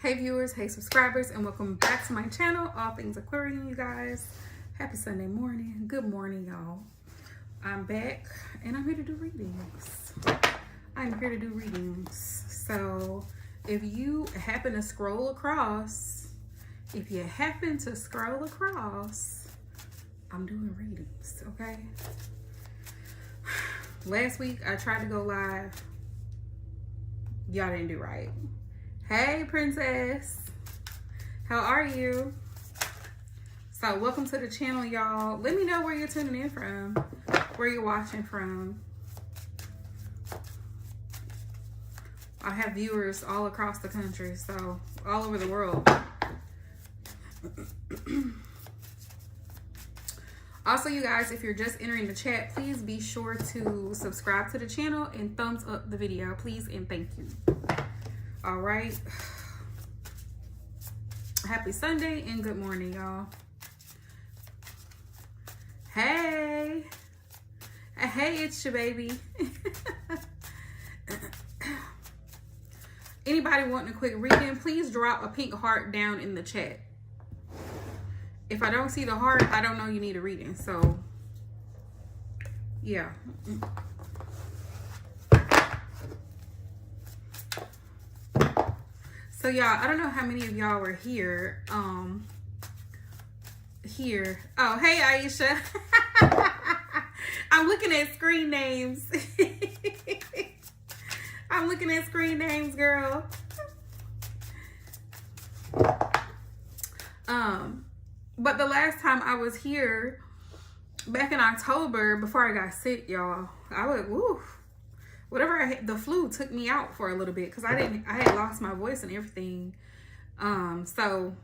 Hey viewers, hey subscribers, and welcome back to my channel, All Things Aquarium, you guys. Happy Sunday morning. Good morning, y'all. I'm back and I'm here to do readings. So if you happen to scroll across, I'm doing readings, okay? Last week I tried to go live. Y'all didn't do right. Hey princess, how are you? So welcome to the channel, y'all. Let me know where you're tuning in from, where you're watching from. I have viewers all across the country, so all over the world. Also, you guys, if you're just entering the chat, please be sure to subscribe to the channel and thumbs up the video, please and thank you. All right. Happy Sunday and good morning, y'all. Hey, it's your baby. Anybody wanting a quick reading, please drop a pink heart down in the chat. If I don't see the heart, I don't know you need a reading. So, yeah. So y'all, I don't know how many of y'all were here. Oh, hey Aisha. I'm looking at screen names. I'm looking at screen names, girl. But the last time I was here, back in October, before I got sick, y'all, I would, woo. Whatever I had, the flu took me out for a little bit because I had lost my voice and everything. So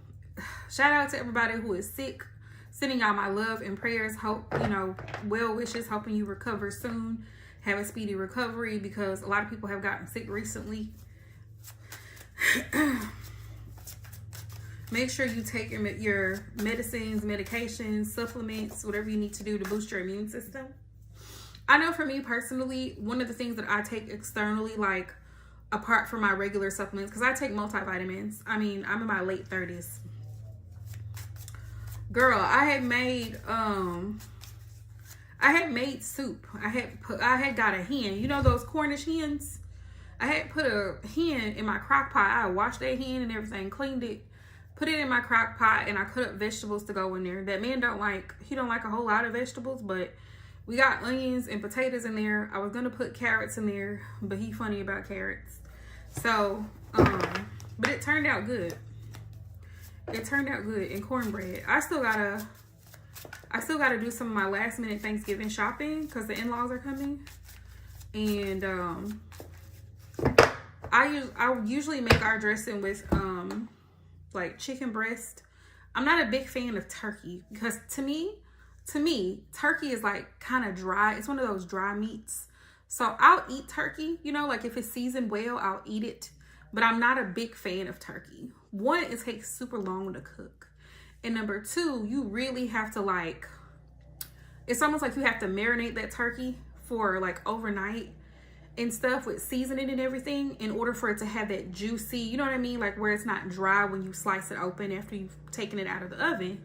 shout out to everybody who is sick, sending out my love and prayers, hope, well wishes, hoping you recover soon, have a speedy recovery, because a lot of people have gotten sick recently. Make sure you take your medicines, medications, supplements, whatever you need to do to boost your immune system. I know for me personally, one of the things that I take externally, like apart from my regular supplements, because I take multivitamins. I mean, I'm in my late 30s. Girl, I had made soup. I had got a hen. You know those Cornish hens? I had put a hen in my crock pot. I washed that hen and everything, cleaned it, put it in my crock pot, and I cut up vegetables to go in there. That man don't like a whole lot of vegetables, but we got onions and potatoes in there. I was going to put carrots in there, but he funny about carrots. So, but it turned out good. It turned out good. And cornbread. I still gotta do some of my last minute Thanksgiving shopping because the in-laws are coming. And, I usually make our dressing with, like chicken breast. I'm not a big fan of turkey because to me, turkey is like kind of dry. It's one of those dry meats. So I'll eat turkey, like if it's seasoned well, I'll eat it. But I'm not a big fan of turkey. One, it takes super long to cook. And number two, you really have to it's almost like you have to marinate that turkey for like overnight and stuff with seasoning and everything in order for it to have that juicy, you know what I mean? Like where it's not dry when you slice it open after you've taken it out of the oven.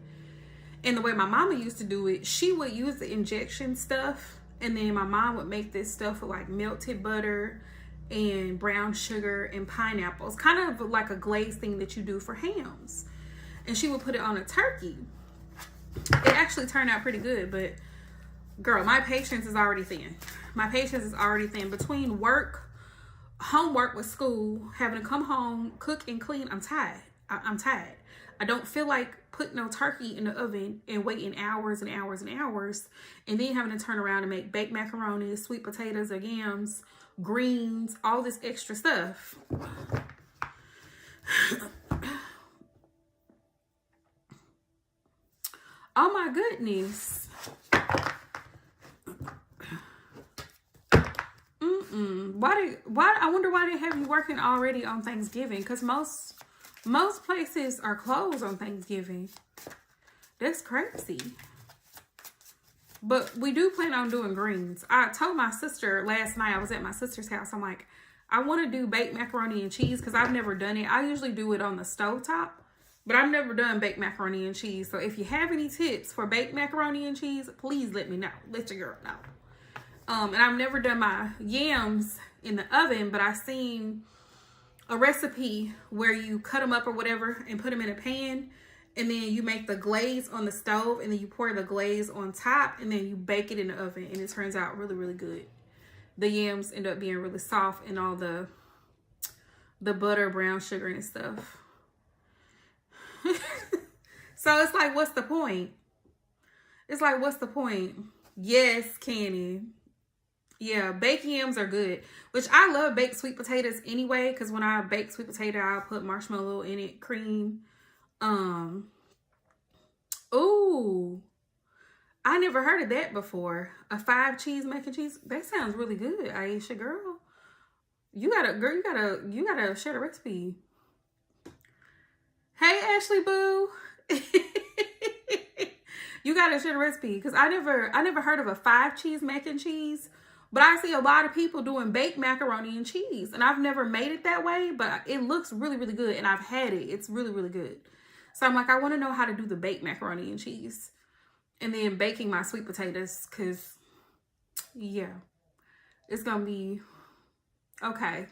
And the way my mama used to do it, she would use the injection stuff. And then my mom would make this stuff with like melted butter and brown sugar and pineapples. Kind of like a glaze thing that you do for hams. And she would put it on a turkey. It actually turned out pretty good. But girl, my patience is already thin. Between work, homework with school, having to come home, cook and clean, I'm tired. I'm tired. I don't feel like putting no turkey in the oven and waiting hours and hours and hours and then having to turn around and make baked macaroni, sweet potatoes or yams, greens, all this extra stuff. Oh my goodness. Why I wonder why they have you working already on Thanksgiving, because most places are closed on Thanksgiving. That's crazy. But we do plan on doing greens. I told my sister last night, I was at my sister's house, I'm like, I want to do baked macaroni and cheese because I've never done it. I usually do it on the stovetop, but I've never done baked macaroni and cheese. So if you have any tips for baked macaroni and cheese, please let me know. Let your girl know. And I've never done my yams in the oven, but I've seen a recipe where you cut them up or whatever and put them in a pan, and then you make the glaze on the stove, and then you pour the glaze on top, and then you bake it in the oven, and it turns out really, really good. The yams end up being really soft, and all the butter, brown sugar, and stuff. So it's like, what's the point? It's like, what's the point? Yes, Candy. Yeah, baked yams are good, which I love baked sweet potatoes anyway, because when I bake sweet potato, I'll put marshmallow in it, cream. Ooh, I never heard of that before. A 5 cheese mac and cheese. That sounds really good, Aisha, girl. You gotta share the recipe. Hey, Ashley Boo. You gotta share the recipe, because I never heard of a 5 cheese mac and cheese. But I see a lot of people doing baked macaroni and cheese. And I've never made it that way, but it looks really, really good. And I've had it. It's really, really good. So I'm like, I want to know how to do the baked macaroni and cheese. And then baking my sweet potatoes. Because, yeah, it's going to be okay.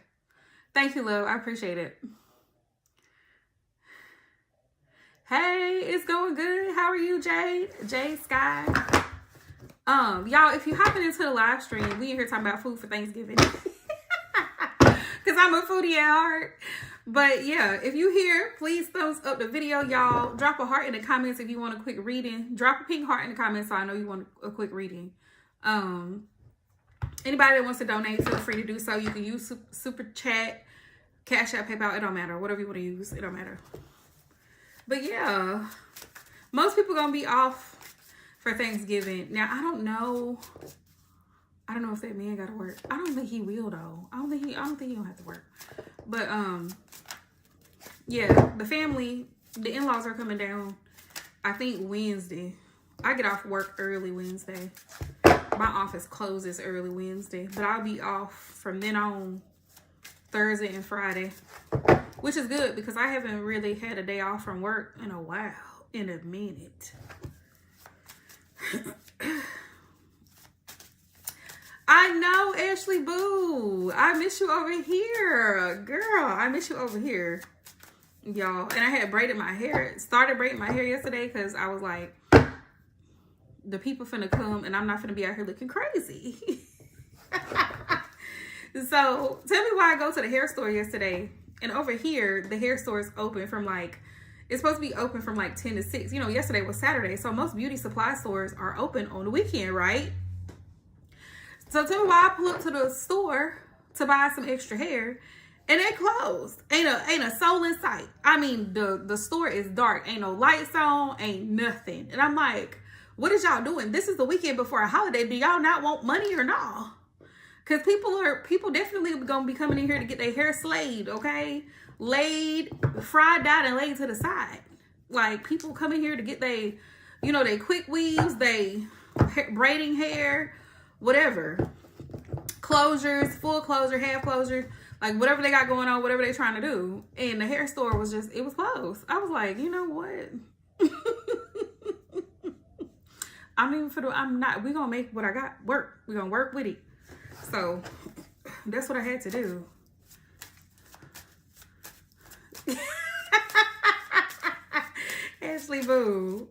Thank you, love. I appreciate it. Hey, it's going good. How are you, Jade? Jade Sky. Y'all, if you hopping into the live stream, we in here talking about food for Thanksgiving. Because I'm a foodie at heart. But yeah, if you here, please thumbs up the video, y'all. Drop a heart in the comments if you want a quick reading. Drop a pink heart in the comments so I know you want a quick reading. Anybody that wants to donate, feel free to do so. You can use Super Chat, Cash App, PayPal. It don't matter. Whatever you want to use, it don't matter. But yeah, most people gonna be off for Thanksgiving. Now, I don't know if that man gotta work. I don't think he will though. I don't think he gonna have to work. But yeah, the family, the in-laws are coming down, I think Wednesday. I get off work early Wednesday. My office closes early Wednesday, but I'll be off from then on Thursday and Friday, which is good because I haven't really had a day off from work in a while, in a minute. I know, Ashley Boo. I miss you over here. Girl, I miss you over here. Y'all. And I had braided my hair. Started braiding my hair yesterday because I was like, the people finna come and I'm not finna be out here looking crazy. So, tell me why I go to the hair store yesterday. And over here, the hair store is open from like, it's supposed to be open from like 10 to 6. You know, yesterday was Saturday. So, most beauty supply stores are open on the weekend, right? So tell me why I pull up to the store to buy some extra hair and they closed. Ain't a soul in sight. I mean, the store is dark. Ain't no lights on, ain't nothing. And I'm like, what is y'all doing? This is the weekend before a holiday. Do y'all not want money or no? Because people definitely gonna be coming in here to get their hair slayed, okay? Laid, fried, dyed, and laid to the side. Like, people come in here to get they quick weaves, they braiding hair, whatever, closures, full closure, half closure, like whatever they got going on, whatever they trying to do. And the hair store was just, it was closed. I was like, you know what? we gonna make what I got work. We gonna work with it. So that's what I had to do. Ashley Boo.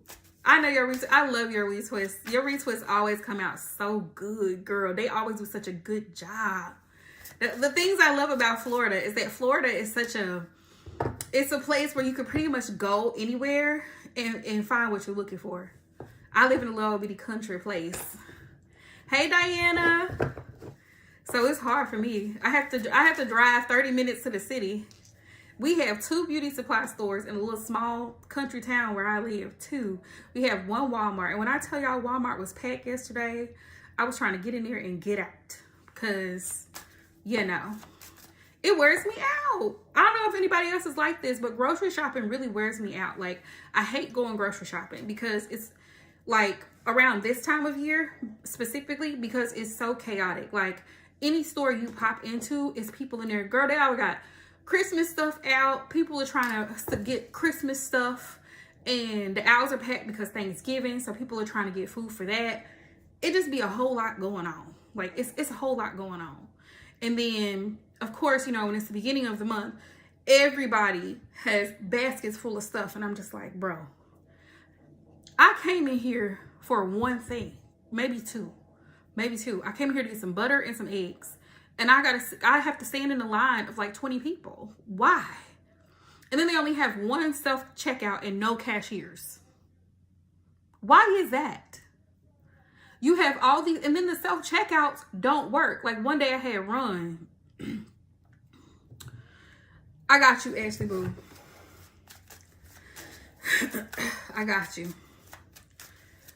I know I love your retwists. Your retwists always come out so good, girl. They always do such a good job. The things I love about Florida is that Florida is it's a place where you can pretty much go anywhere and find what you're looking for. I live in a little bitty country place. Hey, Diana. So it's hard for me. I have to drive 30 minutes to the city. We have 2 beauty supply stores in a little small country town where I live, too. We have 1 Walmart. And when I tell y'all Walmart was packed yesterday, I was trying to get in there and get out. Because, it wears me out. I don't know if anybody else is like this, but grocery shopping really wears me out. Like, I hate going grocery shopping because it's like around this time of year specifically because it's so chaotic. Like, Any store you pop into is people in there. Girl, they all got Christmas stuff out. People are trying to get Christmas stuff. And the aisles are packed because Thanksgiving. So people are trying to get food for that. It just be a whole lot going on. Like, it's a whole lot going on. And then, of course, you know, when it's the beginning of the month, everybody has baskets full of stuff. And I'm just like, bro, I came in here for one thing. Maybe two. I came here to get some butter and some eggs. And I have to stand in a line of like 20 people. Why? And then they only have one self-checkout and no cashiers. Why is that? You have all these, and then the self-checkouts don't work. Like one day I had run. I got you, Ashley Boo. I got you.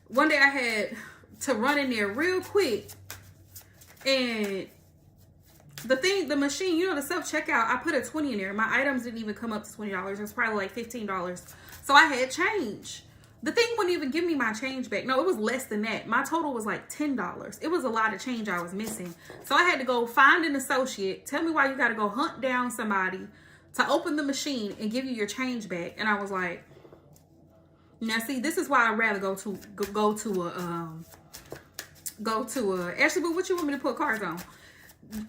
One day I had to run in there real quick. And the machine, you know, the self-checkout, I put a 20 in there. My items didn't even come up to $20. It was probably like $15. So I had change. The thing wouldn't even give me my change back. No, it was less than that. My total was like $10. It was a lot of change I was missing. So I had to go find an associate. Tell me why you got to go hunt down somebody to open the machine and give you your change back. And I was like, now see, this is why I'd rather go to Ashley, but what you want me to put cards on?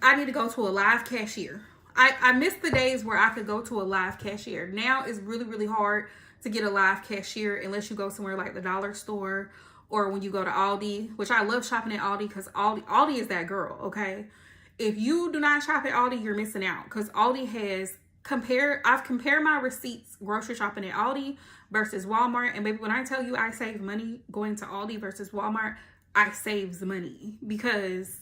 I need to go to a live cashier. I missed the days where I could go to a live cashier. Now it's really, really hard to get a live cashier unless you go somewhere like the dollar store or when you go to Aldi, which I love shopping at Aldi because Aldi is that girl, okay? If you do not shop at Aldi, you're missing out because Aldi has I've compared my receipts grocery shopping at Aldi versus Walmart. And baby, when I tell you I save money going to Aldi versus Walmart, I saves money because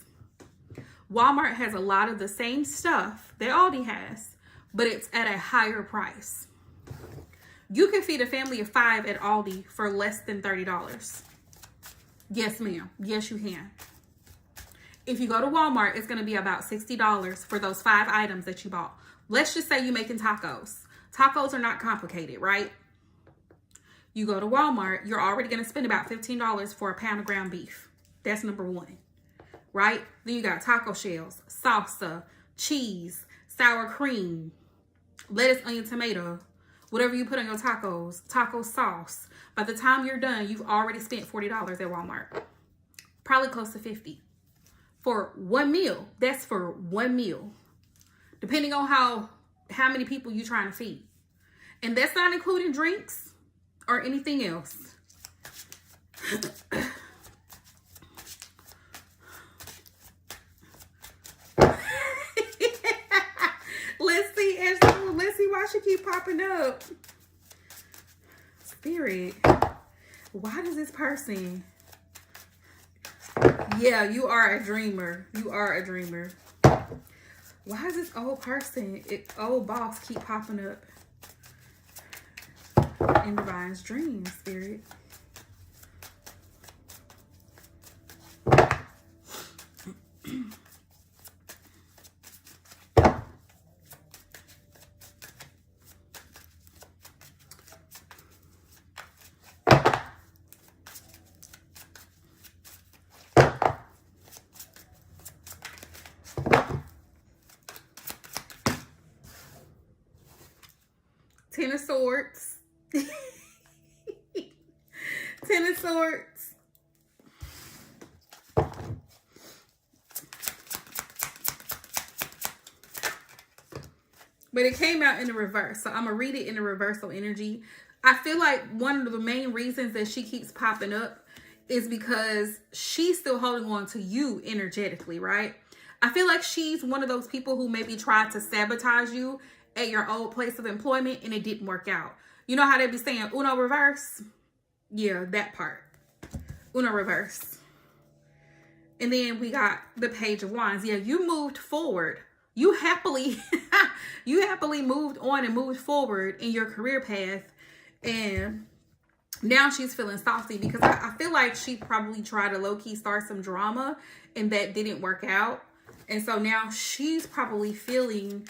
Walmart has a lot of the same stuff that Aldi has, but it's at a higher price. You can feed a family of 5 at Aldi for less than $30. Yes, ma'am. Yes, you can. If you go to Walmart, it's going to be about $60 for those 5 items that you bought. Let's just say you're making tacos. Tacos are not complicated, right? You go to Walmart, you're already going to spend about $15 for a pound of ground beef. That's number one, right? Then you got taco shells, salsa, cheese, sour cream, lettuce, onion, tomato, whatever you put on your tacos, taco sauce. By the time you're done, you've already spent $40 at Walmart. Probably close to $50 for one meal. That's for one meal, depending on how many people you're trying to feed. And that's not including drinks or anything else. Let's see, Ashley. Let's see why she keep popping up. Spirit, why does this person? Yeah, you are a dreamer. You are a dreamer. Why does this old person, old boss, keep popping up in Divine's dream, Spirit? Ten of Swords. Ten of Swords. But it came out in the reverse. So I'm going to read it in the reversal energy. I feel like one of the main reasons that she keeps popping up is because she's still holding on to you energetically, right? I feel like she's one of those people who maybe tried to sabotage you at your old place of employment and it didn't work out. You know how they be saying Uno reverse? Yeah, that part. Uno reverse. And then we got the Page of Wands. Yeah, you moved forward. You happily moved on and moved forward in your career path. And now she's feeling salty because I feel like she probably tried to low-key start some drama and that didn't work out. And so now she's probably feeling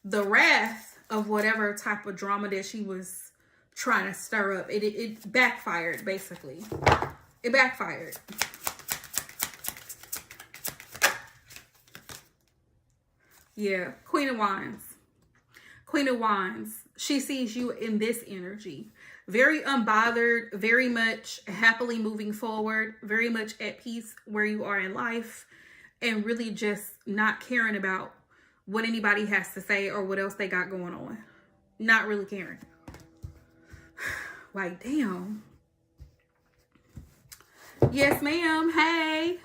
the wrath of whatever type of drama that she was trying to stir up. It backfired, basically. It backfired. Yeah, Queen of Wands. Queen of Wands. She sees you in this energy. Very unbothered, very much happily moving forward, very much at peace where you are in life, and really just not caring about what anybody has to say or what else they got going on. Not really caring. Like, damn. Yes, ma'am. Hey.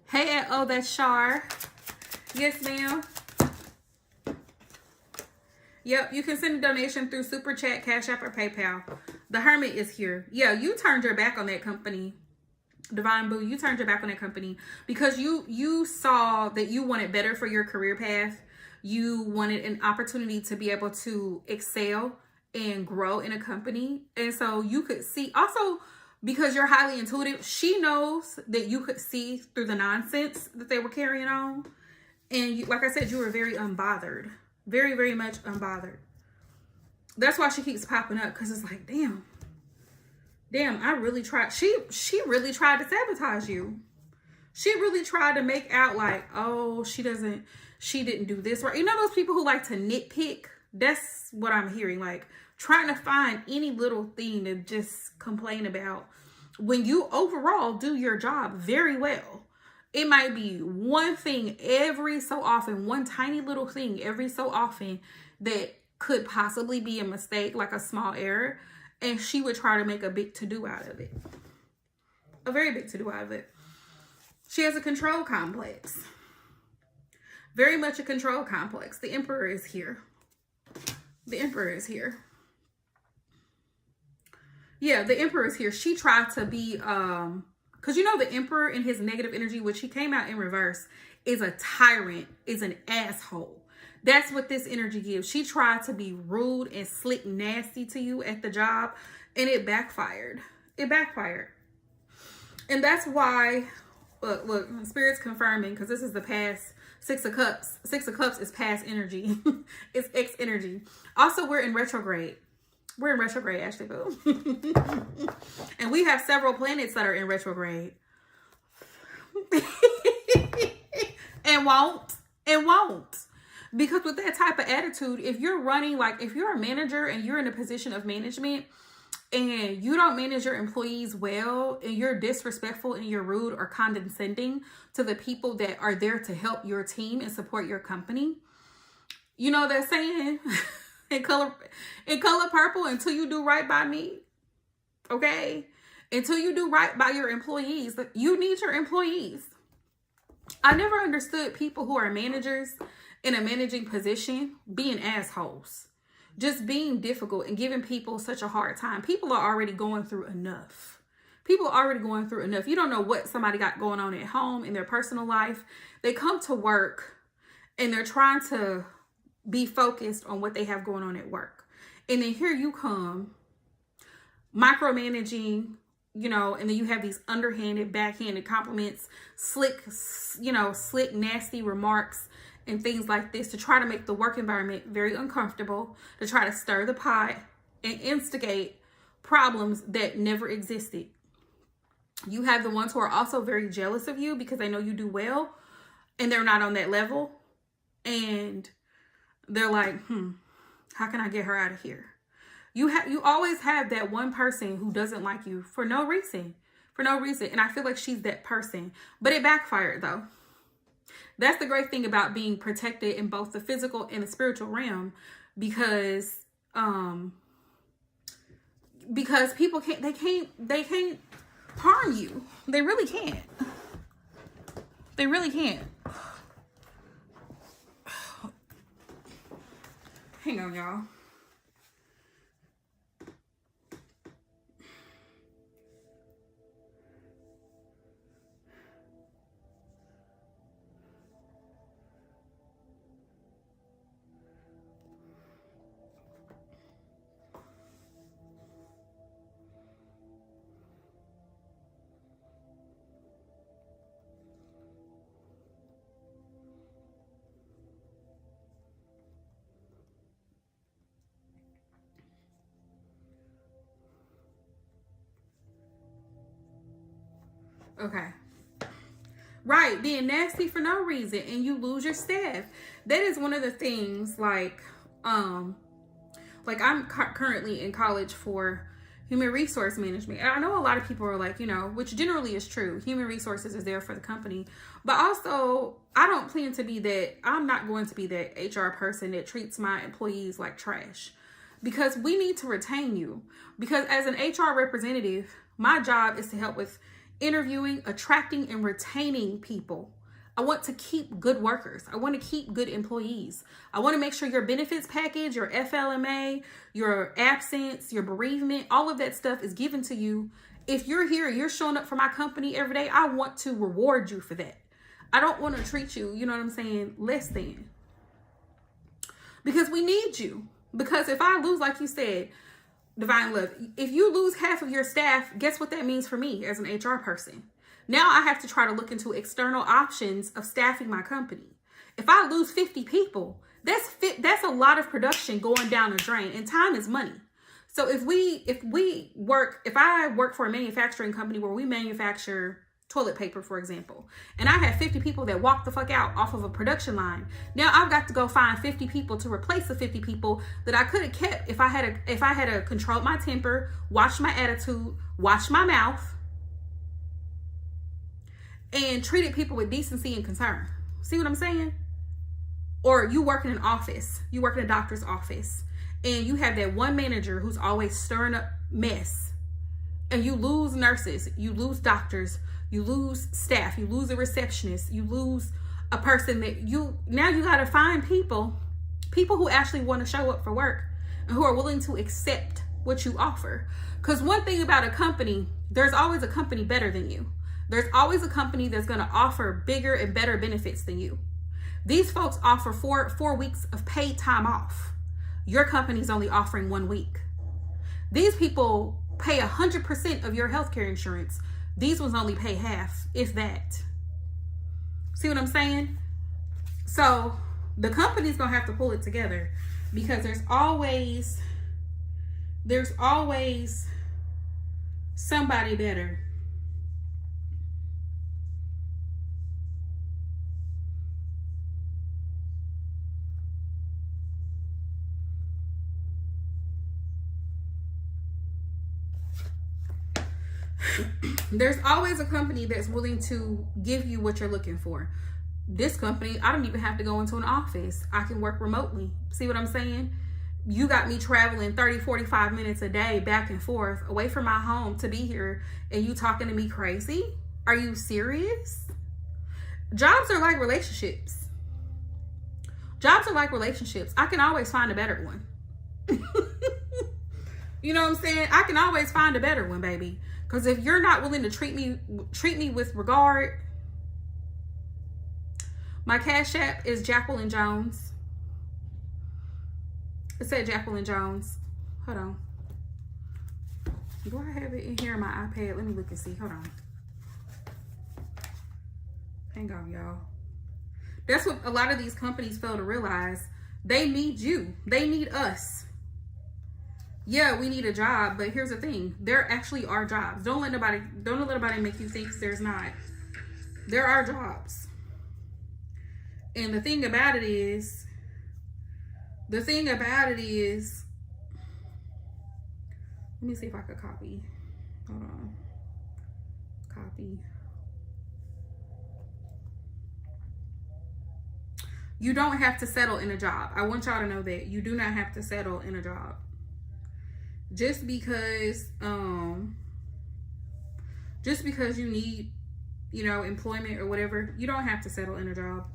Hey, oh, that's Char. Yes, ma'am. Yep, you can send a donation through Super Chat, Cash App, or PayPal. The Hermit is here. Yeah, you turned your back on that company. Divine Boo, you turned your back on that company because you saw that you wanted better for your career path. You wanted an opportunity to be able to excel and grow in a company. And so you could see, also because you're highly intuitive, she knows that you could see through the nonsense that they were carrying on. And you, like I said, you were very unbothered. Very, very much unbothered. That's why she keeps popping up, because it's like, damn, I really tried. She really tried to sabotage you. She really tried to make out like, oh, she didn't do this right. You know those people who like to nitpick? That's what I'm hearing. Like, trying to find any little thing to just complain about when you overall do your job very well. It might be one thing every so often, one tiny little thing every so often that could possibly be a mistake, like a small error. And she would try to make a big to-do out of it. A very big to-do out of it. She has a control complex. Very much a control complex. The Emperor is here. The Emperor is here. Yeah, the Emperor is here. She tried to be, because you know the Emperor in his negative energy, which he came out in reverse, is a tyrant, is an asshole. That's what this energy gives. She tried to be rude and slick nasty to you at the job, and it backfired. It backfired. And that's why, look, Spirit's confirming, because this is the past Six of Cups. Six of Cups is past energy. It's X energy. Also, we're in retrograde. We're in retrograde, Ashley Boo. And we have several planets that are in retrograde. And won't. Because with that type of attitude, if you're running, like if you're a manager and you're in a position of management and you don't manage your employees well, and you're disrespectful and you're rude or condescending to the people that are there to help your team and support your company, you know that saying in color purple, until you do right by me, okay? Until you do right by your employees, you need your employees. I never understood people who are managers in a managing position being assholes, just being difficult and giving people such a hard time. People are already going through enough. You don't know what somebody got going on at home in their personal life. They come to work and they're trying to be focused on what they have going on at work. And then here you come micromanaging, you know, and then you have these underhanded, backhanded compliments, slick, nasty remarks and things like this to try to make the work environment very uncomfortable, to try to stir the pot and instigate problems that never existed. You have the ones who are also very jealous of you because they know you do well and they're not on that level. And they're like, how can I get her out of here? You always have that one person who doesn't like you for no reason. And I feel like she's that person, but it backfired though. That's the great thing about being protected in both the physical and the spiritual realm, because people can't harm you. They really can't. Hang on, y'all. Okay. Right, being nasty for no reason, and you lose your staff. That is one of the things, like I'm currently in college for human resource management. And I know a lot of people are like, which generally is true. Human resources is there for the company. But also, I don't plan to be that. I'm not going to be that HR person that treats my employees like trash. Because we need to retain you. Because as an HR representative, my job is to help with interviewing, attracting, and retaining people. I want to keep good workers. I want to keep good employees. I want to make sure your benefits package, your FLMA, your absence, your bereavement, all of that stuff is given to you. If you're here, you're showing up for my company every day, I want to reward you for that. I don't want to treat you, you know what I'm saying, less than. Because we need you. Because if I lose, like you said, Divine Love, if you lose half of your staff, guess what that means for me as an HR person? Now I have to try to look into external options of staffing my company. If I lose 50 people, that's a lot of production going down the drain, and time is money. So if I work for a manufacturing company where we manufacture toilet paper, for example, and I have 50 people that walk the fuck out off of a production line, now I've got to go find 50 people to replace the 50 people that I could have kept if I had controlled my temper, watched my attitude, watched my mouth, and treated people with decency and concern. See what I'm saying? Or you work in an office, you work in a doctor's office, and you have that one manager who's always stirring up mess, and you lose nurses, you lose doctors, you lose staff, you lose a receptionist, you lose a person that now you got to find people who actually want to show up for work and who are willing to accept what you offer. Because one thing about a company, there's always a company better than you. There's always a company that's going to offer bigger and better benefits than you. These folks offer four weeks of paid time off. Your company's only offering 1 week. These people pay 100% of your healthcare insurance. These ones only pay half, if that. See what I'm saying? So the company's going to have to pull it together, because there's always somebody better. There's always a company that's willing to give you what you're looking for. This company, I don't even have to go into an office. I can work remotely. See what I'm saying? You got me traveling 30, 45 minutes a day back and forth away from my home to be here, and you talking to me crazy? Are you serious? Jobs are like relationships. Jobs are like relationships. I can always find a better one. You know what I'm saying? I can always find a better one, baby. Because if you're not willing to treat me with regard. My Cash App is Jacqueline Jones. It said Jacqueline Jones. Hold on. Do I have it in here on my iPad? Let me look and see. Hold on. Hang on, y'all. That's what a lot of these companies fail to realize. They need you. They need us. Yeah, we need a job, but here's the thing. There actually are jobs. Don't let nobody make you think there's not. There are jobs. And the thing about it is, let me see if I could copy. Hold on. Copy. You don't have to settle in a job. I want y'all to know that. You do not have to settle in a job. Just because you need, employment or whatever, you don't have to settle in a job.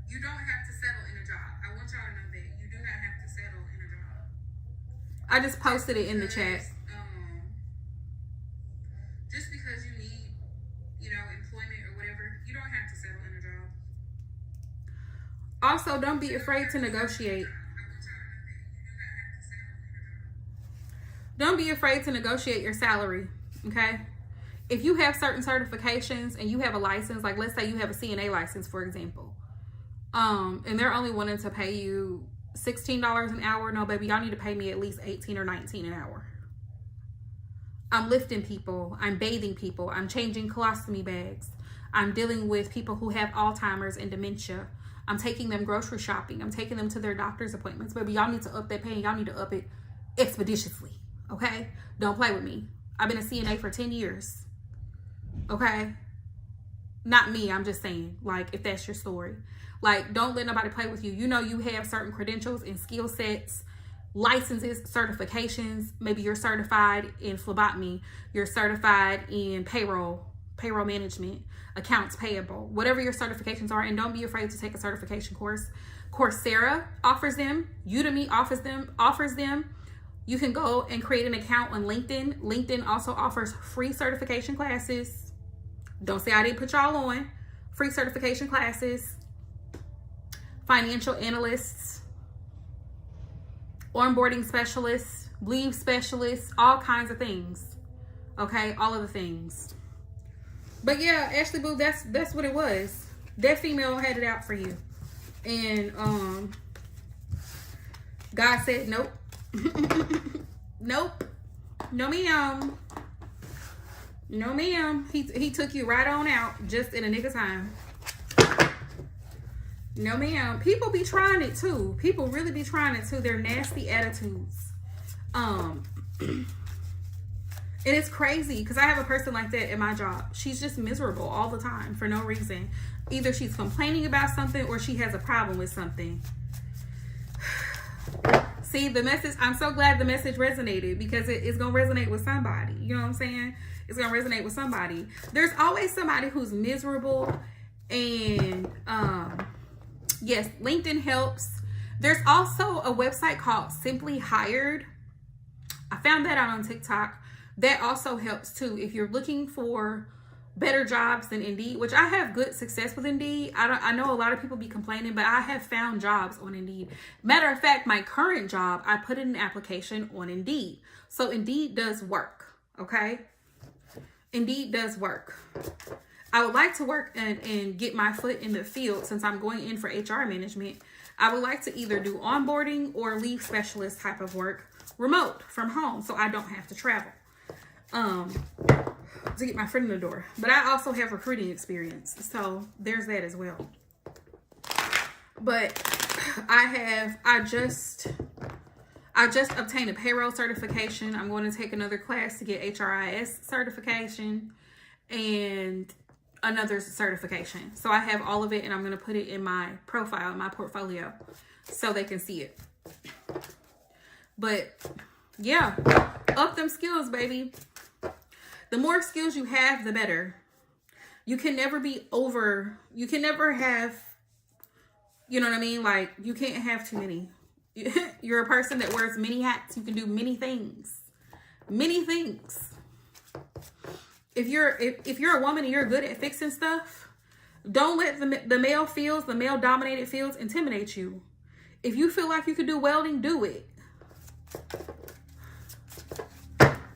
You don't have to settle in a job. I want y'all to know that. You do not have to settle in a job. I just posted it in the chat. Just because you need, employment or whatever, you don't have to settle in a job. Also, don't be afraid to negotiate. Don't be afraid to negotiate your salary, okay? If you have certain certifications and you have a license, like let's say you have a CNA license, for example, and they're only wanting to pay you $16 an hour. No, baby, y'all need to pay me at least $18 or $19 an hour. I'm lifting people. I'm bathing people. I'm changing colostomy bags. I'm dealing with people who have Alzheimer's and dementia. I'm taking them grocery shopping. I'm taking them to their doctor's appointments. Baby, y'all need to up that pay. Y'all need to up it expeditiously. Okay? Don't play with me. I've been a CNA for 10 years. Okay? Not me. I'm just saying, like, if that's your story. Like, don't let nobody play with you. You know you have certain credentials and skill sets, licenses, certifications. Maybe you're certified in phlebotomy. You're certified in payroll management, accounts payable, whatever your certifications are. And don't be afraid to take a certification course. Coursera offers them. Udemy offers them. You can go and create an account on LinkedIn. LinkedIn also offers free certification classes. Don't say I didn't put y'all on. Free certification classes. Financial analysts, onboarding specialists, leave specialists, all kinds of things. Okay, all of the things. But yeah, Ashley Boo, that's what it was. That female had it out for you. And God said nope. Nope. No ma'am. No ma'am. He took you right on out just in a nigga time. No ma'am. People be trying it too. People really be trying it too. They're nasty attitudes. And it's crazy because I have a person like that in my job. She's just miserable all the time for no reason. Either she's complaining about something or she has a problem with something. See, the message, I'm so glad the message resonated because it's going to resonate with somebody. You know what I'm saying? It's going to resonate with somebody. There's always somebody who's miserable. And yes, LinkedIn helps. There's also a website called Simply Hired. I found that out on TikTok. That also helps too. If you're looking for better jobs than Indeed, which I have good success with Indeed. I know a lot of people be complaining, but I have found jobs on Indeed. Matter of fact, my current job, I put in an application on Indeed. So Indeed does work, okay? Indeed does work. I would like to work and get my foot in the field since I'm going in for HR management. I would like to either do onboarding or leave specialist type of work remote from home so I don't have to travel. To get my foot in the door. But I also have recruiting experience. So there's that as well. But I just obtained a payroll certification. I'm going to take another class to get HRIS certification and another certification. So I have all of it and I'm going to put it in my profile, in my portfolio, so they can see it. But yeah, up them skills, baby. The more skills you have, the better. You can never be over. You can never have, you know what I mean? Like, you can't have too many. You're a person that wears many hats. You can do many things. Many things. If you're a woman and you're good at fixing stuff, don't let the male fields, the male dominated fields intimidate you. If you feel like you could do welding, do it.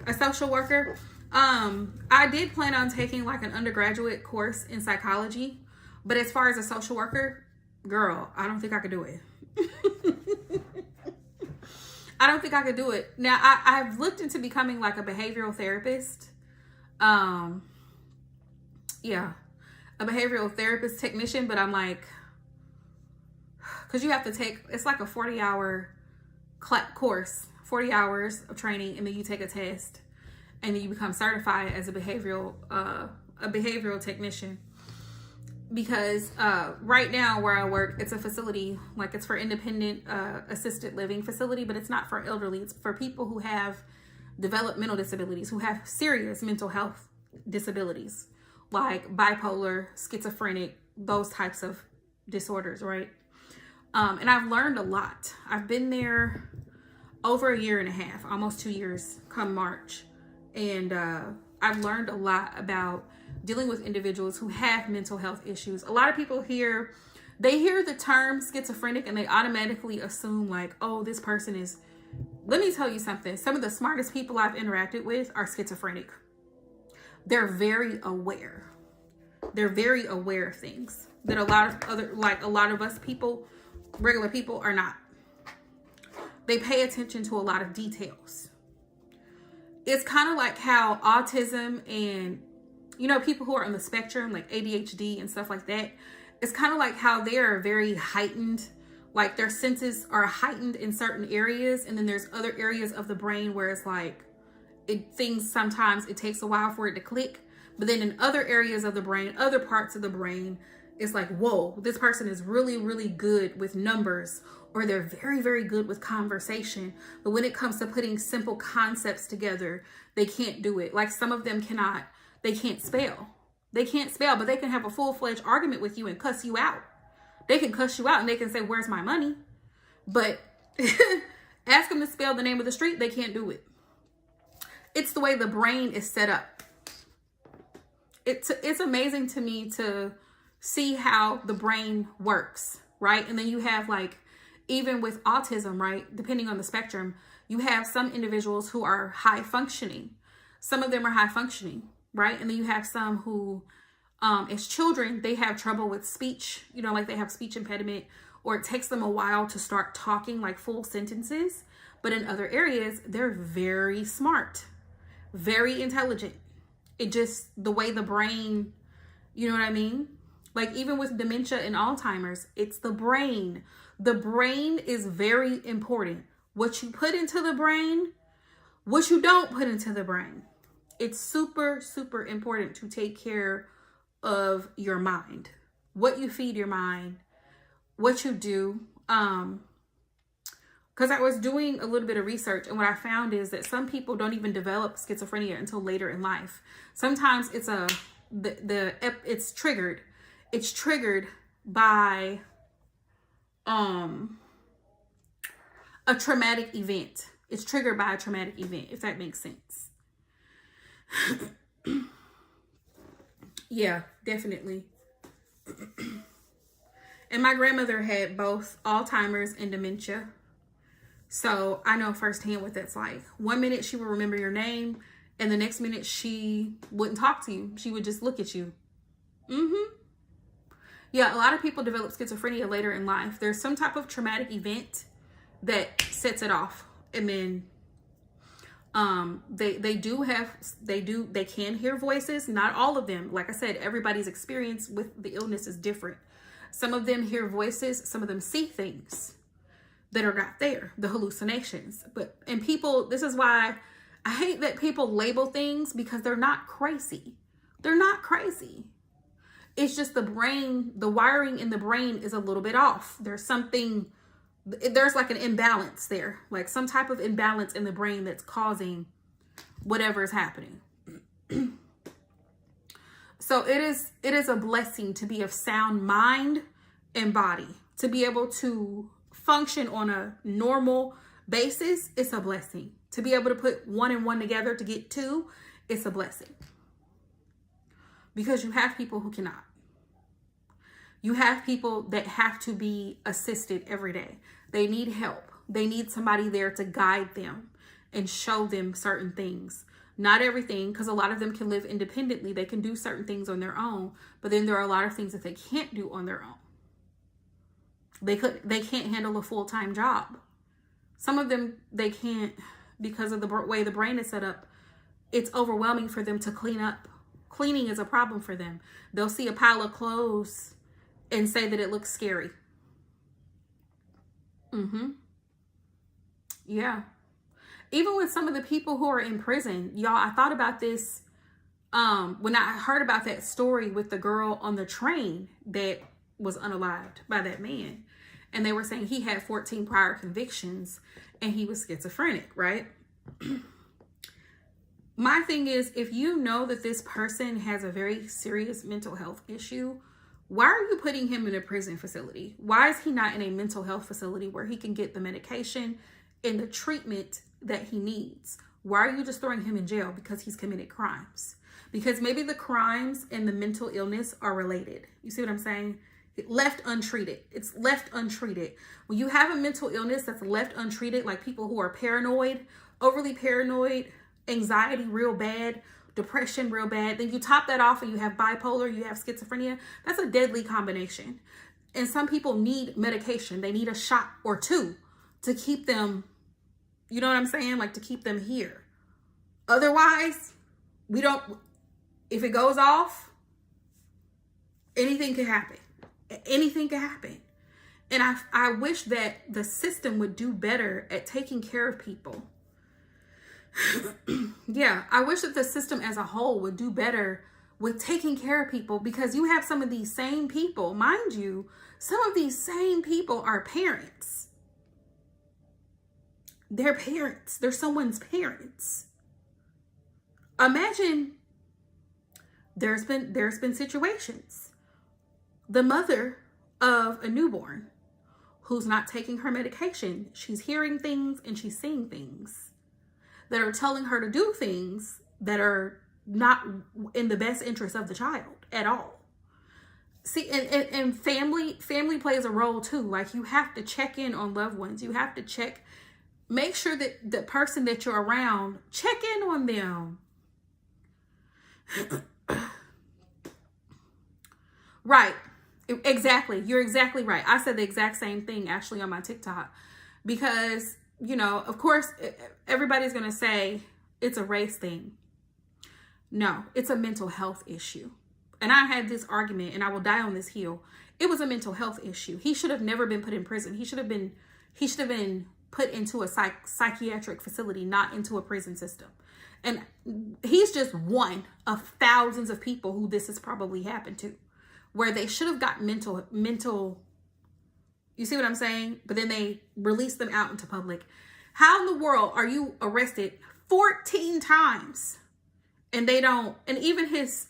A social worker. I did plan on taking like an undergraduate course in psychology, but as far as a social worker, girl, I don't think I could do it. I don't think I could do it. Now, I've looked into becoming like a behavioral therapist. Yeah, a behavioral therapist technician, but I'm like, because you have to take, it's like a 40-hour course, 40 hours of training, and then you take a test. And then you become certified as a behavioral technician. Because right now where I work, it's a facility, like it's for independent assisted living facility, but it's not for elderly. It's for people who have developmental disabilities, who have serious mental health disabilities, like bipolar, schizophrenic, those types of disorders, right? And I've learned a lot. I've been there over a year and a half, almost 2 years come March. And I've learned a lot about dealing with individuals who have mental health issues. A lot of people hear the term schizophrenic and they automatically assume like, oh, this person is, let me tell you something. Some of the smartest people I've interacted with are schizophrenic. They're very aware. They're very aware of things that a lot of us people, regular people, are not. They pay attention to a lot of details. it's kind of like how autism and, you know, people who are on the spectrum, like ADHD and stuff like that, it's kind of like how they are very heightened, like their senses are heightened in certain areas. And then there's other areas of the brain where it's like, things sometimes it takes a while for it to click. But then in other areas of the brain, other parts of the brain, it's like, whoa, this person is really, really good with numbers, or they're very, very good with conversation. But when it comes to putting simple concepts together, they can't do it. Like some of them they can't spell. They can't spell, but they can have a full-fledged argument with you and cuss you out. They can cuss you out and they can say, where's my money? But ask them to spell the name of the street, they can't do it. It's the way the brain is set up. It's amazing to me to see how the brain works, right? And then you have like, even with autism, right? Depending on the spectrum, you have some individuals who are high functioning. Some of them are high functioning, right? And then you have some who, as children, they have trouble with speech, you know, like they have speech impediment, or it takes them a while to start talking like full sentences. But in other areas, they're very smart, very intelligent. It just, the way the brain, you know what I mean? Like even with dementia and Alzheimer's, it's the brain. The brain is very important. What you put into the brain, what you don't put into the brain. It's super, super important to take care of your mind. What you feed your mind, what you do. Because I was doing a little bit of research, and what I found is that some people don't even develop schizophrenia until later in life. Sometimes it's it's triggered. It's triggered by a traumatic event. It's triggered by a traumatic event, if that makes sense. Yeah, definitely. And my grandmother had both Alzheimer's and dementia. So I know firsthand what that's like. 1 minute she will remember your name, and the next minute she wouldn't talk to you. She would just look at you. Yeah, a lot of people develop schizophrenia later in life. There's some type of traumatic event that sets it off. And then they can hear voices. Not all of them. Like I said, everybody's experience with the illness is different. Some of them hear voices, some of them see things that are not there, the hallucinations. And people, this is why I hate that people label things, because they're not crazy. They're not crazy. It's just the brain, the wiring in the brain is a little bit off. There's like an imbalance there, like some type of imbalance in the brain that's causing whatever is happening. So it is a blessing to be of sound mind and body, to be able to function on a normal basis. It's a blessing. To be able to put 1 and 1 together to get 2, it's a blessing. Because you have people who cannot. You have people that have to be assisted every day. They need help. They need somebody there to guide them and show them certain things. Not everything, because a lot of them can live independently. They can do certain things on their own, but then there are a lot of things that they can't do on their own. They can't handle a full-time job. Some of them, they can't, because of the way the brain is set up. It's overwhelming for them to clean up. Cleaning is a problem for them. They'll see a pile of clothes and say that it looks scary. Yeah. Even with some of the people who are in prison, y'all, I thought about this when I heard about that story with the girl on the train that was unalived by that man. And they were saying he had 14 prior convictions and he was schizophrenic, right? My thing is, if you know that this person has a very serious mental health issue, why are you putting him in a prison facility? Why is he not in a mental health facility where he can get the medication and the treatment that he needs? Why are you just throwing him in jail because he's committed crimes? Because maybe the crimes and the mental illness are related. You see what I'm saying? Left untreated. It's left untreated. When you have a mental illness that's left untreated, like people who are paranoid, overly paranoid, anxiety real bad, depression real bad, then you top that off and you have bipolar, you have schizophrenia. That's a deadly combination. And some people need medication. They need a shot or two to keep them, you know what I'm saying? Like to keep them here. Otherwise, if it goes off, anything could happen. Anything could happen. And I wish that the system would do better at taking care of people. Yeah, I wish that the system as a whole would do better with taking care of people, because you have some of these same people, mind you, some of these same people are parents. They're parents. They're someone's parents. Imagine there's been situations. The mother of a newborn who's not taking her medication, she's hearing things and she's seeing things that are telling her to do things that are not in the best interest of the child at all. See, and family plays a role too. Like, you have to check in on loved ones. You have to make sure that the person that you're around, check in on them. Right. Exactly. You're exactly right. I said the exact same thing actually on my TikTok, because, you know, of course, everybody's going to say it's a race thing. No, it's a mental health issue. And I had this argument, and I will die on this hill. It was a mental health issue. He should have never been put in prison. He should have been put into a psychiatric facility, not into a prison system. And he's just one of thousands of people who this has probably happened to, where they should have got mental, you see what I'm saying? But then they release them out into public. How in the world are you arrested 14 times and they don't, and even his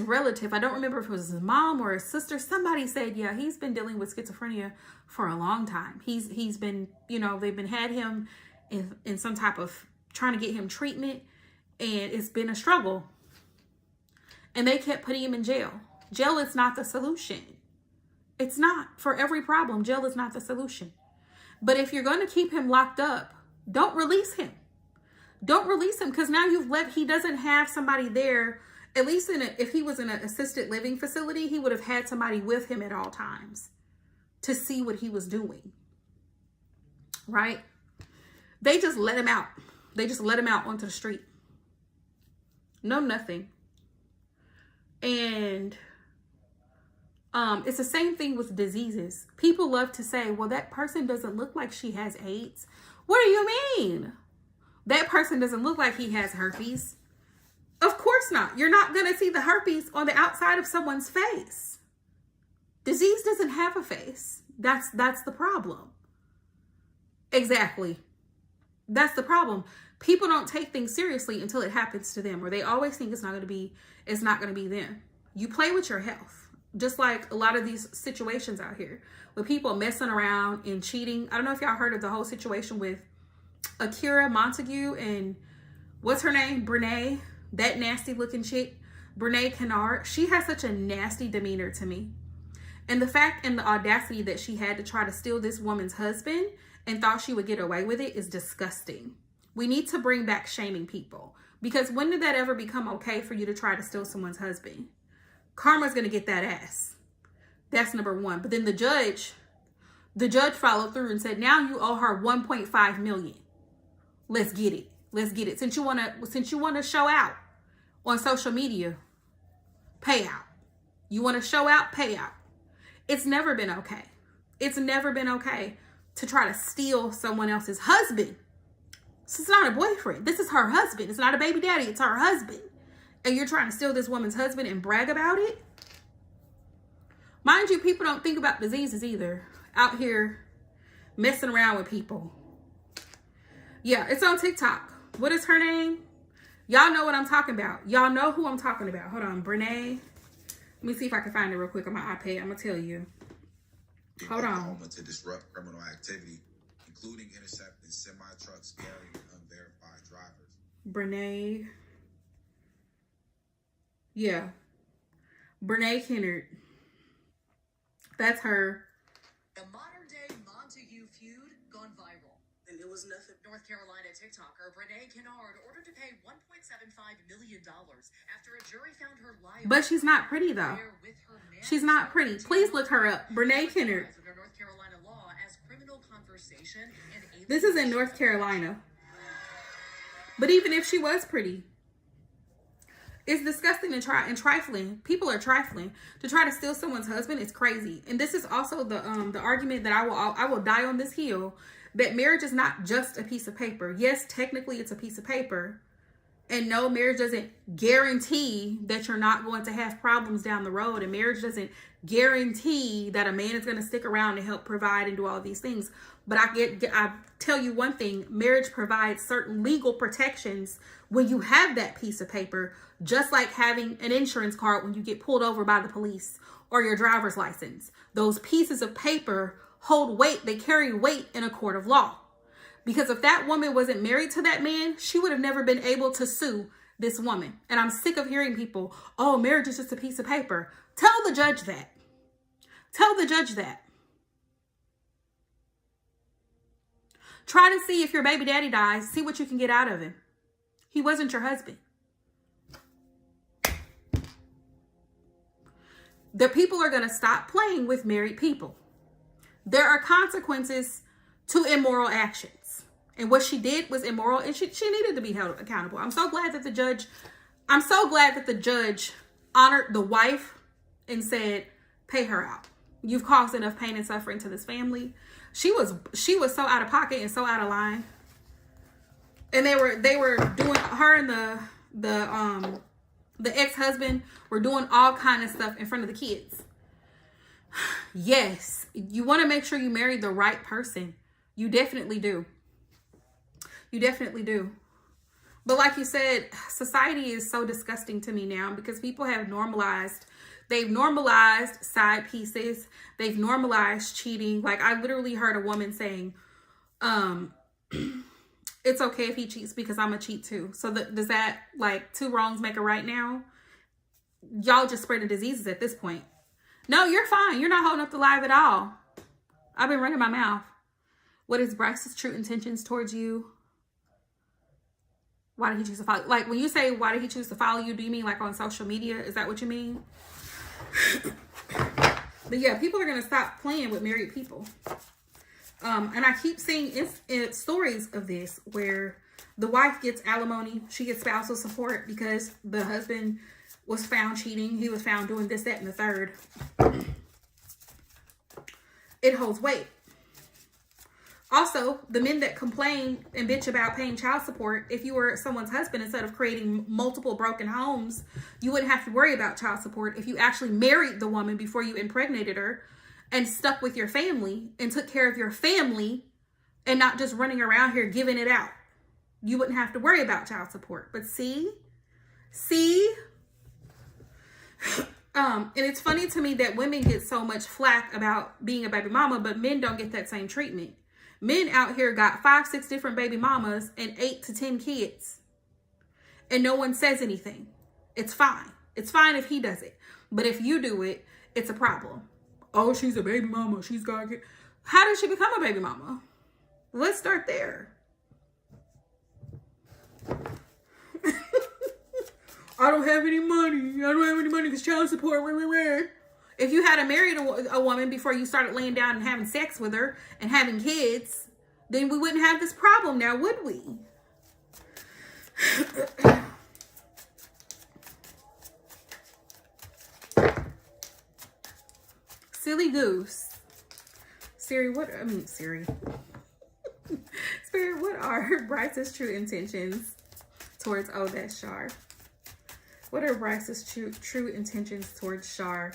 relative, I don't remember if it was his mom or his sister, somebody said, yeah, he's been dealing with schizophrenia for a long time. He's been, you know, they've had him in some type of trying to get him treatment, and it's been a struggle. And they kept putting him in jail. Jail is not the solution. It's not. For every problem, jail is not the solution. But if you're going to keep him locked up, don't release him. Don't release him, because now he doesn't have somebody there. At least if he was in an assisted living facility, he would have had somebody with him at all times to see what he was doing. Right? They just let him out. They just let him out onto the street. No, nothing. And it's the same thing with diseases. People love to say, well, that person doesn't look like she has AIDS. What do you mean? That person doesn't look like he has herpes. Of course not. You're not going to see the herpes on the outside of someone's face. Disease doesn't have a face. That's the problem. Exactly. That's the problem. People don't take things seriously until it happens to them, or they always think it's not going to be them. You play with your health. Just like a lot of these situations out here with people messing around and cheating. I don't know if y'all heard of the whole situation with Akira Montague and what's her name? Brene, that nasty looking chick, Brene Kennard. She has such a nasty demeanor to me. And the fact and the audacity that she had to try to steal this woman's husband and thought she would get away with it is disgusting. We need to bring back shaming people, because when did that ever become okay for you to try to steal someone's husband? Karma's going to get that ass. That's number one. But then the judge followed through and said, now you owe her 1.5 million. Let's get it. Let's get it. Since you want to show out on social media, pay out. You want to show out, pay out. It's never been okay. It's never been okay to try to steal someone else's husband. This is not a boyfriend. This is her husband. It's not a baby daddy. It's her husband. And you're trying to steal this woman's husband and brag about it? Mind you, people don't think about diseases either. Out here messing around with people. Yeah, it's on TikTok. What is her name? Y'all know what I'm talking about. Y'all know who I'm talking about. Hold on, Brene. Let me see if I can find it real quick on my iPad. I'm going to tell you. Hold on. To disrupt criminal activity, including intercepting semi-trucks carrying unverified drivers. Brene. Yeah. Brene Kennard. That's her. The modern-day Montague feud gone viral. And it was nothing. North Carolina TikToker Brene Kennard ordered to pay $1.75 million after a jury found her liable. But she's not pretty, though. She's not pretty. Please look her up. Brene Kennard. North Carolina law as criminal conversation. This is in North Carolina. But even if she was pretty, it's disgusting and trifling. People are trifling. To try to steal someone's husband is crazy. And this is also the argument that I will die on this hill, that marriage is not just a piece of paper. Yes, technically it's a piece of paper. And no, marriage doesn't guarantee that you're not going to have problems down the road. And marriage doesn't guarantee that a man is going to stick around and help provide and do all these things. But I tell you one thing, marriage provides certain legal protections when you have that piece of paper, just like having an insurance card when you get pulled over by the police, or your driver's license. Those pieces of paper hold weight. They carry weight in a court of law. Because if that woman wasn't married to that man, she would have never been able to sue this woman. And I'm sick of hearing people, oh, marriage is just a piece of paper. Tell the judge that. Tell the judge that. Try to see if your baby daddy dies. See what you can get out of him. He wasn't your husband. The people are going to stop playing with married people. There are consequences to immoral actions. And what she did was immoral, and she needed to be held accountable. I'm so glad that the judge honored the wife and said, pay her out. You've caused enough pain and suffering to this family. She was so out of pocket and so out of line. And they were doing, her and the ex-husband were doing all kind of stuff in front of the kids. Yes, you want to make sure you marry the right person. You definitely do. You definitely do. But like you said, society is so disgusting to me now because people have they've normalized side pieces. They've normalized cheating. Like, I literally heard a woman saying, it's okay if he cheats because I'm a cheat too. So does that, like, two wrongs make a right now? Y'all just spreading diseases at this point. No, you're fine. You're not holding up the live at all. I've been running my mouth. What is Bryce's true intentions towards you? Why did he choose to follow? Like, when you say, why did he choose to follow you? Do you mean like on social media? Is that what you mean? But yeah, people are going to stop playing with married people. And I keep seeing stories of this where the wife gets alimony. She gets spousal support because the husband was found cheating. He was found doing this, that, and the third. It holds weight. Also, the men that complain and bitch about paying child support, if you were someone's husband, instead of creating multiple broken homes, you wouldn't have to worry about child support if you actually married the woman before you impregnated her and stuck with your family and took care of your family and not just running around here giving it out. You wouldn't have to worry about child support. But see? And it's funny to me that women get so much flack about being a baby mama, but men don't get that same treatment. Men out here got 5-6 different baby mamas and 8 to 10 kids. And no one says anything. It's fine. It's fine if he does it. But if you do it, it's a problem. Oh, she's a baby mama. She's got to get... How did she become a baby mama? Let's start there. I don't have any money. I don't have any money because child support. If you had married a woman before you started laying down and having sex with her and having kids, then we wouldn't have this problem now, would we? Silly goose. Spirit, what are Bryce's true intentions towards, oh, that's Shar. What are Bryce's true intentions towards Shar?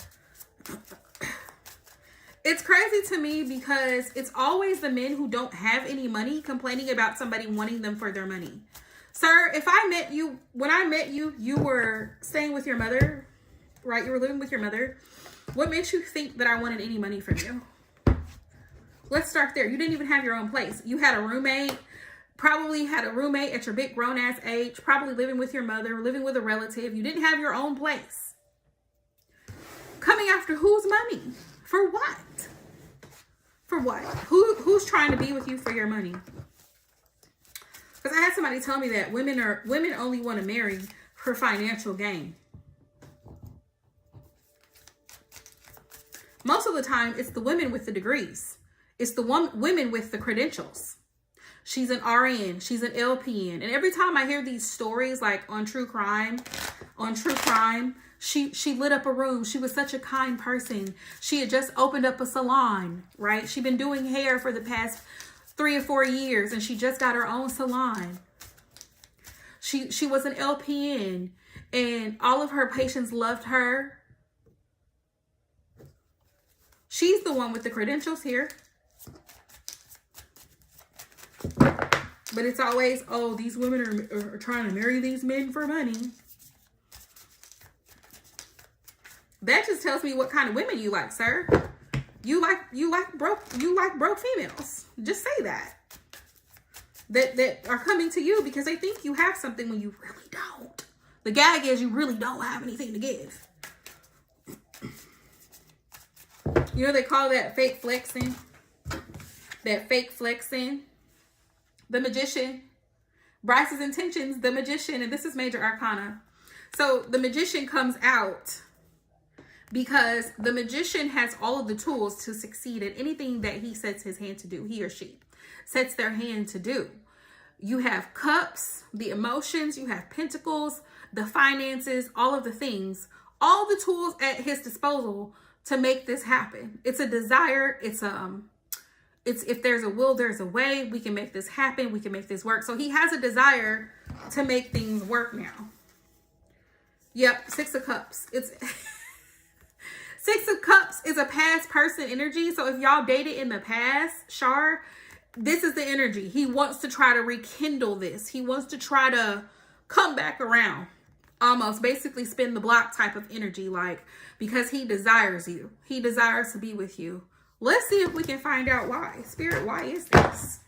It's crazy to me because it's always the men who don't have any money complaining about somebody wanting them for their money. Sir, when I met you, you were staying with your mother, right? You were living with your mother. What makes you think that I wanted any money from you? Let's start there. You didn't even have your own place. You had a roommate, probably had a roommate at your big grown ass age, probably living with your mother, living with a relative. You didn't have your own place. Coming after whose money? For what? For what? Who's trying to be with you for your money? Because I had somebody tell me that women only want to marry for financial gain. Most of the time, it's the women with the degrees. It's the women with the credentials. She's an RN. She's an LPN. And every time I hear these stories, like on true crime, she lit up a room. She was such a kind person. She had just opened up a salon, right? She'd been doing hair for the past 3 or 4 years, and she just got her own salon. She was an LPN, and all of her patients loved her. She's the one with the credentials here. But it's always, oh, these women are trying to marry these men for money. That just tells me what kind of women you like, sir. You like broke females. Just say that. That are coming to you because they think you have something when you really don't. The gag is you really don't have anything to give. You know, they call that fake flexing. That fake flexing. The Magician. Bryce's intentions, the Magician, and this is major arcana. So the Magician comes out because the Magician has all of the tools to succeed at anything that he sets his hand to do, he or she sets their hand to do. You have cups, the emotions, you have pentacles, the finances, all of the things, all the tools at his disposal to make this happen. It's a desire. It's if there's a will, there's a way. We can make this happen. We can make this work. So he has a desire to make things work now. Yep. 6 of Cups. It's 6 of Cups is a past person energy. So if y'all dated in the past, Shar, this is the energy. He wants to try to rekindle this. He wants to try to come back around. Almost basically spin the block type of energy, like, because he desires you. He desires to be with you. Let's see if we can find out why. Spirit, why is this?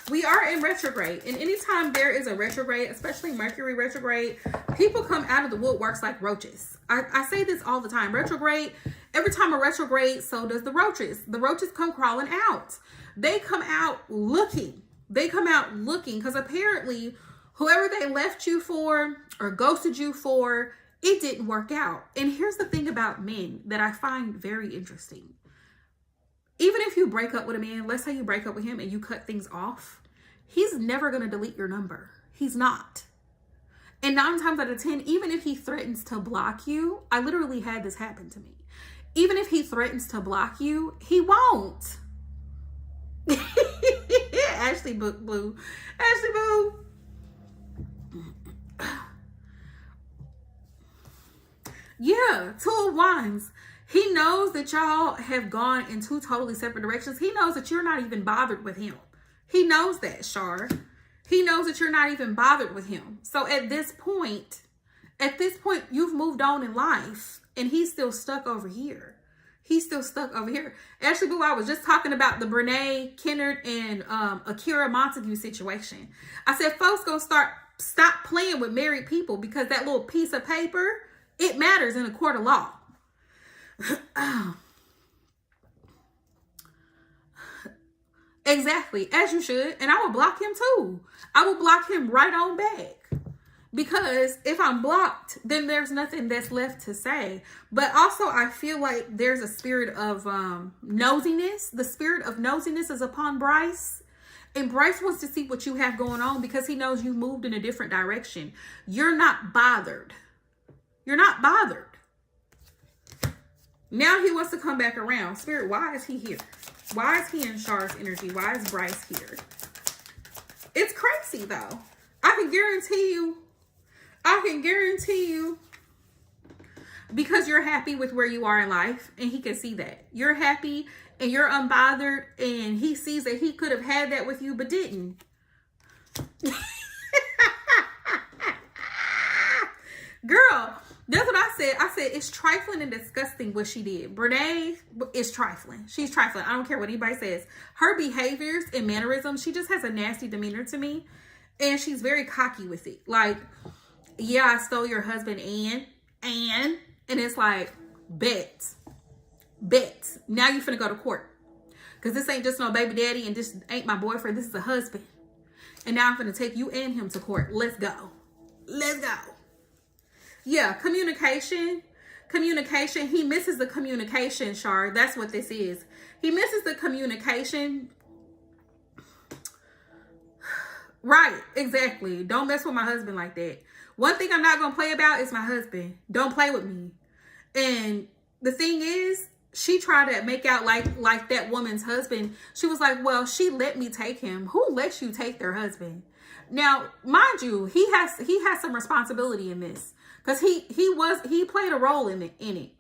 We are in retrograde, and anytime there is a retrograde, especially Mercury retrograde, people come out of the woodworks like roaches. I say this all the time. Retrograde, every time a retrograde, so does the roaches. The roaches come crawling out. They come out looking. They come out looking because apparently whoever they left you for or ghosted you for, it didn't work out. And here's the thing about men that I find very interesting. Even if you break up with a man, let's say you break up with him and you cut things off, he's never going to delete your number. He's not. And 9 times out of 10, even if he threatens to block you, I literally had this happen to me. Even if he threatens to block you, he won't. Ashley Blue. Ashley Boo. Yeah, 2 of Wands. He knows that y'all have gone in 2 totally separate directions. He knows that you're not even bothered with him. He knows that, Shar. He knows that you're not even bothered with him. So at this point, you've moved on in life and he's still stuck over here. He's still stuck over here. Ashley Boo, I was just talking about the Brene Kennard and Akira Montague situation. I said, folks gonna stop playing with married people because that little piece of paper, it matters in a court of law. Exactly, as you should. And I will block him too. I will block him right on back. Because if I'm blocked, then there's nothing that's left to say. But also, I feel like there's a spirit of nosiness. The spirit of nosiness is upon Bryce. And Bryce wants to see what you have going on because he knows you moved in a different direction. You're not bothered. You're not bothered. Now he wants to come back around. Spirit, why is he here? Why is he in Shar's energy? Why is Bryce here? It's crazy, though. I can guarantee you, because you're happy with where you are in life, and he can see that. You're happy, and you're unbothered, and he sees that he could have had that with you, but didn't. Girl, that's what I said. I said, it's trifling and disgusting what she did. Brene is trifling. She's trifling. I don't care what anybody says. Her behaviors and mannerisms, she just has a nasty demeanor to me. And she's very cocky with it. Like, yeah, I stole your husband and it's like, bet. Now you finna go to court. Because this ain't just no baby daddy and this ain't my boyfriend. This is a husband. And now I'm going to take you and him to court. Let's go. Let's go. Yeah, communication. Communication. He misses the communication, Shar. That's what this is. He misses the communication. Right, exactly. Don't mess with my husband like that. One thing I'm not going to play about is my husband. Don't play with me. And the thing is, she tried to make out like that woman's husband. She was like, well, she let me take him. Who lets you take their husband? Now, mind you, he has some responsibility in this, because he played a role in it.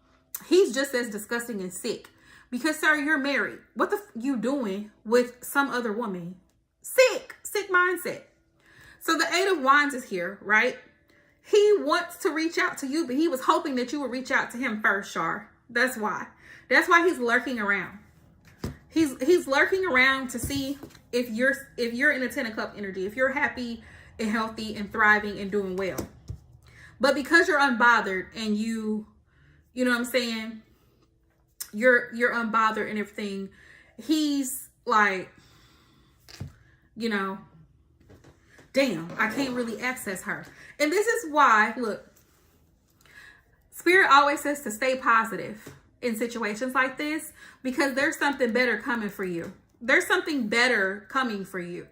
He's just as disgusting and sick, because, sir, you're married. What the you doing with some other woman? Sick mindset. So the 8 of Wands is here, right? He wants to reach out to you, but he was hoping that you would reach out to him first, Shar. That's why he's lurking around. He's lurking around to see if you're in a 10 of Cups energy, if you're happy and healthy and thriving and doing well. But because you're unbothered and you know what I'm saying, you're unbothered and everything, he's like, damn, I can't really access her. And this is why, look, Spirit always says to stay positive in situations like this, because there's something better coming for you. There's something better coming for you.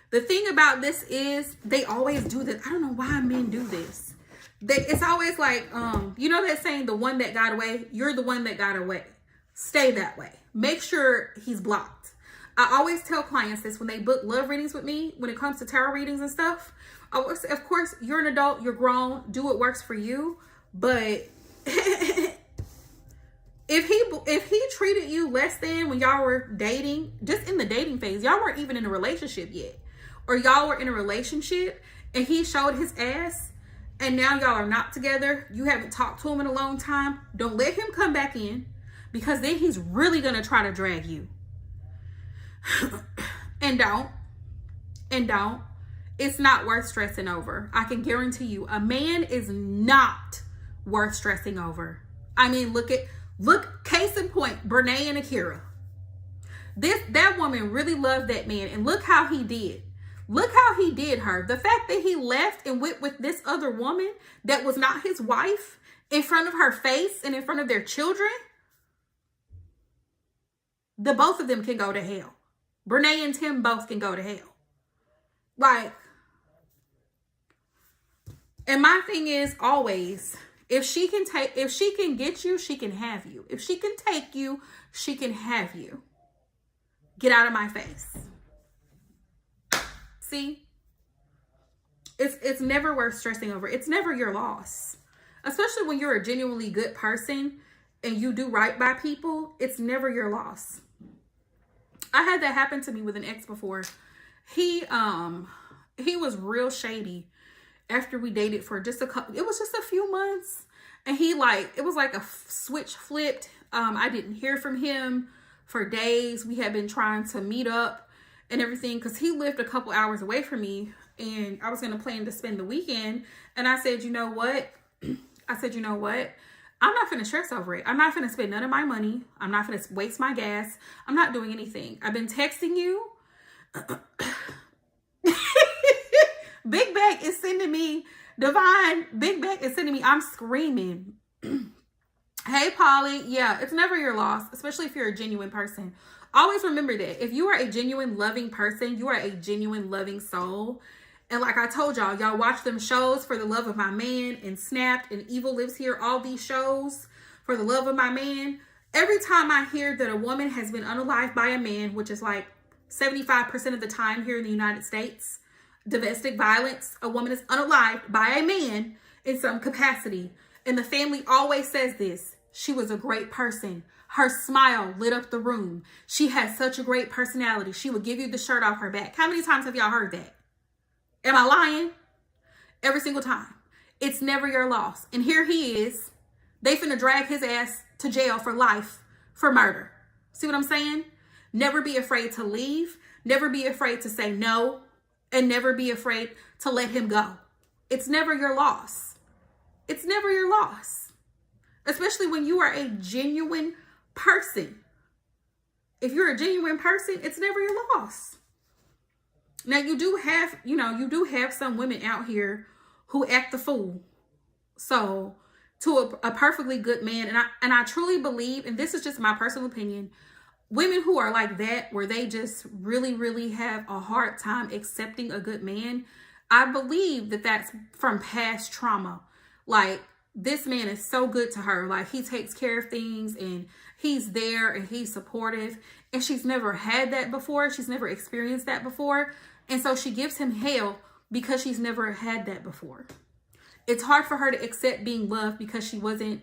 The thing about this is they always do this. I don't know why men do this. It's always like, that saying, the one that got away, you're the one that got away. Stay that way. Make sure he's blocked. I always tell clients this when they book love readings with me, when it comes to tarot readings and stuff. Of course, you're an adult, you're grown, do what works for you. But if he treated you less than when y'all were dating, just in the dating phase, y'all weren't even in a relationship yet, or y'all were in a relationship and he showed his ass and now y'all are not together, you haven't talked to him in a long time, don't let him come back in, because then he's really going to try to drag you. And don't. It's not worth stressing over. I can guarantee you, a man is not worth stressing over. I mean, look, case in point, Brene and Akira. That woman really loved that man, and look how he did. Look how he did her. The fact that he left and went with this other woman that was not his wife in front of her face and in front of their children, the both of them can go to hell. Brene and Tim both can go to hell. Like, and my thing is always, if she can get you, she can have you. If she can take you, she can have you. Get out of my face. See? It's never worth stressing over. It's never your loss. Especially when you're a genuinely good person and you do right by people, it's never your loss. I had that happen to me with an ex before. He was real shady after we dated for just it was just a few months. And it was like a switch flipped. I didn't hear from him for days. We had been trying to meet up and everything, because he lived a couple hours away from me, and I was going to plan to spend the weekend. And I said, you know what? I'm not finna stress over it. I'm not finna spend none of my money. I'm not finna waste my gas. I'm not doing anything. I've been texting you. Big Back is sending me, Divine, Big Back is sending me, I'm screaming. Hey, Polly. Yeah, it's never your loss, especially if you're a genuine person. Always remember that. If you are a genuine loving person, you are a genuine loving soul. And like I told y'all watch them shows, For the Love of My Man and Snapped and Evil Lives Here, all these shows, For the Love of My Man. Every time I hear that a woman has been unalived by a man, which is like 75% of the time here in the United States, domestic violence, a woman is unalived by a man in some capacity. And the family always says this: she was a great person. Her smile lit up the room. She had such a great personality. She would give you the shirt off her back. How many times have y'all heard that? Am I lying? Every single time. It's never your loss. And here he is. They finna drag his ass to jail for life for murder. See what I'm saying? Never be afraid to leave. Never be afraid to say no. And never be afraid to let him go. It's never your loss. It's never your loss. Especially when you are a genuine person. If you're a genuine person, it's never your loss. Now you do have some women out here who act the fool. So to a perfectly good man, and I truly believe, and this is just my personal opinion, women who are like that, where they just really, really have a hard time accepting a good man, I believe that that's from past trauma. Like, this man is so good to her. Like, he takes care of things and he's there and he's supportive. And she's never had that before. She's never experienced that before. And so she gives him hell because she's never had that before. It's hard for her to accept being loved because she wasn't,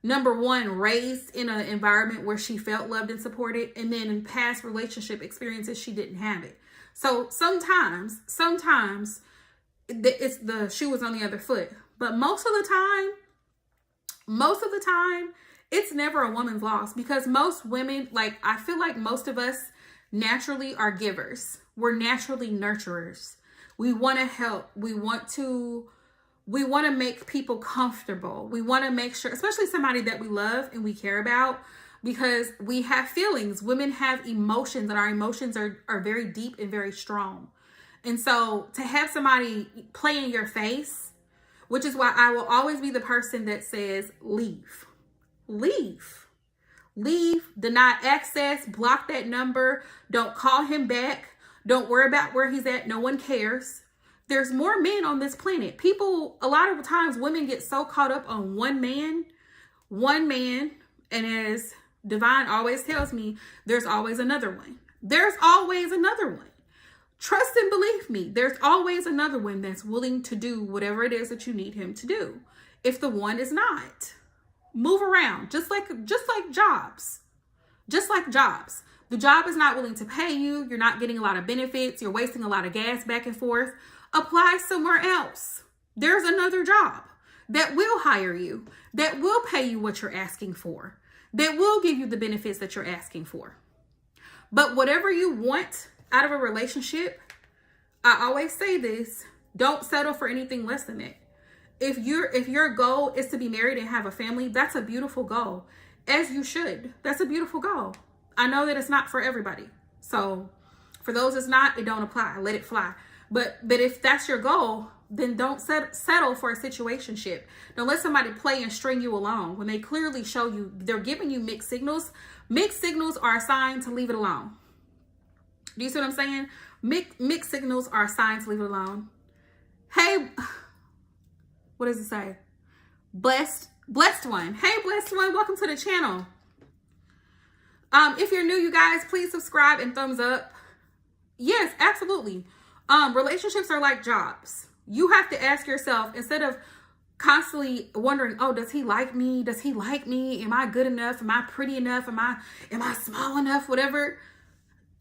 number one, raised in an environment where she felt loved and supported. And then in past relationship experiences, she didn't have it. So sometimes it's the shoe was on the other foot. But most of the time, it's never a woman's loss, because most women, like, I feel like most of us naturally are givers. We're naturally nurturers. We want to help. We want to make people comfortable. We want to make sure, especially somebody that we love and we care about, because we have feelings. Women have emotions, and our emotions are very deep and very strong. And so to have somebody play in your face, which is why I will always be the person that says, leave, deny access, block that number, don't call him back, don't worry about where he's at, no one cares. There's more men on this planet. People, a lot of times women get so caught up on one man, and as Divine always tells me, there's always another one. There's always another one. Trust and believe me, there's always another one that's willing to do whatever it is that you need him to do. If the one is not, move around, just like jobs. The job is not willing to pay you. You're not getting a lot of benefits. You're wasting a lot of gas back and forth. Apply somewhere else. There's another job that will hire you, that will pay you what you're asking for, that will give you the benefits that you're asking for. But whatever you want out of a relationship, I always say this, don't settle for anything less than it. If your goal is to be married and have a family, that's a beautiful goal, as you should. That's a beautiful goal. I know that it's not for everybody. So for those it's not, it don't apply. Let it fly. But if that's your goal, then don't settle for a situationship. Don't let somebody play and string you along when they clearly show you, they're giving you mixed signals. Mixed signals are a sign to leave it alone. Do you see what I'm saying? Mixed signals are a sign to leave it alone. Hey, what does it say? Blessed one. Hey, blessed one, welcome to the channel. If you're new, you guys, please subscribe and thumbs up. Yes, absolutely. Relationships are like jobs. You have to ask yourself, instead of constantly wondering, oh, does he like me? Does he like me? Am I good enough? Am I pretty enough? Am I small enough? Whatever.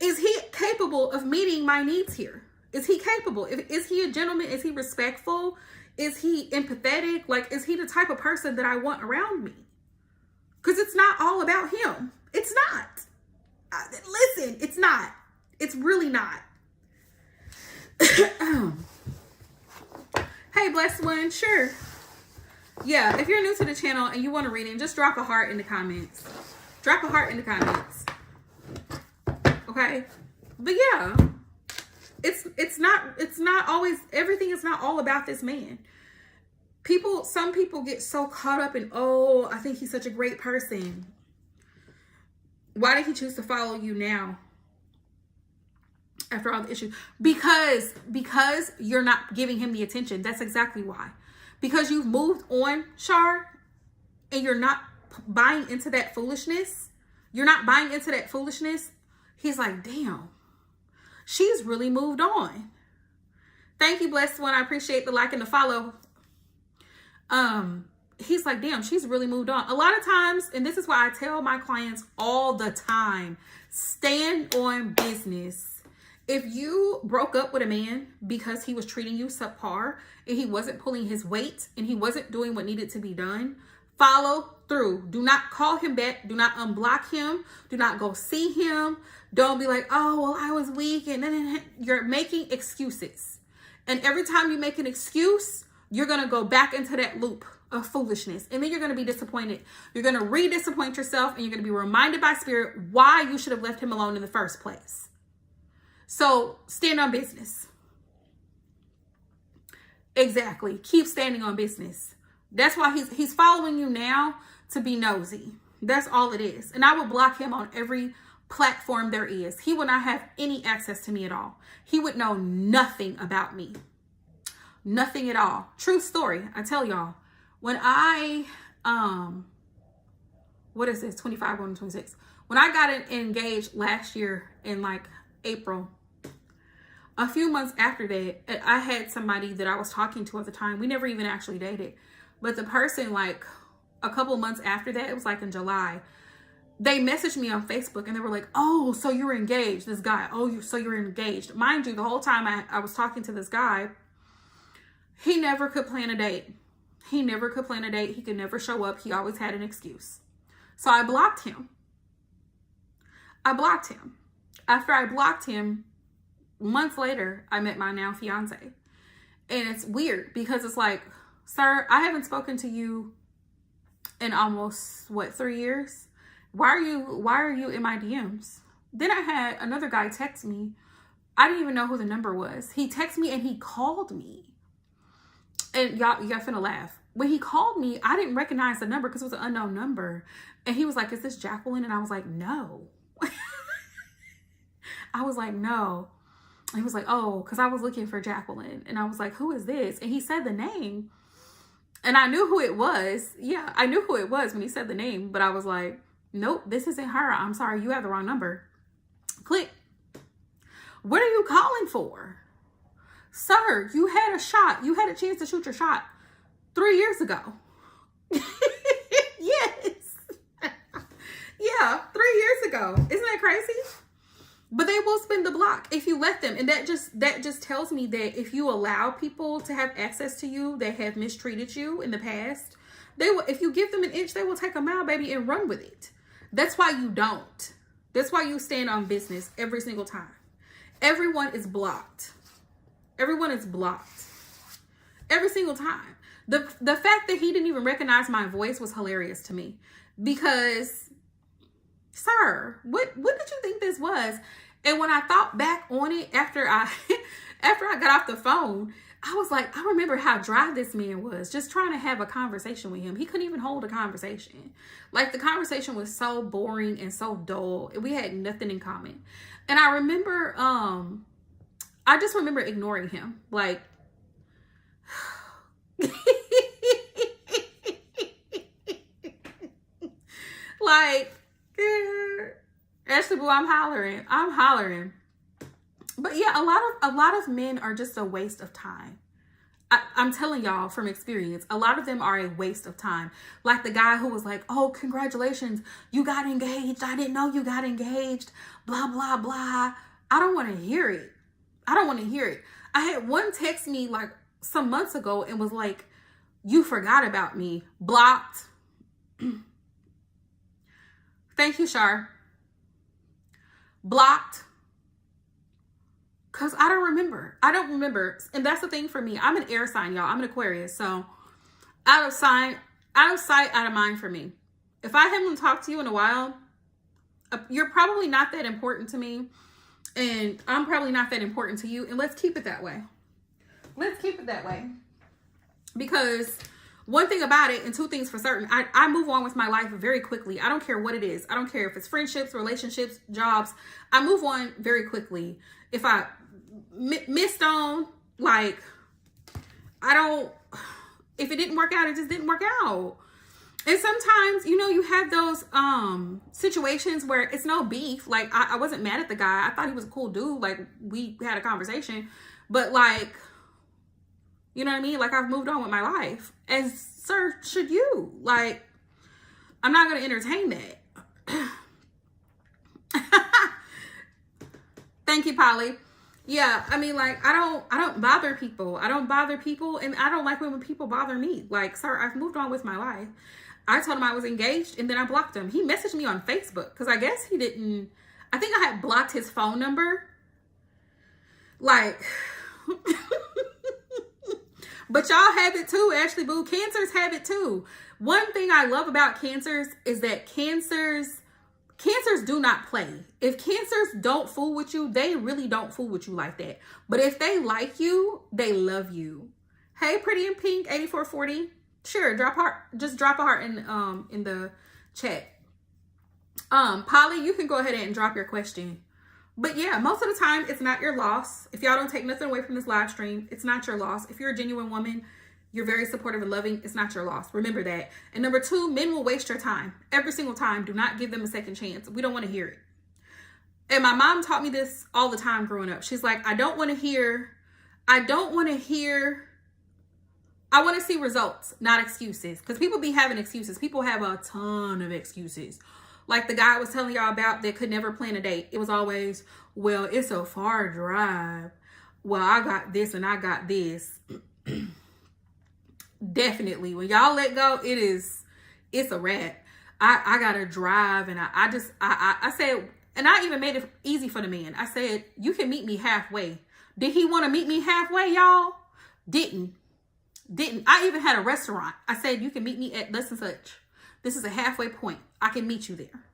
Is he capable of meeting my needs here? Is he capable? Is he a gentleman? Is he respectful? Is he empathetic? Like, is he the type of person that I want around me? Because it's not all about him. It's not. Listen, it's not. It's really not. Hey, blessed one. Sure. Yeah, if you're new to the channel and you want to read it, just drop a heart in the comments. Drop a heart in the comments. Okay? But yeah, it's not always, everything is not all about this man. Some people get so caught up in, oh, I think he's such a great person. Why did he choose to follow you now? After all the issues, because you're not giving him the attention. That's exactly why. Because you've moved on, Shar, and you're not buying into that foolishness. He's like, damn, she's really moved on. Thank you, blessed one. I appreciate the like and the follow. He's like, damn, she's really moved on. A lot of times, and this is why I tell my clients all the time, stand on business. If you broke up with a man because he was treating you subpar and he wasn't pulling his weight and he wasn't doing what needed to be done, follow through. Do not call him back. Do not unblock him. Do not go see him. Don't be like, oh, well, I was weak. And then you're making excuses. And every time you make an excuse, you're going to go back into that loop of foolishness. And then you're going to be disappointed. You're going to re-disappoint yourself, and you're going to be reminded by spirit why you should have left him alone in the first place. So stand on business. Exactly. Keep standing on business. That's why he's following you now, to be nosy. That's all it is. And I will block him on every platform there is. He will not have any access to me at all. He would know nothing about me. Nothing at all. True story. I tell y'all, when I, what is this? 25 going to 26. When I got engaged last year in like April, a few months after that, I had somebody that I was talking to at the time. We never even actually dated. But the person, like a couple months after that, it was like in July, they messaged me on Facebook and they were like, oh, so you're engaged, this guy. Oh, so you're engaged. Mind you, the whole time I was talking to this guy, he never could plan a date. He never could plan a date. He could never show up. He always had an excuse. So I blocked him. After I blocked him, months later, I met my now fiance. And it's weird because it's like, sir, I haven't spoken to you in almost, 3 years? Why are you in my DMs? Then I had another guy text me. I didn't even know who the number was. He texted me and he called me. And y'all finna laugh. When he called me, I didn't recognize the number because it was an unknown number. And he was like, is this Jacqueline? And I was like, no. I was like, no. He was like, oh, because I was looking for Jacqueline. And I was like, who is this? And he said the name. And I knew who it was. Yeah, I knew who it was when he said the name. But I was like, nope, this isn't her. I'm sorry, you have the wrong number. Click. What are you calling for? Sir, you had a shot. You had a chance to shoot your shot 3 years ago. Yes. Yeah, 3 years ago. Isn't that crazy? But they will spin the block if you let them. And that just tells me that if you allow people to have access to you that have mistreated you in the past, they will, if you give them an inch, they will take a mile, baby, and run with it. That's why you don't. That's why you stand on business every single time. Everyone is blocked. Everyone is blocked. Every single time. The fact that he didn't even recognize my voice was hilarious to me. Because, sir, what did you think this was? And when I thought back on it after I got off the phone, I was like, I remember how dry this man was just trying to have a conversation with him. He couldn't even hold a conversation. Like, the conversation was so boring and so dull. We had nothing in common. And I remember, I just remember ignoring him. Like, like, Ashley Boo, I'm hollering. But yeah, a lot of men are just a waste of time. I'm telling y'all from experience, a lot of them are a waste of time. Like the guy who was like, oh, congratulations, you got engaged. I didn't know you got engaged. Blah, blah, blah. I don't want to hear it. I had one text me like some months ago and was like, you forgot about me. Blocked. Thank you, Shar. Blocked. Because I don't remember. And that's the thing for me. I'm an air sign, y'all. I'm an Aquarius. So out of sight, out of mind for me. If I haven't talked to you in a while, you're probably not that important to me. And I'm probably not that important to you. And let's keep it that way. Because one thing about it, and two things for certain, I move on with my life very quickly. I don't care what it is. I don't care if it's friendships, relationships, jobs. I move on very quickly. If I missed on, like, if it didn't work out, it just didn't work out. And sometimes, you have those situations where it's no beef. Like, I wasn't mad at the guy. I thought he was a cool dude. Like, we had a conversation. But, like, you know what I mean? Like, I've moved on with my life. As, sir, should you. Like, I'm not going to entertain that. Thank you, Polly. Yeah, I mean, like, I don't bother people. And I don't like when people bother me. Like, sir, I've moved on with my life. I told him I was engaged, and then I blocked him. He messaged me on Facebook, because I guess he didn't, I think I had blocked his phone number. Like, but y'all have it too, Ashley Boo. Cancers have it too. One thing I love about Cancers is that Cancers Cancers do not play. If Cancers don't fool with you, they really don't fool with you like that. But if they like you, they love you. Hey, Pretty in Pink 8440. Sure, drop heart. Just drop a heart in the chat. Polly, you can go ahead and drop your question. But yeah, most of the time, it's not your loss. If y'all don't take nothing away from this live stream, it's not your loss. If you're a genuine woman, you're very supportive and loving, it's not your loss. Remember that. And number two, men will waste your time. Every single time. Do not give them a second chance. We don't want to hear it. And my mom taught me this all the time growing up. She's like, I want to see results, not excuses. Because people be having excuses. People have a ton of excuses. Like the guy I was telling y'all about that could never plan a date. It was always, well, it's a far drive. Well, I got this and I got this. Definitely. When y'all let go, it's a wrap. I got to drive. And I said, and I even made it easy for the man. I said, you can meet me halfway. Did he want to meet me halfway, y'all? Didn't. I even had a restaurant. I said, you can meet me at this and such. This is a halfway point. I can meet you there.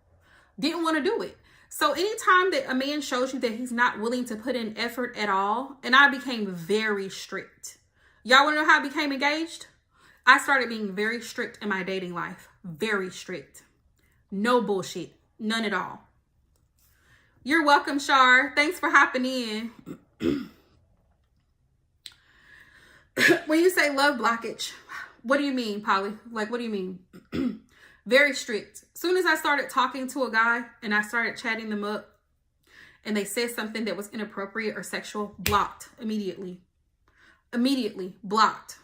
Didn't want to do it. So anytime that a man shows you that he's not willing to put in effort at all, and I became very strict. Y'all want to know how I became engaged? I started being very strict in my dating life. Very strict. No bullshit. None at all. You're welcome, Shar. Thanks for hopping in. When you say love blockage, what do you mean, Polly? Like, what do you mean? Very strict. As soon as I started talking to a guy and I started chatting them up and they said something that was inappropriate or sexual, blocked immediately. Immediately blocked.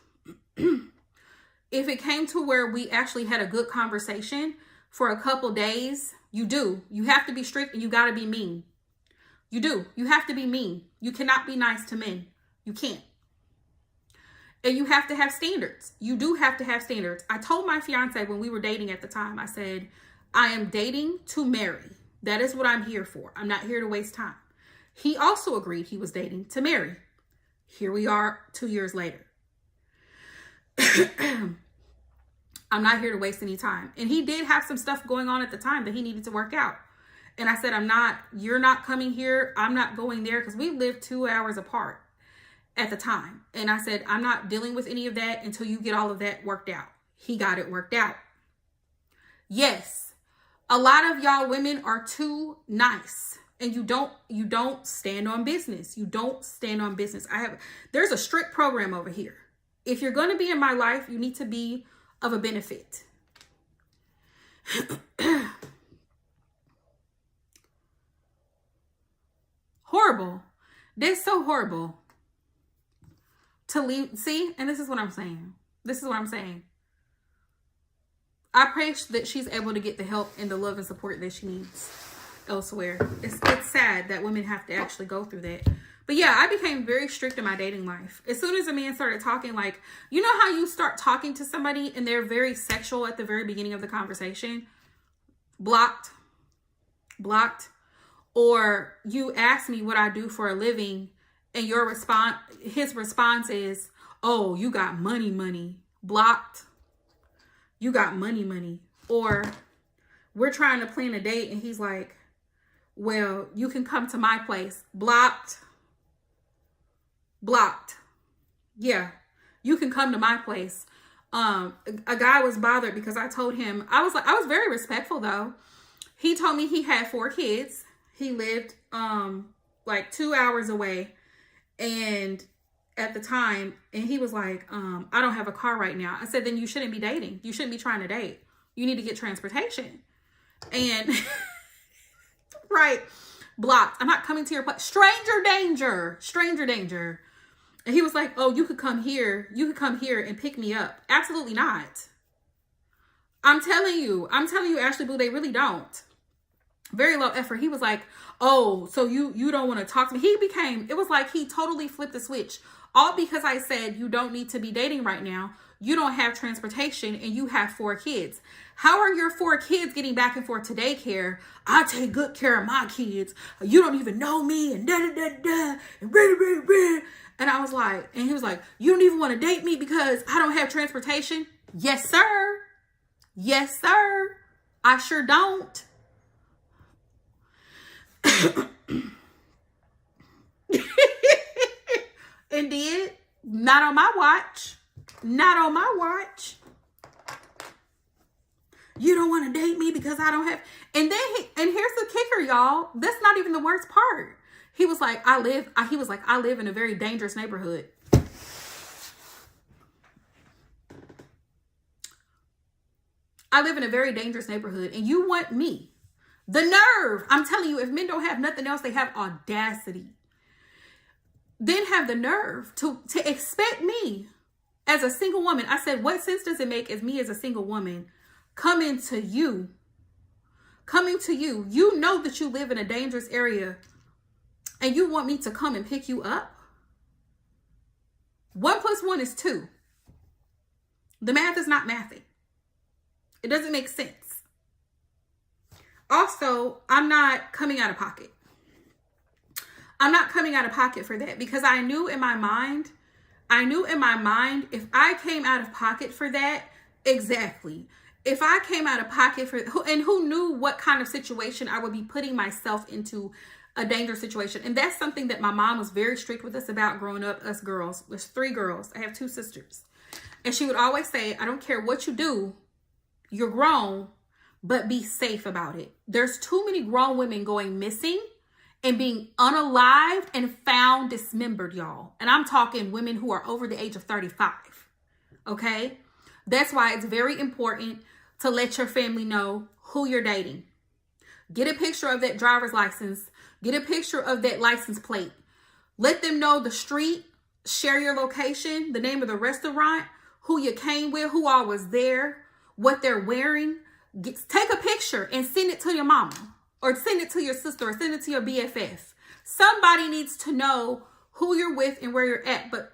If it came to where we actually had a good conversation for a couple days, you have to be strict and you got to be mean. You have to be mean. You cannot be nice to men. You can't. And you have to have standards. You do have to have standards. I told my fiance when we were dating at the time, I said, I am dating to marry. That is what I'm here for. I'm not here to waste time. He also agreed he was dating to marry. Here we are 2 years later. I'm not here to waste any time. And he did have some stuff going on at the time that he needed to work out. And I said, you're not coming here. I'm not going there because we lived 2 hours apart at the time. And I said, I'm not dealing with any of that until you get all of that worked out. He got it worked out. Yes, a lot of y'all women are too nice and you don't stand on business. You don't stand on business. There's a strict program over here. If you're going to be in my life, you need to be of a benefit. Horrible. That's so horrible. To leave, see, and this is what I'm saying. I pray that she's able to get the help and the love and support that she needs elsewhere. It's sad that women have to actually go through that. But yeah, I became very strict in my dating life. As soon as a man started talking, like, you know how you start talking to somebody and they're very sexual at the very beginning of the conversation? Blocked. Or you ask me what I do for a living and his response is, oh, you got money. Blocked. You got money. Or we're trying to plan a date and he's like, well, you can come to my place. Blocked. Yeah, you can come to my place. A guy was bothered because I told him, I was very respectful though. He told me he had 4 kids. He lived like 2 hours away. And at the time, and he was like, I don't have a car right now. I said, then you shouldn't be dating. You shouldn't be trying to date. You need to get transportation. And right, blocked. I'm not coming to your place. Stranger danger. And he was like, oh, you could come here and pick me up. Absolutely not. I'm telling you, Ashley Blue, they really don't. Very low effort. He was like, oh, so you don't want to talk to me. It was like he totally flipped the switch. All because I said you don't need to be dating right now. You don't have transportation and you have 4 kids. How are your 4 kids getting back and forth to daycare? I take good care of my kids. You don't even know me and da-da-da-da and rah-rah-rah. And I was like, and he was like, you don't even want to date me because I don't have transportation? Yes, sir. I sure don't. And did. Not on my watch. Not on my watch. You don't want to date me because I don't have. And then and here's the kicker, y'all. That's not even the worst part. He was like, I live in a very dangerous neighborhood. I live in a very dangerous neighborhood, and you want me. The nerve. I'm telling you, if men don't have nothing else, they have audacity. Then have the nerve to expect me as a single woman. I said, what sense does it make as me as a single woman coming to you? You know that you live in a dangerous area, and you want me to come and pick you up? 1 + 1 is 2. The math is not mathing. It doesn't make sense. Also, I'm not coming out of pocket. I'm not coming out of pocket for that, because I knew in my mind, if I came out of pocket for that, exactly. If I came out of pocket for, and who knew what kind of situation I would be putting myself into, a dangerous situation. And that's something that my mom was very strict with us about growing up, us girls. There's 3 girls. I have 2 sisters. And she would always say, I don't care what you do, you're grown, but be safe about it. There's too many grown women going missing and being unalived and found dismembered, y'all. And I'm talking women who are over the age of 35. Okay? That's why it's very important to let your family know who you're dating. Get a picture of that driver's license. Get a picture of that license plate. Let them know the street. Share your location, the name of the restaurant, who you came with, who all was there, what they're wearing. Take a picture and send it to your mama, or send it to your sister, or send it to your BFF. Somebody needs to know who you're with and where you're at. But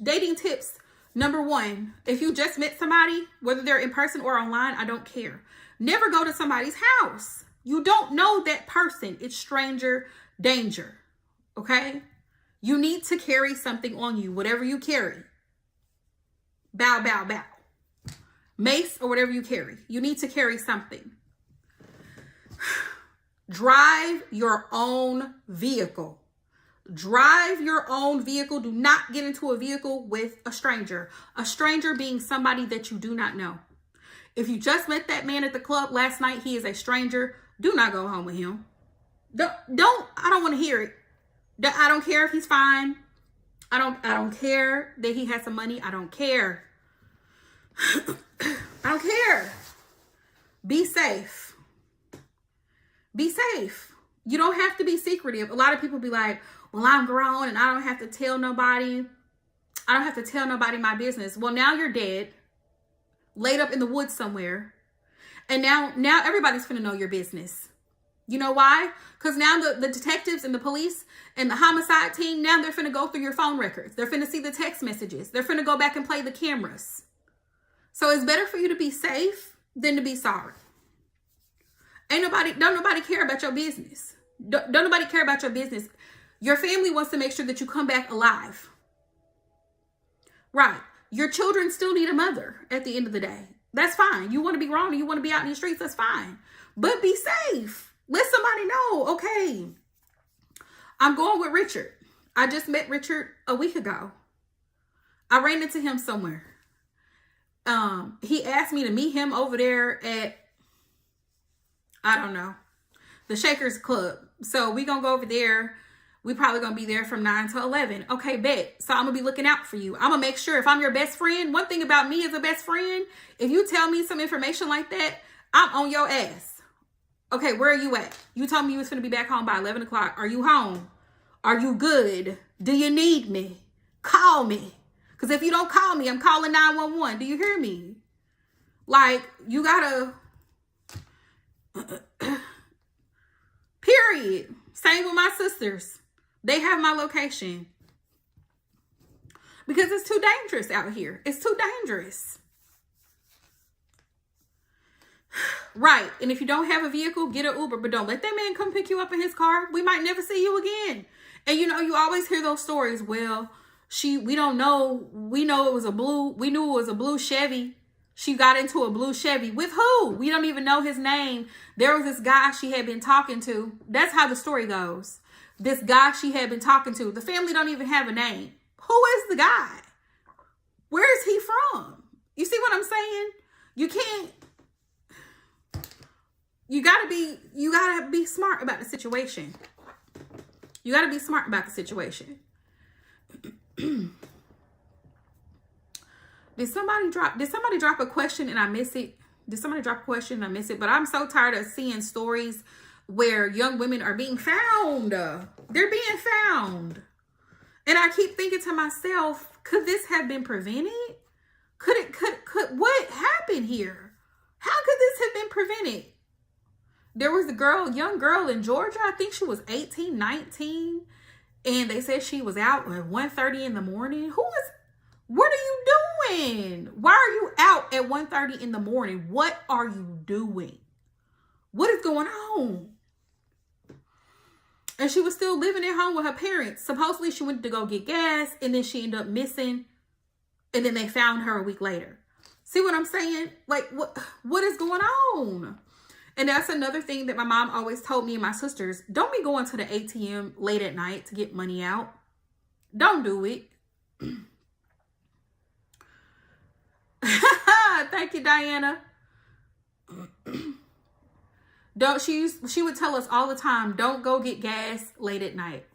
dating tips, number 1, if you just met somebody, whether they're in person or online, I don't care. Never go to somebody's house. You don't know that person. It's stranger danger. Okay? You need to carry something on you, whatever you carry. Bow, bow, bow. Mace or whatever you carry. You need to carry something. Drive your own vehicle. Drive your own vehicle. Do not get into a vehicle with a stranger. A stranger being somebody that you do not know. If you just met that man at the club last night, he is a stranger. Do not go home with him. I don't want to hear it. I don't care if he's fine. I don't care that he has some money. I don't care. I don't care. Be safe. Be safe. You don't have to be secretive. A lot of people be like, well, I'm grown and I don't have to tell nobody. I don't have to tell nobody my business. Well, now you're dead, laid up in the woods somewhere. And now everybody's finna know your business. You know why? Because now the detectives and the police and the homicide team, now they're finna go through your phone records. They're finna see the text messages. They're finna go back and play the cameras. So it's better for you to be safe than to be sorry. Don't nobody care about your business. Don't nobody care about your business. Your family wants to make sure that you come back alive. Right. Your children still need a mother at the end of the day. That's fine. You want to be grown and you want to be out in the streets, that's fine. But be safe. Let somebody know, okay, I'm going with Richard. I just met Richard a week ago. I ran into him somewhere. He asked me to meet him over there at, I don't know, the Shakers Club. So we gonna go over there. We probably gonna be there from 9 to 11. Okay, bet. So I'm gonna be looking out for you. I'm gonna make sure if I'm your best friend, one thing about me as a best friend, if you tell me some information like that, I'm on your ass. Okay, where are you at? You told me you was gonna be back home by 11 o'clock. Are you home? Are you good? Do you need me? Call me. Because if you don't call me, I'm calling 911. Do you hear me? Like, you gotta... Period. Same with my sisters. They have my location. Because it's too dangerous out here. It's too dangerous. Right. And if you don't have a vehicle, get an Uber. But don't let that man come pick you up in his car. We might never see you again. And you know, you always hear those stories. Well, we don't know. We knew it was a blue Chevy. She got into a blue Chevy. With who? We don't even know his name. There was this guy she had been talking to. That's how the story goes. This guy she had been talking to. The family don't even have a name. Who is the guy? Where is he from? You see what I'm saying? You can't. You gotta be smart about the situation. You gotta be smart about the situation. Did somebody drop a question and I miss it? Did somebody drop a question and I miss it? But I'm so tired of seeing stories where young women are being found. They're being found. And I keep thinking to myself, could this have been prevented? Could what happened here? How could this have been prevented? There was a young girl in Georgia. I think she was 18, 19. And they said she was out at 1:30 in the morning. What are you doing? Why are you out at 1:30 in the morning? What are you doing? What is going on? And she was still living at home with her parents. Supposedly she went to go get gas and then she ended up missing. And then they found her a week later. See what I'm saying? Like, what is going on? And that's another thing that my mom always told me and my sisters. Don't be going to the ATM late at night to get money out. Don't do it. Thank you, Diana. She would tell us all the time, don't go get gas late at night.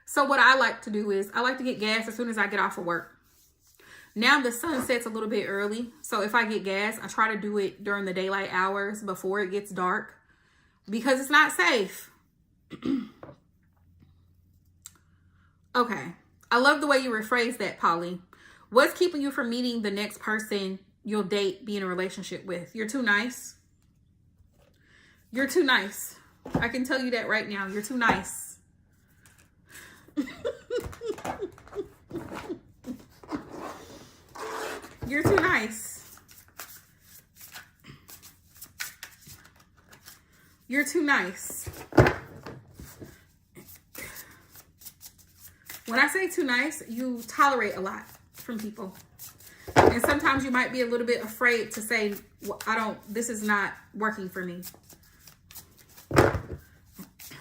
So what I like to do is I like to get gas as soon as I get off of work. Now the sun sets a little bit early. So if I get gas, I try to do it during the daylight hours before it gets dark because it's not safe. Okay. I love the way you rephrase that, Polly. What's keeping you from meeting the next person you'll date, be in a relationship with? You're too nice. You're too nice. I can tell you that right now. You're too nice. You're too nice. You're too nice. When I say too nice, you tolerate a lot from people. And sometimes you might be a little bit afraid to say, well, this is not working for me.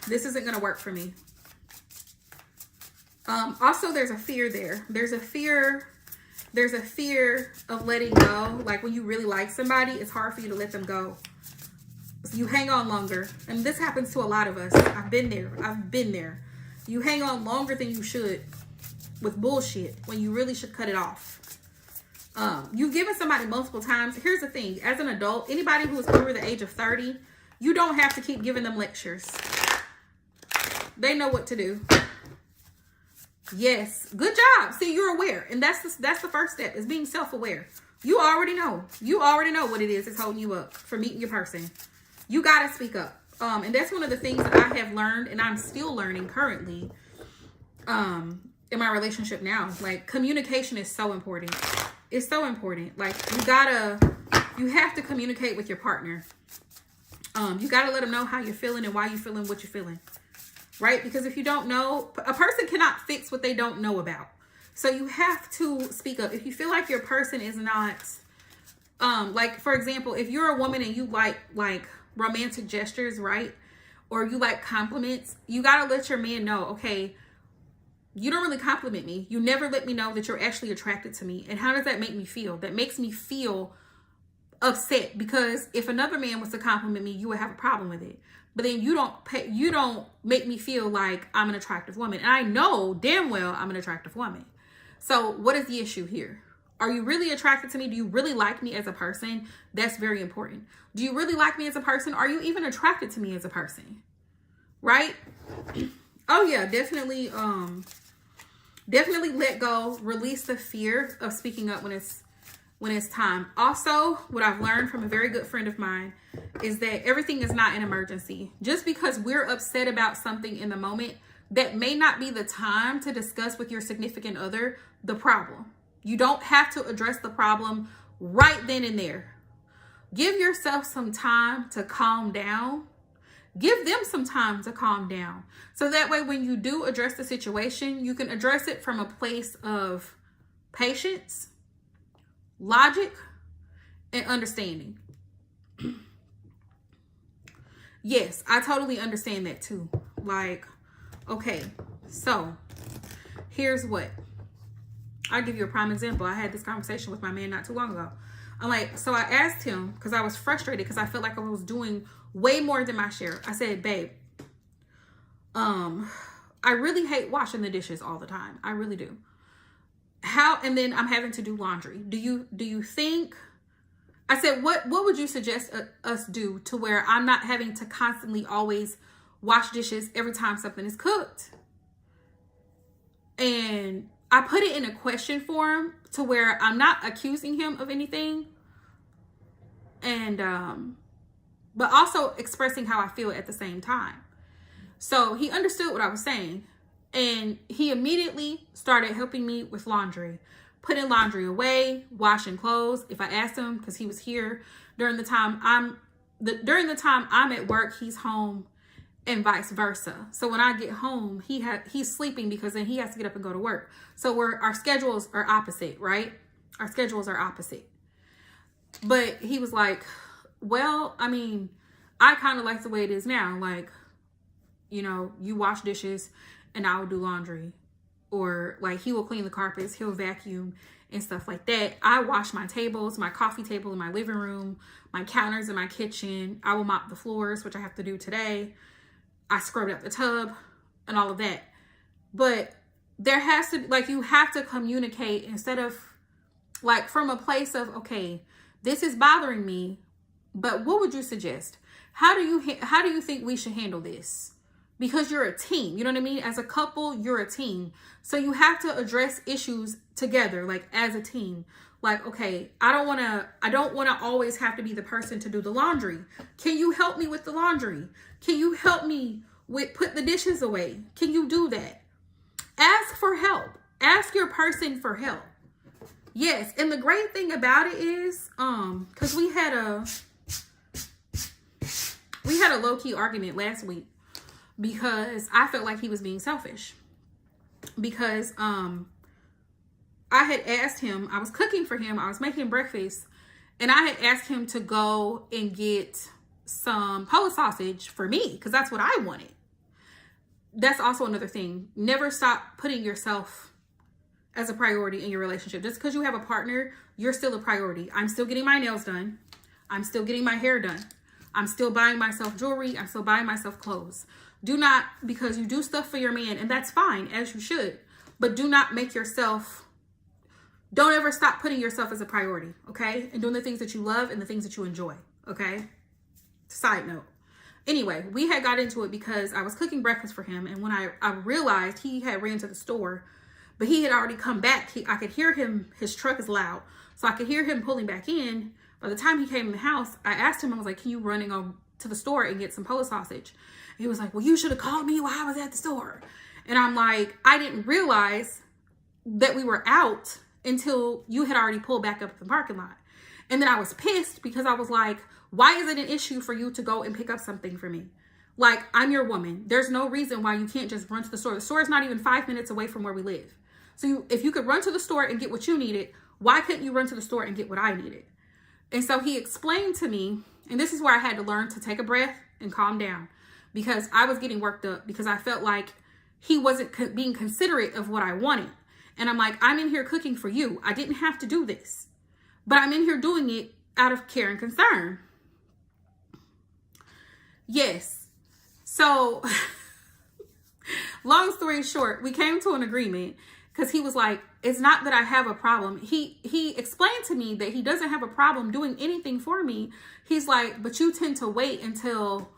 This isn't going to work for me. Also, there's a fear there. There's a fear of letting go. Like when you really like somebody, it's hard for you to let them go. So you hang on longer. And this happens to a lot of us. I've been there. You hang on longer than you should with bullshit when you really should cut it off. You've given somebody multiple times. Here's the thing. As an adult, anybody who is over the age of 30, you don't have to keep giving them lectures. They know what to do. Yes. Good job. See, you're aware. And that's the first step, is being self-aware. You already know. You already know what it is that's holding you up for meeting your person. You got to speak up. And that's one of the things that I have learned, and I'm still learning currently in my relationship now. Like, communication is so important. It's so important. Like, you have to communicate with your partner. You got to let them know how you're feeling and why you're feeling what you're feeling. Right? Because if you don't know, a person cannot fix what they don't know about. So you have to speak up. If you feel like your person is not, like, for example, if you're a woman and you like romantic gestures, right? Or you like compliments, you got to let your man know, okay, you don't really compliment me. You never let me know that you're actually attracted to me. And how does that make me feel? That makes me feel upset, because if another man was to compliment me, you would have a problem with it. But then you don't make me feel like I'm an attractive woman. And I know damn well I'm an attractive woman. So what is the issue here? Are you really attracted to me? Do you really like me as a person? That's very important. Do you really like me as a person? Are you even attracted to me as a person? Right? Oh yeah, definitely let go, release the fear of speaking up when it's time. Also, what I've learned from a very good friend of mine is that everything is not an emergency. Just because we're upset about something in the moment, that may not be the time to discuss with your significant other the problem. You don't have to address the problem right then and there. Give yourself some time to calm down. Give them some time to calm down. So that way, when you do address the situation, you can address it from a place of patience, logic, and understanding. Yes, I totally understand that too. Like, okay, so here's what. I'll give you a prime example. I had this conversation with my man not too long ago. I'm like, so I asked him, because I was frustrated because I felt like I was doing way more than my share. I said, babe, I really hate washing the dishes all the time. I really do. And then I'm having to do laundry. Do you think, I said, what would you suggest us do to where I'm not having to constantly always wash dishes every time something is cooked? And I put it in a question form to where I'm not accusing him of anything. And, but also expressing how I feel at the same time. So he understood what I was saying. And he immediately started helping me with laundry, putting laundry away, washing clothes. If I asked him, because he was here during the time I'm at work, he's home, and vice versa. So when I get home, he's sleeping because then he has to get up and go to work. So our schedules are opposite, right? Our schedules are opposite. But he was like, well, I mean, I kind of like the way it is now. Like, you know, you wash dishes and I'll do laundry. Or like he will clean the carpets, he'll vacuum and stuff like that. I wash my tables, my coffee table in my living room, my counters in my kitchen. I will mop the floors, which I have to do today. I scrubbed up the tub and all of that. But there has to, like, you have to communicate instead of like from a place of, okay, this is bothering me, but what would you suggest? How do you think we should handle this? Because you're a team, you know what I mean? As a couple, you're a team. So you have to address issues together, like as a team. Like, okay, I don't want to always have to be the person to do the laundry. Can you help me with the laundry? Can you help me with put the dishes away? Can you do that? Ask for help. Ask your person for help. Yes, and the great thing about it is, because we had a low-key argument last week because I felt like he was being selfish. Because I had asked him, I was cooking for him, I was making breakfast, and I had asked him to go and get some Polish sausage for me because that's what I wanted. That's also another thing. Never stop putting yourself as a priority in your relationship. Just because you have a partner, you're still a priority. I'm still getting my nails done. I'm still getting my hair done. I'm still buying myself jewelry. I'm still buying myself clothes. Do not, because you do stuff for your man, and that's fine, as you should. But do not make yourself, don't ever stop putting yourself as a priority, okay? And doing the things that you love and the things that you enjoy, okay? Side note. Anyway, we had got into it because I was cooking breakfast for him, and when I realized he had ran to the store, but he had already come back. I could hear him, his truck is loud, so I could hear him pulling back in. By the time he came in the house, I asked him, I was like, can you run and go to the store and get some Polish sausage? And he was like, well, you should have called me while I was at the store. And I'm like, I didn't realize that we were out until you had already pulled back up the parking lot. And then I was pissed because I was like, why is it an issue for you to go and pick up something for me? Like, I'm your woman. There's no reason why you can't just run to the store. The store is not even 5 minutes away from where we live. So if you could run to the store and get what you needed, why couldn't you run to the store and get what I needed? And so he explained to me, and this is where I had to learn to take a breath and calm down, because I was getting worked up because I felt like he wasn't being considerate of what I wanted. And I'm like, I'm in here cooking for you. I didn't have to do this, but I'm in here doing it out of care and concern. Yes. So long story short, we came to an agreement because he was like, it's not that I have a problem. He explained to me that he doesn't have a problem doing anything for me. He's like, but you tend to wait until,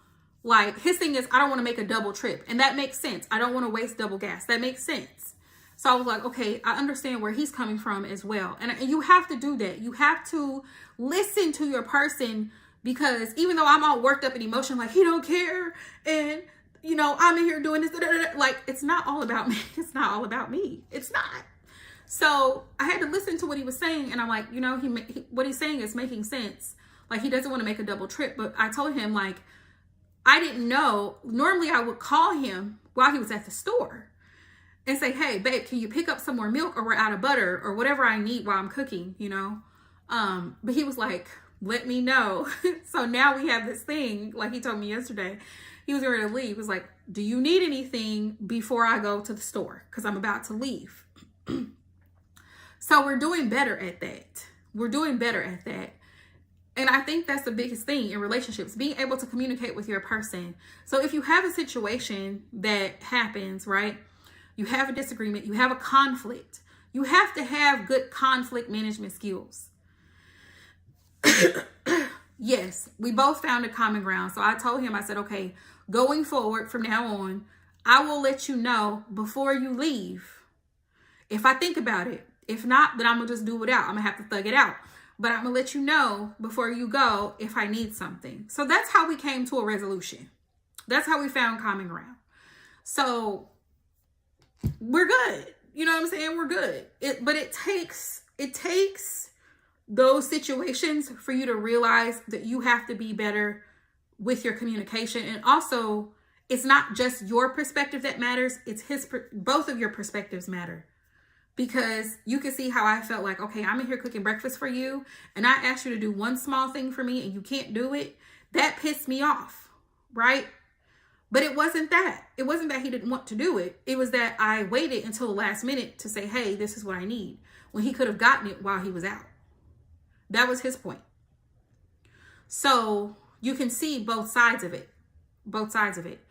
like, his thing is, I don't want to make a double trip. And that makes sense. I don't want to waste double gas. That makes sense. So I was like, okay, I understand where he's coming from as well. And you have to do that. You have to listen to your person, because even though I'm all worked up in emotion, like, he don't care, and, you know, I'm in here doing this, like, it's not all about me. It's not all about me. It's not. So I had to listen to what he was saying. And I'm like, you know, what he's saying is making sense. Like, he doesn't want to make a double trip. But I told him, like, I didn't know. Normally I would call him while he was at the store and say, hey, babe, can you pick up some more milk, or we're out of butter, or whatever I need while I'm cooking, you know? But he was like, let me know. So now we have this thing, like he told me yesterday, he was ready to leave. He was like, do you need anything before I go to the store? Because I'm about to leave. So we're doing better at that. We're doing better at that. And I think that's the biggest thing in relationships, being able to communicate with your person. So if you have a situation that happens, right? You have a disagreement, you have a conflict. You have to have good conflict management skills. Yes, we both found a common ground. So I told him, I said, okay, going forward from now on, I will let you know before you leave if I think about it. If not, then I'm going to just do it out. I'm going to have to thug it out. But I'm going to let you know before you go if I need something. So that's how we came to a resolution. That's how we found common ground. So we're good. You know what I'm saying? We're good. But it takes those situations for you to realize that you have to be better with your communication. And also, it's not just your perspective that matters. It's both of your perspectives matter. Because you can see how I felt like, okay, I'm in here cooking breakfast for you, and I asked you to do one small thing for me and you can't do it. That pissed me off, right? But it wasn't that. It wasn't that he didn't want to do it. It was that I waited until the last minute to say, hey, this is what I need, when he could have gotten it while he was out. That was his point. So you can see both sides of it. Both sides of it.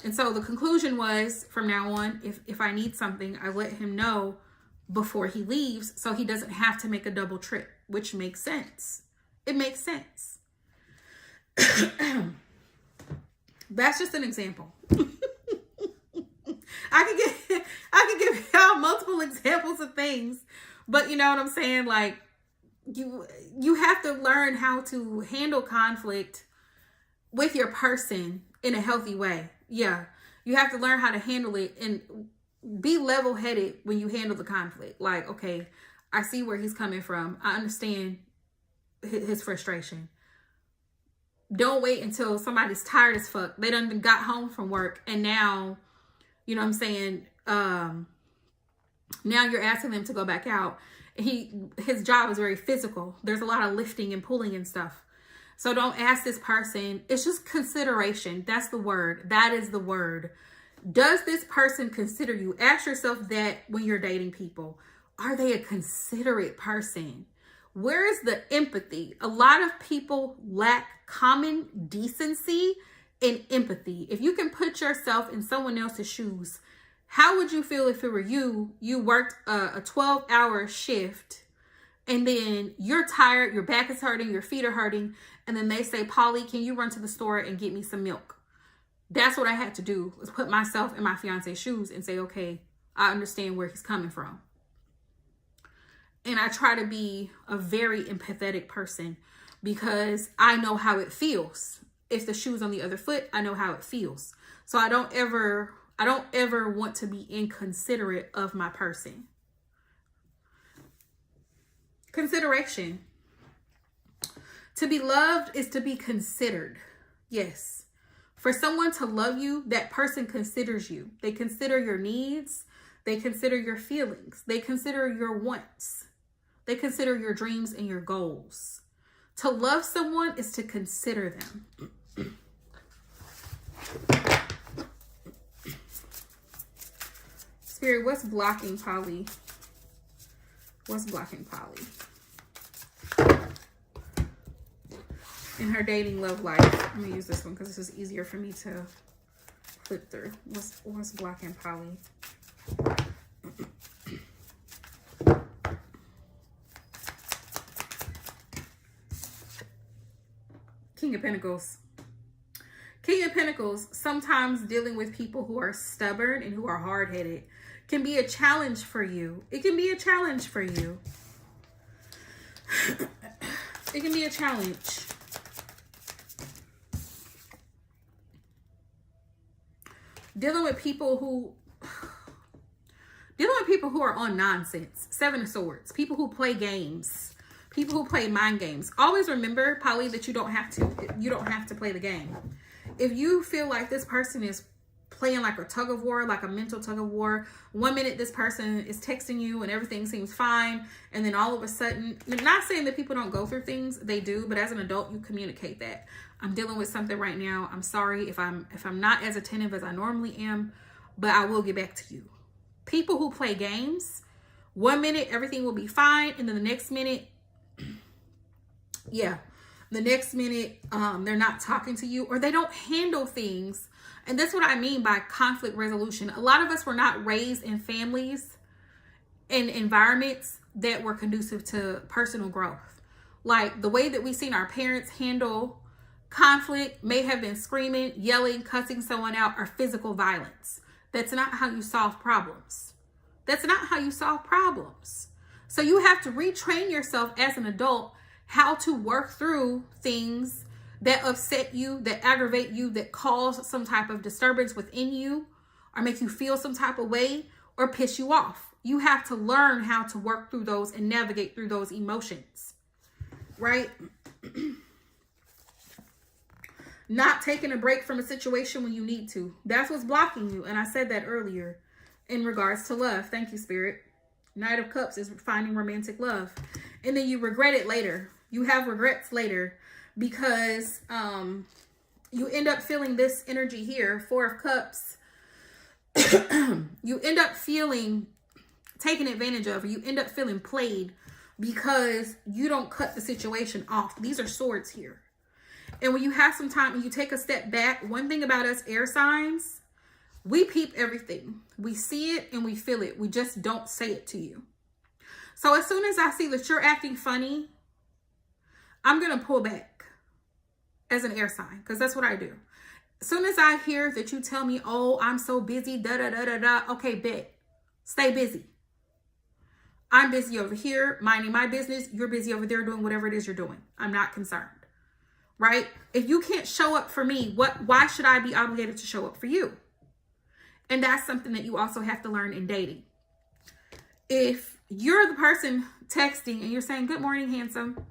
And so the conclusion was, from now on, if I need something, I let him know before he leaves so he doesn't have to make a double trip, which makes sense. It makes sense. That's just an example. I could give y'all multiple examples of things, but you know what I'm saying? Like, you have to learn how to handle conflict with your person in a healthy way. Yeah. You have to learn how to handle it and be level-headed when you handle the conflict. Like, okay, I see where he's coming from. I understand his frustration. Don't wait until somebody's tired as fuck. They done got home from work and now, you know what I'm saying, now you're asking them to go back out. His job is very physical. There's a lot of lifting and pulling and stuff. So don't ask this person. It's just consideration. That's the word. That is the word. Does this person consider you? Ask yourself that when you're dating people. Are they a considerate person? Where is the empathy? A lot of people lack common decency and empathy. If you can put yourself in someone else's shoes, how would you feel if it were you? You worked a 12-hour shift and then you're tired, your back is hurting, your feet are hurting, and then they say, Polly, can you run to the store and get me some milk? That's what I had to do, was put myself in my fiance's shoes and say, okay, I understand where he's coming from. And I try to be a very empathetic person because I know how it feels. If the shoe's on the other foot, I know how it feels. So I don't ever want to be inconsiderate of my person. Consideration. To be loved is to be considered. Yes. For someone to love you, that person considers you. They consider your needs. They consider your feelings. They consider your wants. They consider your dreams and your goals. To love someone is to consider them. Spirit, what's blocking Polly? What's blocking Polly in her dating love life? I'm gonna use this one because this is easier for me to flip through. What's blocking Polly? King of Pentacles. King of Pentacles, sometimes dealing with people who are stubborn and who are hard-headed can be a challenge for you. It can be a challenge for you. It can be a challenge. Dealing with people who are on nonsense. Seven of Swords. People who play games. People who play mind games. Always remember, Polly, that you don't have to play the game. If you feel like this person is playing like a tug of war, like a mental tug of war. 1 minute this person is texting you and everything seems fine, and then all of a sudden, I'm not saying that people don't go through things, they do, but as an adult you communicate that. I'm dealing with something right now. I'm sorry if I'm not as attentive as I normally am, but I will get back to you. People who play games, 1 minute everything will be fine, and then the next minute, they're not talking to you, or they don't handle things. And that's what I mean by conflict resolution. A lot of us were not raised in families and environments that were conducive to personal growth. Like the way that we've seen our parents handle conflict may have been screaming, yelling, cussing someone out, or physical violence. That's not how you solve problems. That's not how you solve problems. So you have to retrain yourself as an adult how to work through things that upset you, that aggravate you, that cause some type of disturbance within you, or make you feel some type of way, or piss you off. You have to learn how to work through those and navigate through those emotions, right? Not taking a break from a situation when you need to. That's what's blocking you. And I said that earlier in regards to love. Thank you, Spirit. Knight of Cups is finding romantic love. And then you regret it later. You have regrets later because you end up feeling this energy here, Four of Cups. You end up feeling taken advantage of, or you end up feeling played because you don't cut the situation off. These are swords here. And when you have some time and you take a step back, one thing about us air signs, we peep everything. We see it and we feel it. We just don't say it to you. So as soon as I see that you're acting funny, I'm going to pull back as an air sign, because that's what I do. As soon as I hear that you tell me, oh, I'm so busy, okay, bet. Stay busy. I'm busy over here minding my business. You're busy over there doing whatever it is you're doing. I'm not concerned. Right? If you can't show up for me, why should I be obligated to show up for you? And that's something that you also have to learn in dating. If you're the person texting and you're saying, good morning, handsome.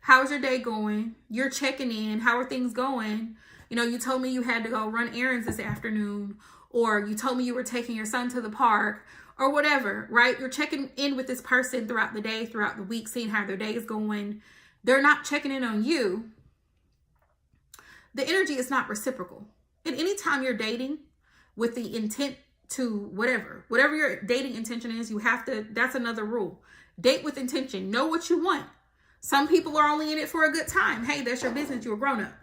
How's your day going? You're checking in. How are things going? You know, you told me you had to go run errands this afternoon, or you told me you were taking your son to the park, or whatever, right? You're checking in with this person throughout the day, throughout the week, seeing how their day is going. They're not checking in on you. The energy is not reciprocal. And anytime you're dating with the intent to whatever your dating intention is, you have to, that's another rule. Date with intention. Know what you want. Some people are only in it for a good time. Hey, that's your business. You're a grown up.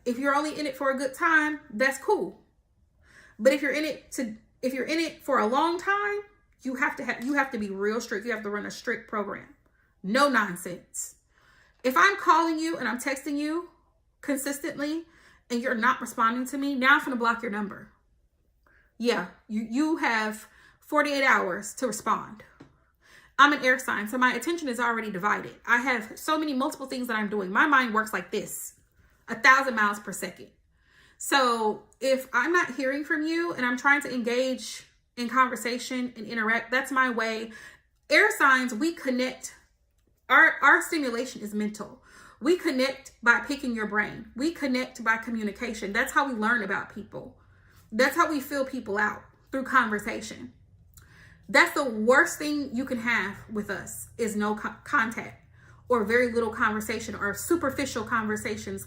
If you're only in it for a good time, that's cool. But if you're in it for a long time, you have to be real strict. You have to run a strict program. No nonsense. If I'm calling you and I'm texting you consistently and you're not responding to me, now I'm going to block your number. Yeah, you have 48 hours to respond. I'm an air sign, so my attention is already divided. I have so many multiple things that I'm doing. My mind works like this, 1,000 miles per second. So if I'm not hearing from you and I'm trying to engage in conversation and interact, that's my way. Air signs, we connect. Our stimulation is mental. We connect by picking your brain. We connect by communication. That's how we learn about people. That's how we feel people out, through conversation. That's the worst thing you can have with us, is no contact, or very little conversation, or superficial conversations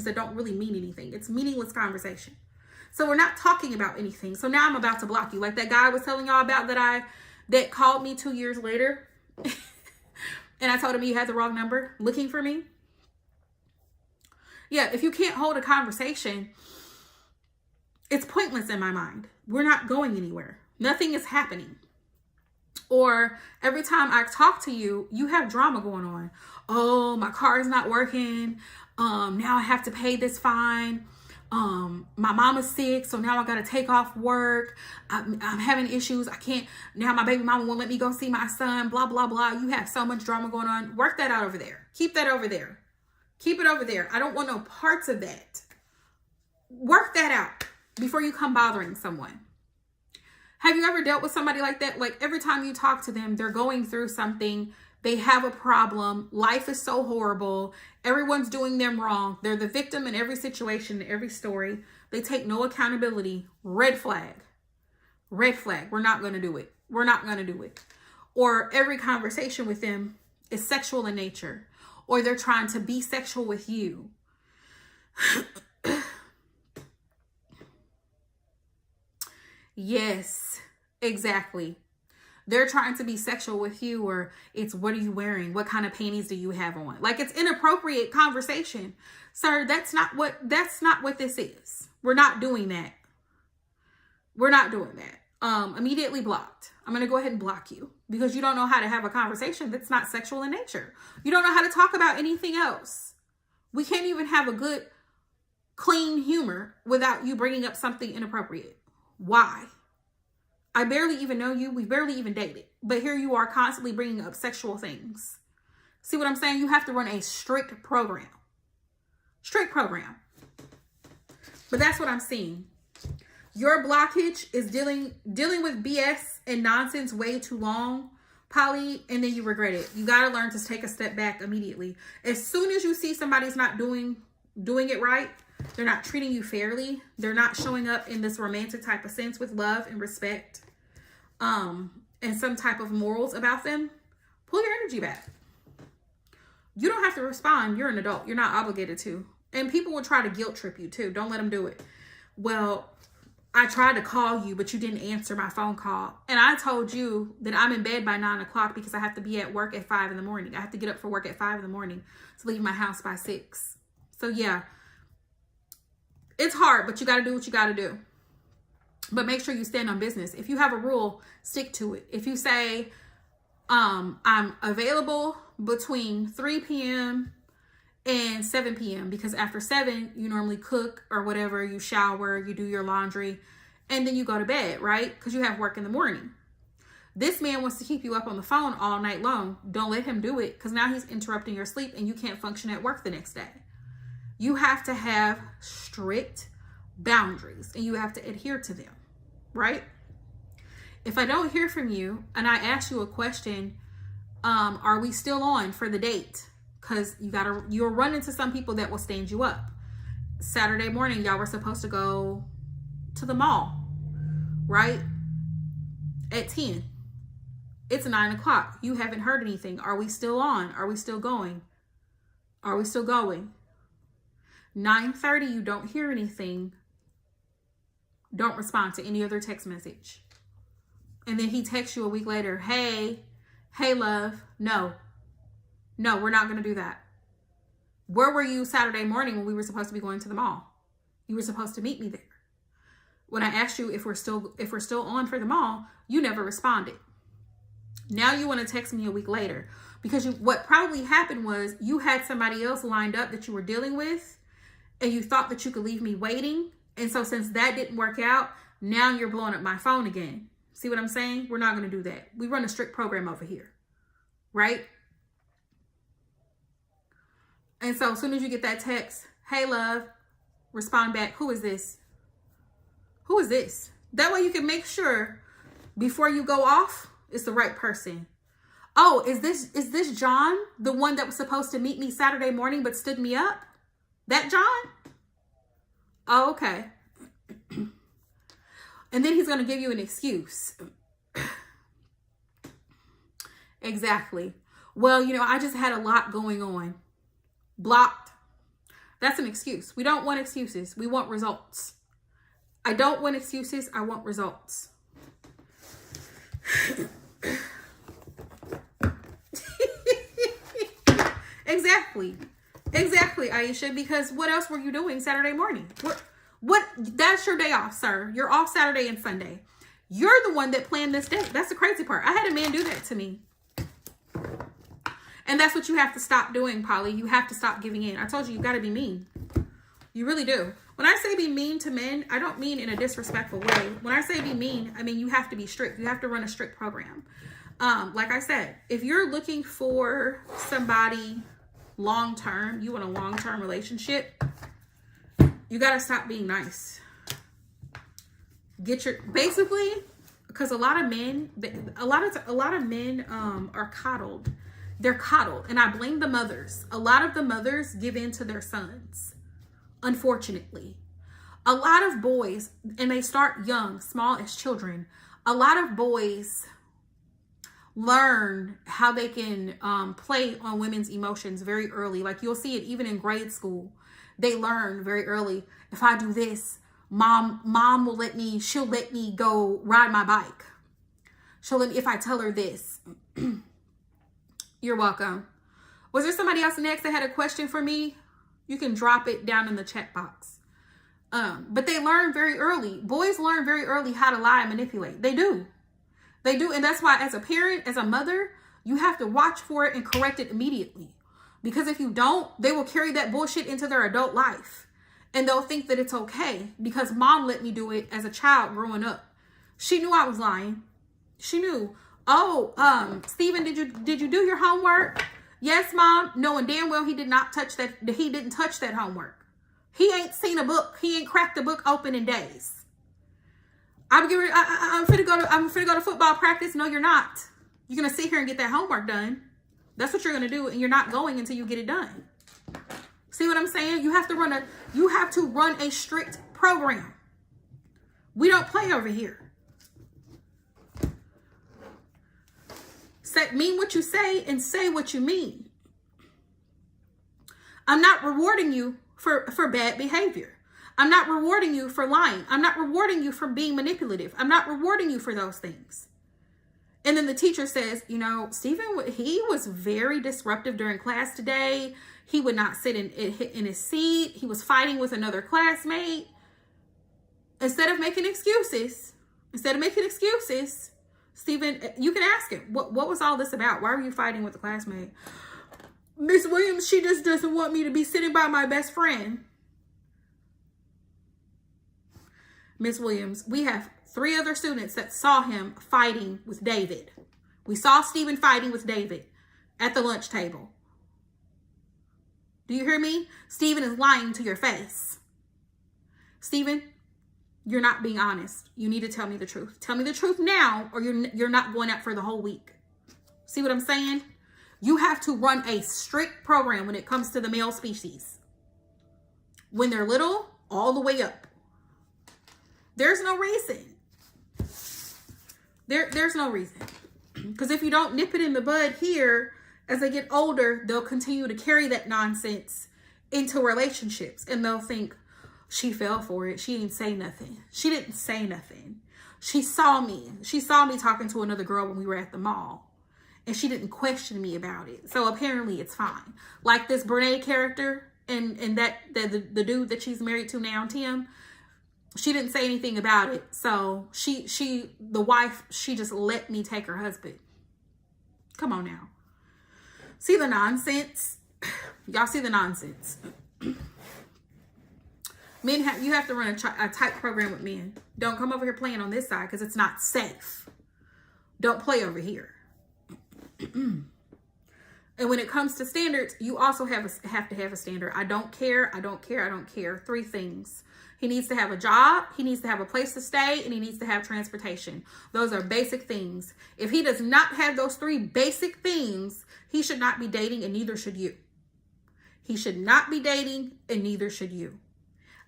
that don't really mean anything. It's meaningless conversation. So we're not talking about anything. So now I'm about to block you. Like that guy I was telling y'all about that called me 2 years later. And I told him he had the wrong number looking for me. Yeah, if you can't hold a conversation, it's pointless in my mind. We're not going anywhere. Nothing is happening. Or every time I talk to you, you have drama going on. Oh, my car is not working. Now I have to pay this fine. My mama's sick, so now I got to take off work. I'm having issues. I can't. Now my baby mama won't let me go see my son. Blah, blah, blah. You have so much drama going on. Work that out over there. Keep that over there. Keep it over there. I don't want no parts of that. Work that out before you come bothering someone. Have you ever dealt with somebody like that? Like every time you talk to them, they're going through something. They have a problem. Life is so horrible. Everyone's doing them wrong. They're the victim in every situation, every story. They take no accountability. Red flag. Red flag. We're not going to do it. We're not going to do it. Or every conversation with them is sexual in nature. Or they're trying to be sexual with you. Yes, exactly. They're trying to be sexual with you, or it's, what are you wearing? What kind of panties do you have on? Like, it's inappropriate conversation. Sir, that's not what this is. We're not doing that. We're not doing that. Immediately blocked. I'm going to go ahead and block you because you don't know how to have a conversation that's not sexual in nature. You don't know how to talk about anything else. We can't even have a good, clean humor without you bringing up something inappropriate. Why? I barely even know you. We barely even dated. But here you are constantly bringing up sexual things. See what I'm saying? You have to run a strict program. Strict program. But that's what I'm seeing. Your blockage is dealing with BS and nonsense way too long, Polly, and then you regret it. You got to learn to take a step back immediately. As soon as you see somebody's not doing it right, they're not treating you fairly, they're not showing up in this romantic type of sense with love and respect, and some type of morals about them, pull your energy back. You don't have to respond. You're an adult. You're not obligated to. And people will try to guilt trip you too. Don't let them do it. Well, I tried to call you, but you didn't answer my phone call. And I told you that I'm in bed by 9 o'clock because I have to be at work at 5 in the morning. I have to get up for work at 5 in the morning to leave my house by 6. So yeah, it's hard, but you got to do what you got to do. But make sure you stand on business. If you have a rule, stick to it. If you say, I'm available between 3 p.m. and 7 p.m. because after 7, you normally cook or whatever, you shower, you do your laundry, and then you go to bed, right? Because you have work in the morning. This man wants to keep you up on the phone all night long. Don't let him do it because now he's interrupting your sleep and you can't function at work the next day. You have to have strict boundaries and you have to adhere to them, right? If I don't hear from you and I ask you a question, are we still on for the date? Because you'll run into some people that will stand you up. Saturday morning, y'all were supposed to go to the mall, right? At 10. It's 9 o'clock. You haven't heard anything. Are we still on? Are we still going? Are we still going? 9:30, you don't hear anything. Don't respond to any other text message. And then he texts you a week later, hey love, no, we're not going to do that. Where were you Saturday morning when we were supposed to be going to the mall? You were supposed to meet me there. When I asked you if we're still on for the mall, you never responded. Now you want to text me a week later because what probably happened was you had somebody else lined up that you were dealing with and you thought that you could leave me waiting. And so since that didn't work out, now you're blowing up my phone again. See what I'm saying? We're not going to do that. We run a strict program over here, right? And so as soon as you get that text, hey love, respond back. Who is this? Who is this? That way you can make sure before you go off, it's the right person. Oh, is this John? The one that was supposed to meet me Saturday morning but stood me up? That John? Oh, okay. And then he's going to give you an excuse. Exactly. Well, I just had a lot going on. Blocked. That's an excuse. We don't want excuses. We want results. I don't want excuses. I want results. Exactly, Aisha, because what else were you doing Saturday morning? What? That's your day off, sir. You're off Saturday and Sunday. You're the one that planned this date. That's the crazy part. I had a man do that to me. And that's what you have to stop doing, Polly. You have to stop giving in. I told you, you got to be mean. You really do. When I say be mean to men, I don't mean in a disrespectful way. When I say be mean, I mean you have to be strict. You have to run a strict program. Like I said, if you're looking for somebody long-term, you want a long-term relationship, you got to stop being nice. Basically, because a lot of men are coddled. They're coddled, and I blame the mothers. A lot of the mothers give in to their sons, unfortunately. A lot of boys, and they start young, small as children, a lot of boys learn how they can play on women's emotions very early. Like you'll see it even in grade school. They learn very early, if I do this, mom will let me, she'll let me go ride my bike. She'll let me, if I tell her this. You're welcome. Was there somebody else next that had a question for me? You can drop it down in the chat box. But they learn very early. Boys learn very early how to lie and manipulate. They do. They do. And that's why as a parent, as a mother, you have to watch for it and correct it immediately. Because if you don't, they will carry that bullshit into their adult life. And they'll think that it's okay because mom let me do it as a child growing up. She knew I was lying. She knew. Oh, Stephen, did you do your homework? Yes, mom. Knowing damn well he did not touch that. He didn't touch that homework. He ain't seen a book. He ain't cracked a book open in days. I'm finna go to football practice. No, you're not. You're gonna sit here and get that homework done. That's what you're gonna do, and you're not going until you get it done. See what I'm saying? You have to run a strict program. We don't play over here. Mean what you say and say what you mean. I'm not rewarding you for bad behavior. I'm not rewarding you for lying. I'm not rewarding you for being manipulative. I'm not rewarding you for those things. And then the teacher says, you know, Stephen, he was very disruptive during class today. He would not sit in his seat. He was fighting with another classmate. Instead of making excuses, Stephen, you can ask him, what was all this about? Why were you fighting with a classmate? Miss Williams, she just doesn't want me to be sitting by my best friend. Miss Williams, we have 3 other students that saw him fighting with David. We saw Stephen fighting with David at the lunch table. Do you hear me? Stephen is lying to your face. Stephen, you're not being honest. You need to tell me the truth. Tell me the truth now, or you're not going out for the whole week. See what I'm saying? You have to run a strict program when it comes to the male species. When they're little, all the way up. There's no reason. There's no reason. Because if you don't nip it in the bud here, as they get older, they'll continue to carry that nonsense into relationships. And they'll think, she fell for it. She didn't say nothing. She didn't say nothing. She saw me. She saw me talking to another girl when we were at the mall. And she didn't question me about it. So apparently it's fine. Like this Brene character and the dude that she's married to now, Tim. She didn't say anything about it. So the wife, she just let me take her husband. Come on now. See the nonsense? Y'all see the nonsense? Men, you have to run a tight program with men. Don't come over here playing on this side because it's not safe. Don't play over here. And when it comes to standards, you also have to have a standard. I don't care. 3 things. He needs to have a job, he needs to have a place to stay, and he needs to have transportation. Those are basic things. If he does not have those 3 basic things, he should not be dating, and neither should you. He should not be dating, and neither should you.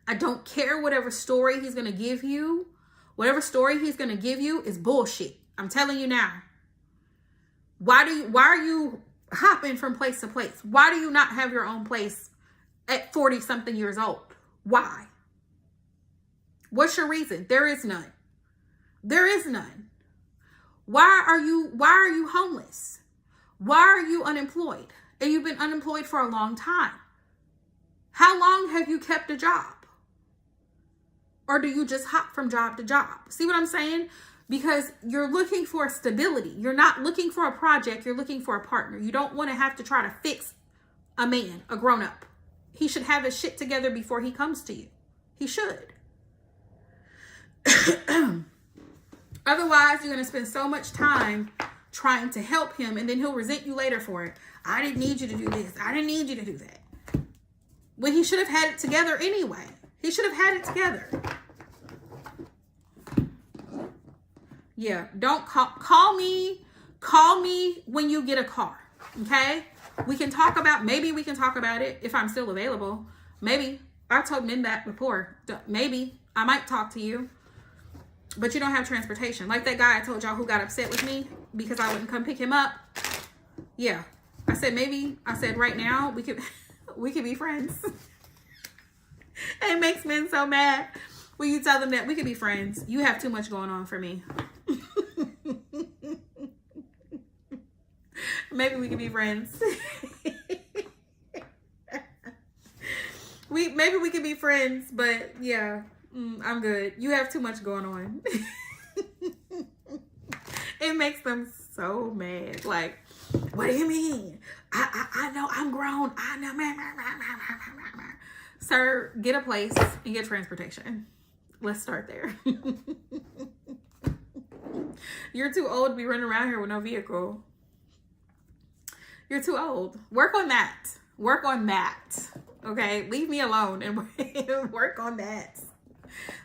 I don't care whatever story he's going to give you. Whatever story he's going to give you is bullshit. I'm telling you now. Why are you hopping from place to place? Why do you not have your own place at 40 something years old? Why? What's your reason? There is none. There is none. Why are you homeless? Why are you unemployed? And you've been unemployed for a long time. How long have you kept a job? Or do you just hop from job to job? See what I'm saying? Because you're looking for stability. You're not looking for a project. You're looking for a partner. You don't want to have to try to fix a man, a grown-up. He should have his shit together before he comes to you. He should. Otherwise, you're going to spend so much time trying to help him, and then he'll resent you later for it. I didn't need you to do this. I didn't need you to do that. When he should have had it together anyway. He should have had it together. Yeah, don't call me when you get a car, okay? Maybe we can talk about it if I'm still available. Maybe. I've told men that before. Maybe I might talk to you, but you don't have transportation. Like that guy I told y'all who got upset with me because I wouldn't come pick him up. Yeah. I said, maybe, I said, right now we could be friends. It makes men so mad when you tell them that we could be friends. You have too much going on for me. Maybe we could be friends. Maybe we could be friends, but yeah, I'm good. You have too much going on. It makes them so mad. Like, what do you mean? I know I'm grown. I know. Sir, get a place and get transportation. Let's start there. You're too old to be running around here with no vehicle. You're too old. Work on that. Work on that. Okay? Leave me alone and work on that.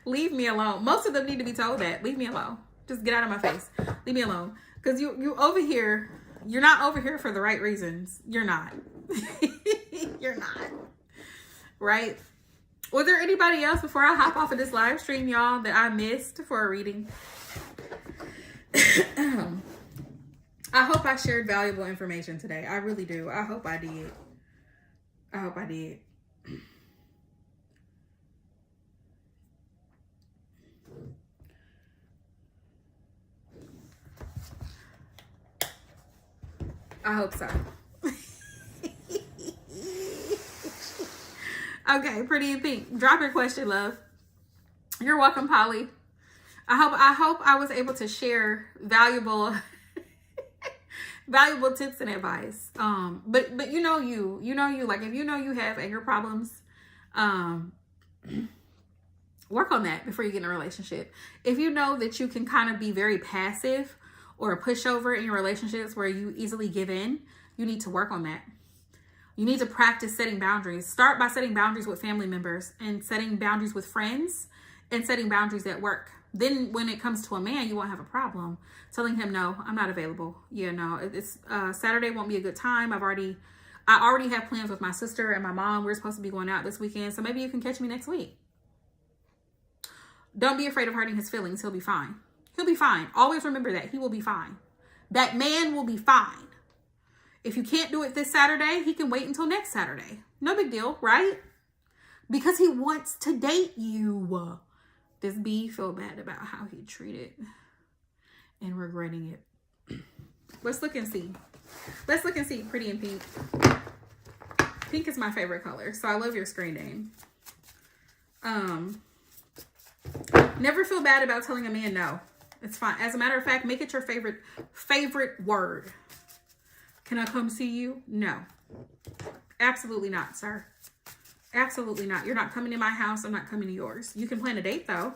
Leave me alone. Most of them need to be told that. Leave me alone. Just get out of my face. Leave me alone. Because you over here, you're not over here for the right reasons. You're not. You're not. Right? Was there anybody else before I hop off of this live stream, y'all, that I missed for a reading? I hope I shared valuable information today. I really do. I hope I did. I hope I did. I hope so. Okay, Pretty in Pink. Drop your question, love. You're welcome, Polly. I hope I was able to share valuable tips and advice. But you know like if you know you have anger problems, work on that before you get in a relationship. If you know that you can kind of be very passive or a pushover in your relationships where you easily give in, you need to work on that. You need to practice setting boundaries. Start by setting boundaries with family members and setting boundaries with friends and setting boundaries at work. Then when it comes to a man, you won't have a problem telling him, no, I'm not available. Yeah, no, it's Saturday won't be a good time. I already have plans with my sister and my mom. We're supposed to be going out this weekend. So maybe you can catch me next week. Don't be afraid of hurting his feelings. He'll be fine. He'll be fine. Always remember that. He will be fine. That man will be fine. If you can't do it this Saturday, he can wait until next Saturday. No big deal, right? Because he wants to date you. Does B feel bad about how he treated and regretting it? Let's look and see. Let's look and see. Pretty in Pink. Pink is my favorite color, so I love your screen name. Never feel bad about telling a man no. It's fine. As a matter of fact, make it your favorite word. Can I come see you? No. Absolutely not, sir. Absolutely not. You're not coming to my house. I'm not coming to yours. You can plan a date, though.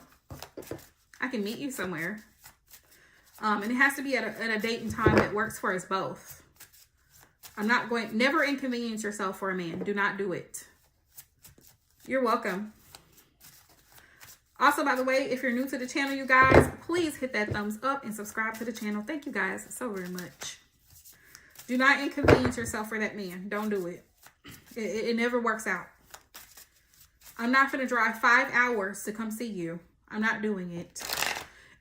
I can meet you somewhere. And it has to be at a date and time that works for us both. Never inconvenience yourself for a man. Do not do it. You're welcome. Also, by the way, if you're new to the channel, you guys, please hit that thumbs up and subscribe to the channel. Thank you guys so very much. Do not inconvenience yourself for that man. Don't do it. It never works out. I'm not going to drive 5 hours to come see you. I'm not doing it.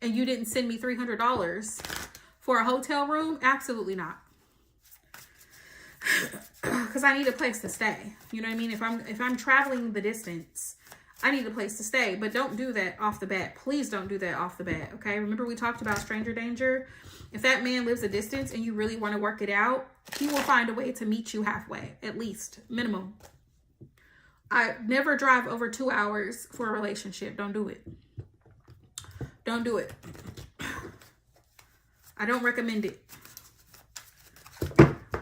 And you didn't send me $300 for a hotel room? Absolutely not. Because I need a place to stay. You know what I mean? If I'm traveling the distance, I need a place to stay. But don't do that off the bat. Please don't do that off the bat. Okay? Remember we talked about stranger danger? If that man lives a distance and you really want to work it out, he will find a way to meet you halfway. At least. Minimum. I never drive over 2 hours for a relationship. Don't do it. Don't do it. I don't recommend it.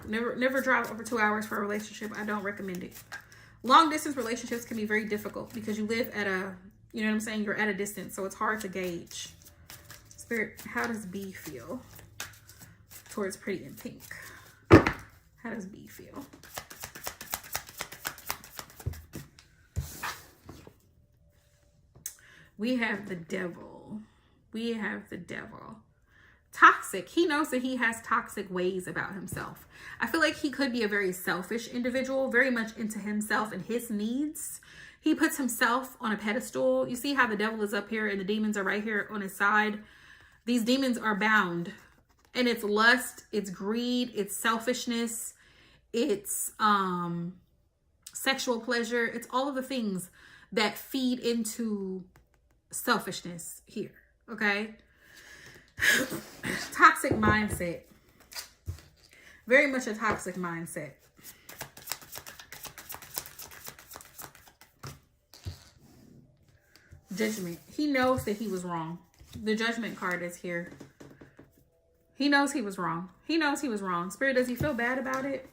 Never drive over 2 hours for a relationship. I don't recommend it. Long distance relationships can be very difficult because you live at you know what I'm saying? You're at a distance, so it's hard to gauge. Spirit, how does B feel towards Pretty in Pink? How does B feel? We have the devil. We have the devil. Toxic. He knows that he has toxic ways about himself. I feel like he could be a very selfish individual, very much into himself and his needs. He puts himself on a pedestal. You see how the devil is up here and the demons are right here on his side? These demons are bound. And it's lust, it's greed, it's selfishness, it's sexual pleasure. It's all of the things that feed into selfishness here, okay? Toxic mindset. Very much a toxic mindset. Judgment. He knows that he was wrong. The judgment card is here. He knows he was wrong. He knows he was wrong. Spirit, does he feel bad about it?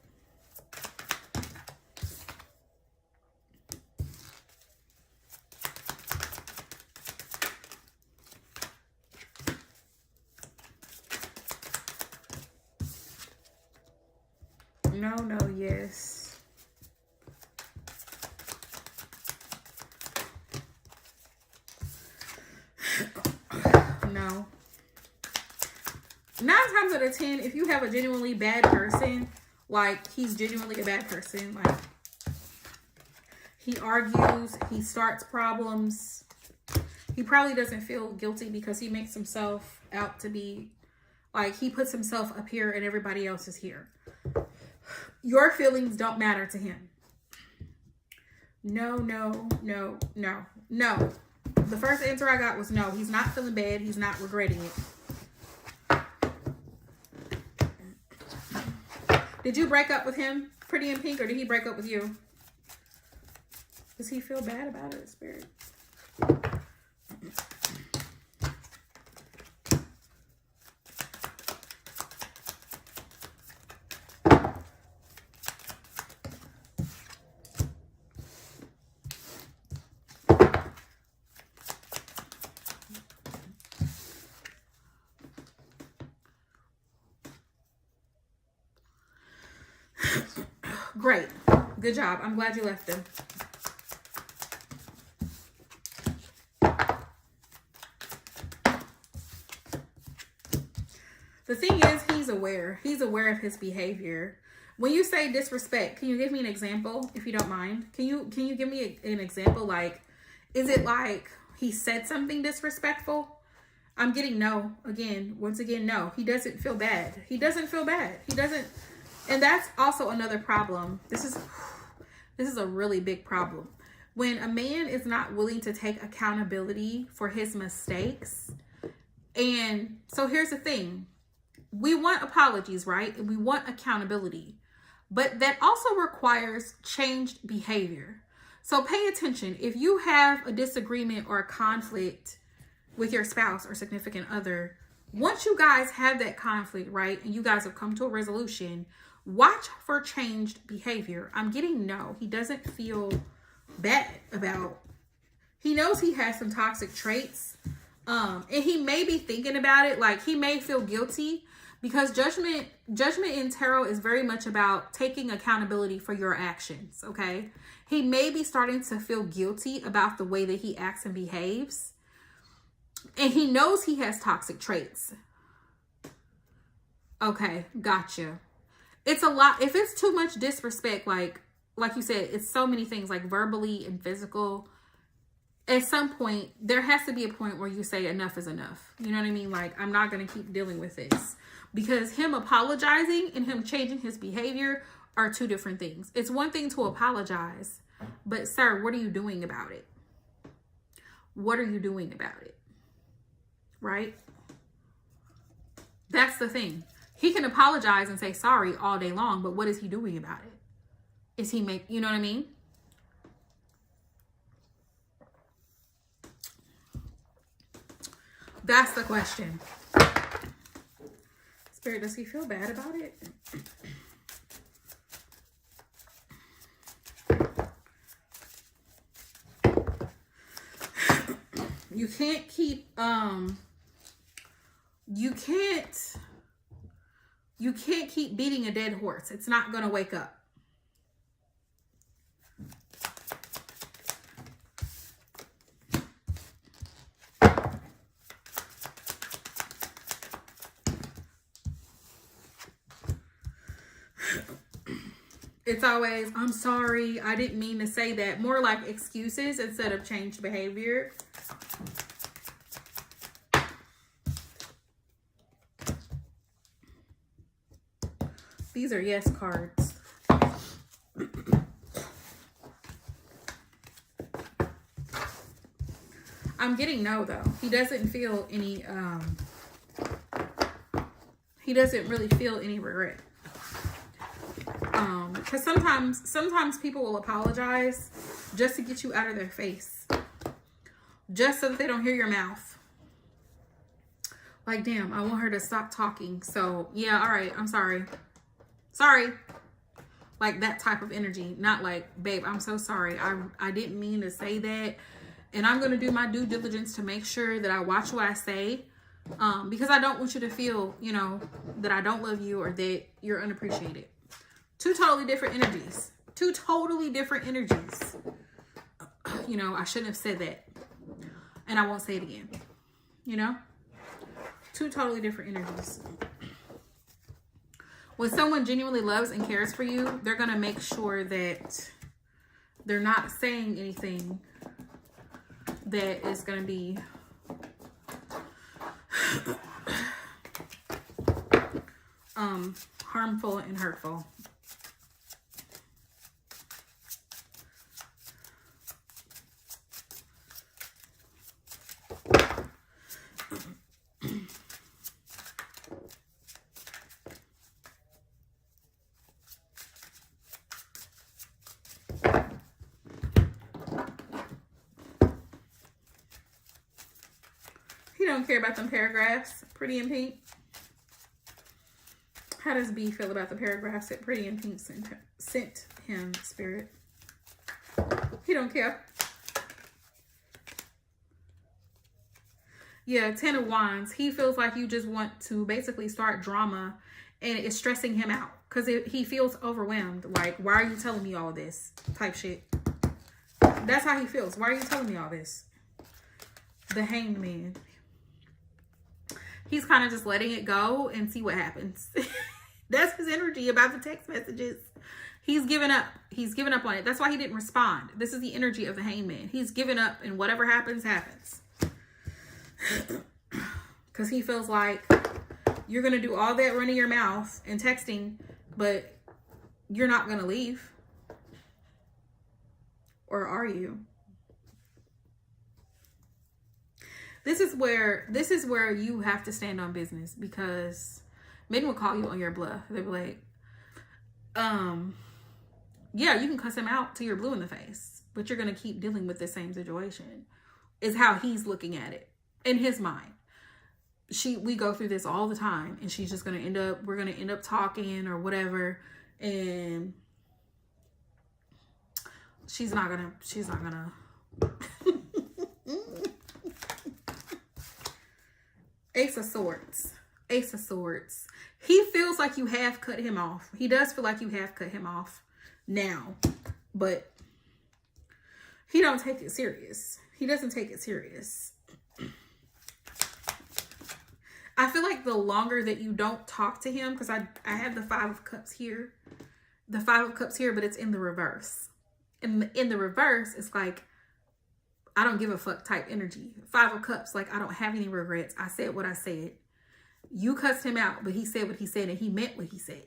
No, no, yes. No. 9 times out of 10, if you have a genuinely bad person, like he's genuinely a bad person, like he argues, he starts problems, he probably doesn't feel guilty because he makes himself out to be like, he puts himself up here and everybody else is here. Your feelings don't matter to him. No, no, no, no, no. The first answer I got was no. He's not feeling bad. He's not regretting it. Did you break up with him, Pretty in Pink, or did he break up with you? Does he feel bad about it, Spirit? Great. Good job. I'm glad you left him. The thing is, he's aware. He's aware of his behavior. When you say disrespect, can you give me an example, if you don't mind? Can you give me an example? Like, is it like he said something disrespectful? I'm getting no. Again, once again, no. He doesn't feel bad. He doesn't feel bad. He doesn't. And that's also another problem. This is a really big problem. When a man is not willing to take accountability for his mistakes. And so here's the thing. We want apologies, right? And we want accountability. But that also requires changed behavior. So pay attention. If you have a disagreement or a conflict with your spouse or significant other, once you guys have that conflict, right, and you guys have come to a resolution, watch for changed behavior. I'm getting no. He doesn't feel bad about. He knows he has some toxic traits. And he may be thinking about it. Like, he may feel guilty because judgment in tarot is very much about taking accountability for your actions. Okay. He may be starting to feel guilty about the way that he acts and behaves. And he knows he has toxic traits. Okay. Gotcha. It's a lot. If it's too much disrespect, like you said, it's so many things, like verbally and physical. At some point, there has to be a point where you say enough is enough. You know what I mean? Like, I'm not going to keep dealing with this. Because him apologizing and him changing his behavior are two different things. It's one thing to apologize. But, sir, what are you doing about it? What are you doing about it? Right? That's the thing. He can apologize and say sorry all day long, but what is he doing about it? Is he you know what I mean? That's the question. Spirit, does he feel bad about it? You can't keep, you can't keep beating a dead horse. It's not going to wake up. It's always, I'm sorry, I didn't mean to say that. More like excuses instead of changed behavior. These are yes cards. I'm getting no, though. He doesn't feel any, he doesn't really feel any regret. Because sometimes people will apologize just to get you out of their face. Just so that they don't hear your mouth. Like, damn, I want her to stop talking. So, yeah, all right, I'm sorry. Sorry. Like that type of energy. Not like, babe, I'm so sorry. I didn't mean to say that. And I'm going to do my due diligence to make sure that I watch what I say. Because I don't want you to feel, you know, that I don't love you or that you're unappreciated. Two totally different energies. Two totally different energies. You know, I shouldn't have said that. And I won't say it again. You know? Two totally different energies. When someone genuinely loves and cares for you, they're going to make sure that they're not saying anything that is going to be harmful and hurtful. He don't care about them paragraphs. Pretty in Pink. How does B feel about the paragraphs that Pretty in Pink sent him, Spirit? He don't care. Yeah, 10 of Wands. He feels like you just want to basically start drama and it's stressing him out because he feels overwhelmed. Like, why are you telling me all this type shit? That's how he feels. Why are you telling me all this? The Hanged Man. He's kind of just letting it go and see what happens. That's his energy about the text messages. He's given up. He's given up on it. That's why he didn't respond. This is the energy of the Hanged Man. He's given up and whatever happens, happens. Because he feels like you're going to do all that running your mouth and texting, but you're not going to leave. Or are you? This is where you have to stand on business, because men will call you on your bluff. They'll be like, yeah, you can cuss him out till you're blue in the face, but you're going to keep dealing with the same situation, is how he's looking at it in his mind. We go through this all the time, and she's just going to we're going to end up talking or whatever. And she's not gonna Ace of Swords. Ace of Swords. He feels like you have cut him off. He does feel like you have cut him off now. But he don't take it serious. He doesn't take it serious. I feel like the longer that you don't talk to him, because I have the Five of Cups here. The Five of Cups here, but it's in the reverse. In the reverse, it's like, I don't give a fuck type energy. Five of Cups, like, I don't have any regrets. I said what I said. You cussed him out, but he said what he said, and he meant what he said.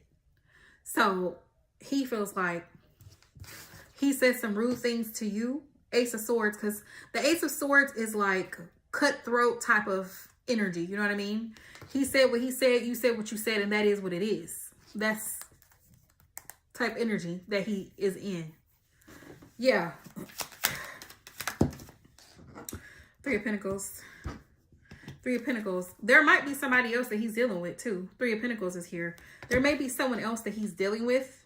So he feels like he said some rude things to you. Ace of Swords, because the Ace of Swords is like cutthroat type of energy. You know what I mean? He said what he said, you said what you said, and that is what it is. That's type energy that he is in. Yeah. Three of Pentacles. Three of Pentacles. There might be somebody else that he's dealing with too. Three of Pentacles is here. There may be someone else that he's dealing with.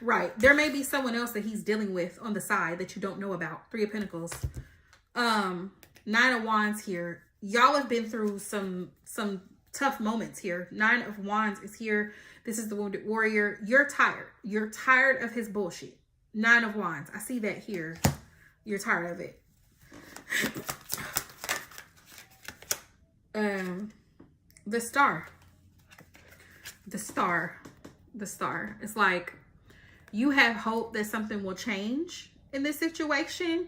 Right. There may be someone else that he's dealing with on the side that you don't know about. Three of Pentacles. Nine of Wands here. Y'all have been through some tough moments here. Nine of Wands is here. This is the Wounded Warrior. You're tired. You're tired of his bullshit. Nine of Wands. I see that here. You're tired of it. The Star. The Star. the Star. It's like you have hope that something will change in this situation.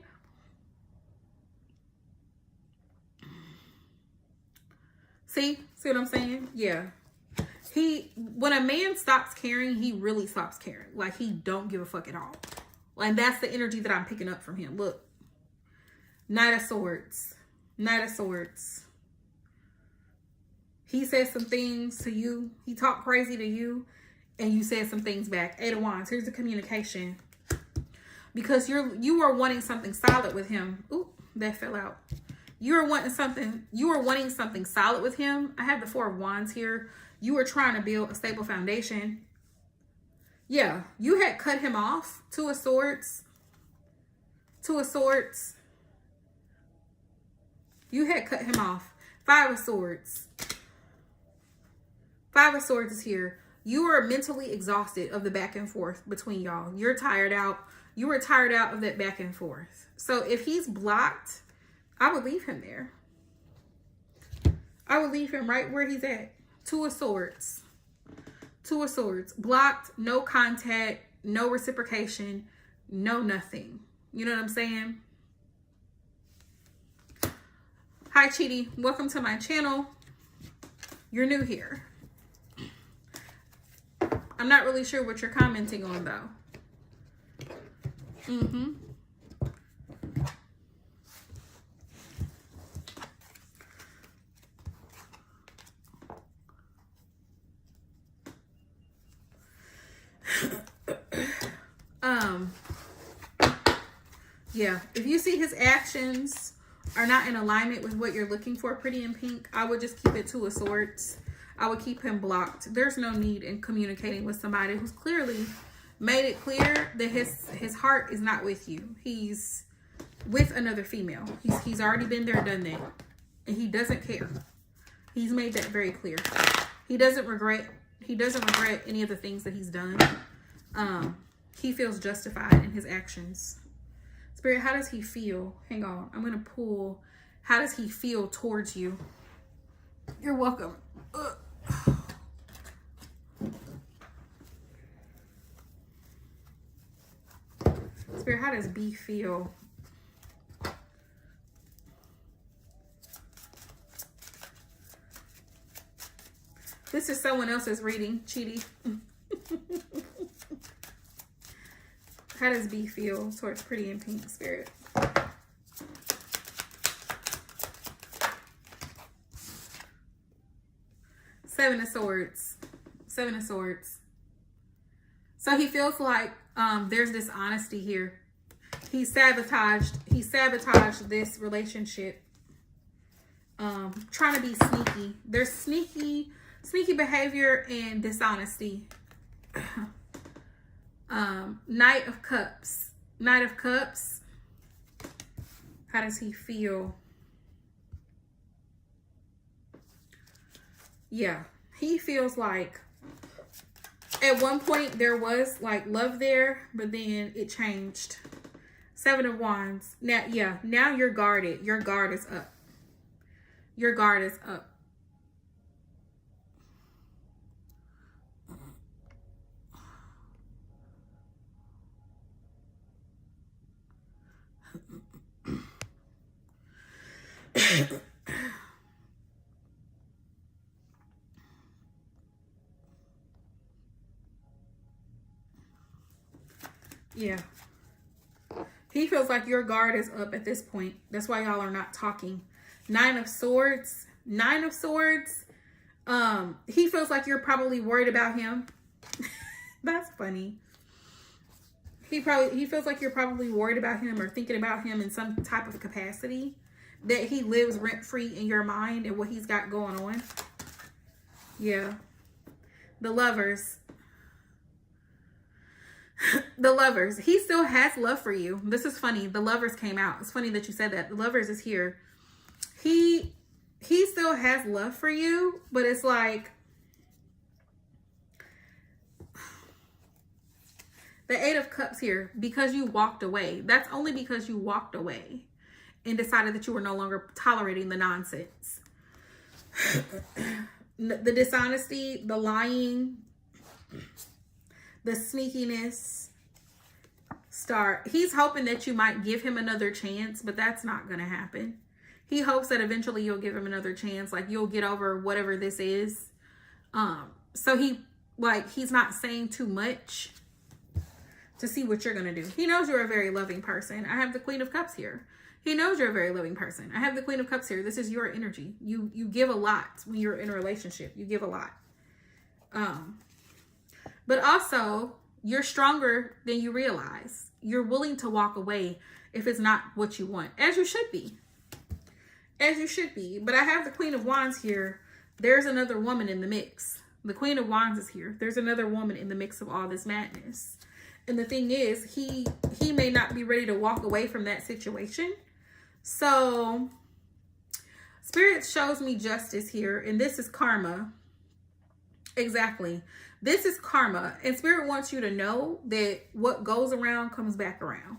See what I'm saying? Yeah. When a man stops caring, he really stops caring. Like, he don't give a fuck at all. And that's the energy that I'm picking up from him. Look. Knight of Swords. Knight of Swords. He said some things to you. He talked crazy to you. And you said some things back. Eight of Wands. Here's the communication. Because you are wanting something solid with him. Ooh, that fell out. You were wanting something solid with him. I have the Four of Wands here. You were trying to build a stable foundation. Yeah, you had cut him off. Two of Swords. Two of Swords. You had cut him off. Five of Swords. Five of Swords is here. You are mentally exhausted of the back and forth between y'all. You're tired out. You were tired out of that back and forth. So if he's blocked, I would leave him there. I would leave him right where he's at. Two of Swords. Two of Swords. Blocked, no contact, no reciprocation, no nothing. You know what I'm saying? Hi, Chidi. Welcome to my channel. You're new here. I'm not really sure what you're commenting on, though. Yeah, if you see his actions are not in alignment with what you're looking for, Pretty in Pink, I would just keep it Two of Swords. I would keep him blocked. There's no need in communicating with somebody who's clearly made it clear that his heart is not with you. He's with another female. He's already been there, done that. And he doesn't care. He's made that very clear. He doesn't regret any of the things that he's done. He feels justified in his actions. Spirit, how does he feel? Hang on. I'm going to pull. How does he feel towards you? You're welcome. Spirit, how does B feel? This is someone else's reading, Chidi. How does B feel towards Pretty in Pink, Spirit? Seven of Swords. Seven of Swords. So he feels like there's dishonesty here. He sabotaged this relationship. Trying to be sneaky. There's sneaky behavior and dishonesty. Knight of Cups. Knight of Cups. How does he feel? Yeah, he feels like at one point there was like love there, but then it changed. Seven of Wands. Now, yeah, now you're guarded. Your guard is up. Your guard is up. Yeah. He feels like your guard is up at this point. That's why y'all are not talking. Nine of Swords. Nine of Swords. He feels like you're probably worried about him. That's funny. He feels like you're probably worried about him or thinking about him in some type of capacity. That he lives rent-free in your mind and what he's got going on. Yeah. The Lovers. The Lovers. He still has love for you. This is funny. The Lovers came out. It's funny that you said that. The Lovers is here. He still has love for you, but it's like the Eight of Cups here, because you walked away. That's only because you walked away and decided that you were no longer tolerating the nonsense. The dishonesty, the lying, the sneakiness. Star, he's hoping that you might give him another chance, but that's not going to happen. He hopes that eventually you'll give him another chance, like you'll get over whatever this is. So he's not saying too much to see what you're going to do. He knows you're a very loving person. I have the Queen of Cups here. He knows you're a very loving person. I have the Queen of Cups here. This is your energy. You give a lot when you're in a relationship. You give a lot. But also, you're stronger than you realize. You're willing to walk away if it's not what you want, as you should be. As you should be. But I have the Queen of Wands here. There's another woman in the mix. The Queen of Wands is here. There's another woman in the mix of all this madness. And the thing is, he may not be ready to walk away from that situation. So, Spirit shows me justice here. And this is karma. Exactly. This is karma. And Spirit wants you to know that what goes around comes back around.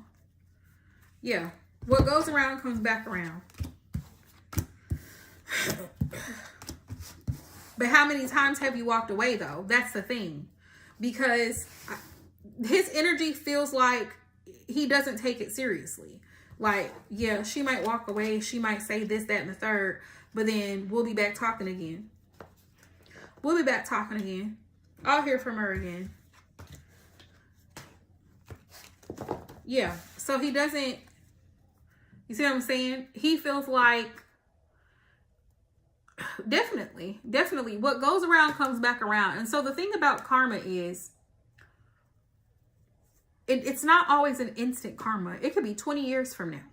Yeah. What goes around comes back around. But how many times have you walked away, though? That's the thing. Because his energy feels like he doesn't take it seriously. Like, yeah, she might walk away. She might say this, that, and the third. But then we'll be back talking again. We'll be back talking again. I'll hear from her again. Yeah. So he doesn't, you see what I'm saying? He feels like, definitely what goes around comes back around. And so the thing about karma is, it's not always an instant karma. It could be 20 years from now.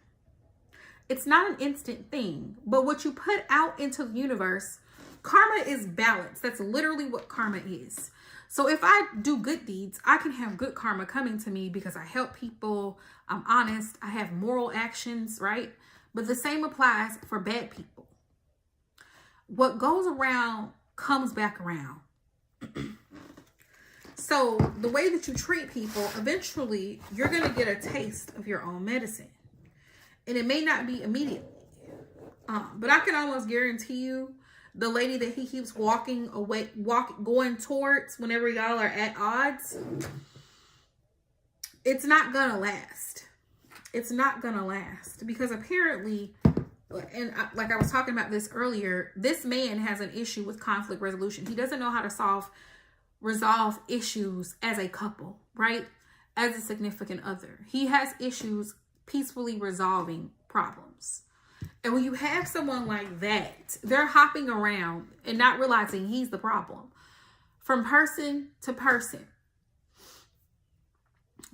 It's not an instant thing. But what you put out into the universe, karma is balance. That's literally what karma is. So if I do good deeds, I can have good karma coming to me because I help people. I'm honest. I have moral actions, right? But the same applies for bad people. What goes around comes back around. So the way that you treat people, eventually you're going to get a taste of your own medicine. And it may not be immediately. But I can almost guarantee you, the lady that he keeps going towards whenever y'all are at odds, it's not gonna last. It's not gonna last because apparently, and like I was talking about this earlier, this man has an issue with conflict resolution. He doesn't know how to resolve issues as a couple, right? As a significant other. He has issues peacefully resolving problems. And when you have someone like that, they're hopping around and not realizing he's the problem. From person to person.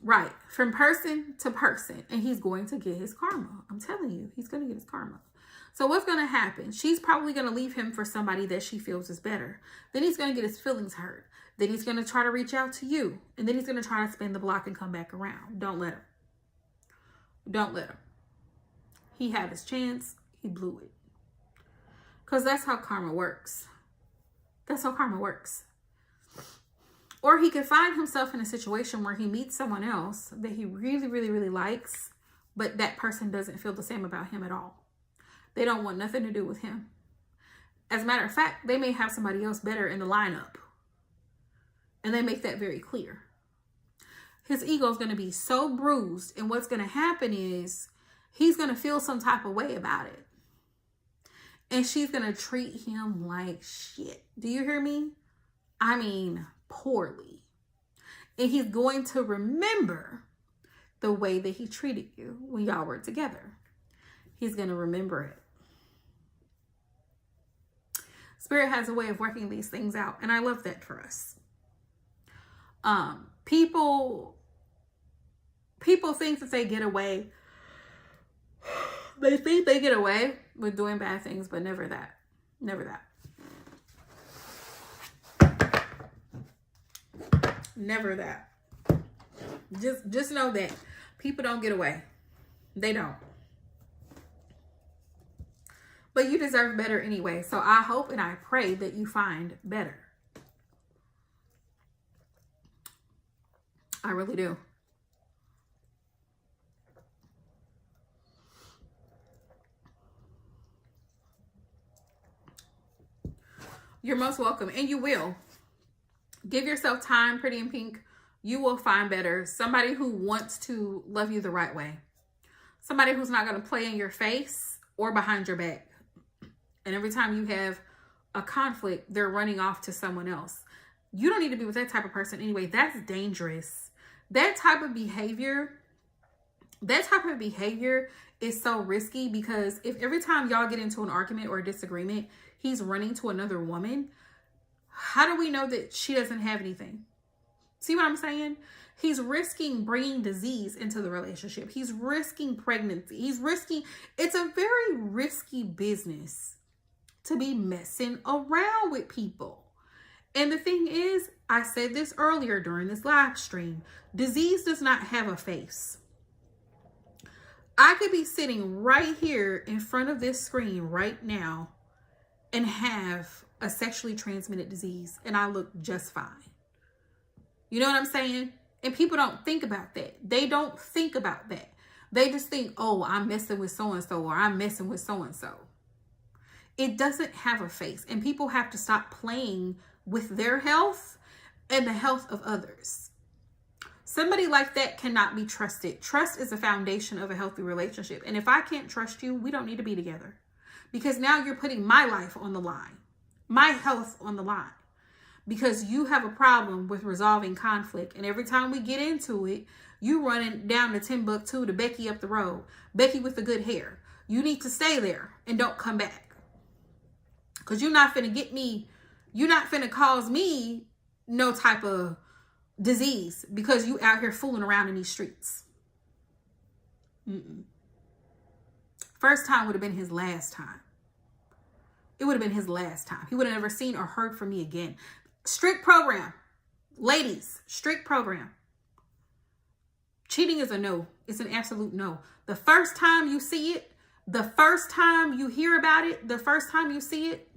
Right. From person to person. And he's going to get his karma. I'm telling you, he's going to get his karma. So what's going to happen? She's probably going to leave him for somebody that she feels is better. Then he's going to get his feelings hurt. Then he's going to try to reach out to you. And then he's going to try to spin the block and come back around. Don't let him. Don't let him. He had his chance. He blew it. Because that's how karma works. That's how karma works. Or he could find himself in a situation where he meets someone else that he really, really, really likes, but that person doesn't feel the same about him at all. They don't want nothing to do with him. As a matter of fact, they may have somebody else better in the lineup. And they make that very clear. His ego is going to be so bruised. And what's going to happen is he's going to feel some type of way about it. And she's going to treat him like shit. Do you hear me? I mean, poorly. And he's going to remember the way that he treated you when y'all were together. He's going to remember it. Spirit has a way of working these things out. And I love that for us. People think that they get away. They think they get away with doing bad things, but never that. Never that. Never that. Just know that people don't get away. They don't. But you deserve better anyway. So I hope and I pray that you find better. I really do. You're most welcome. And you will. Give yourself time, Pretty in Pink. you will find better. Somebody who wants to love you the right way. Somebody who's not going to play in your face or behind your back. And every time you have a conflict, they're running off to someone else. You don't need to be with that type of person anyway. That's dangerous. That type of behavior is so risky, because if every time y'all get into an argument or a disagreement, he's running to another woman, how do we know that she doesn't have anything? See what I'm saying? He's risking bringing disease into the relationship. He's risking pregnancy. It's a very risky business to be messing around with people. And the thing is, I said this earlier during this live stream, disease does not have a face. I could be sitting right here in front of this screen right now and have a sexually transmitted disease and I look just fine. You know what I'm saying? And people don't think about that. They don't think about that. They just think, oh, I'm messing with so-and-so, or I'm messing with so-and-so. It doesn't have a face. And people have to stop playing with their health and the health of others. Somebody like that cannot be trusted. Trust is the foundation of a healthy relationship. And if I can't trust you, we don't need to be together. Because now you're putting my life on the line. My health on the line. Because you have a problem with resolving conflict. And every time we get into it, you running down to Timbuktu to Becky up the road. Becky with the good hair. You need to stay there and don't come back. Because you're not finna get me. You're not finna cause me no type of disease because you out here fooling around in these streets. First time would have been his last time. It would have been his last time. He would have never seen or heard from me again. Strict program. Ladies, strict program. Cheating is a no. It's an absolute no. The first time you see it, the first time you hear about it, the first time you see it,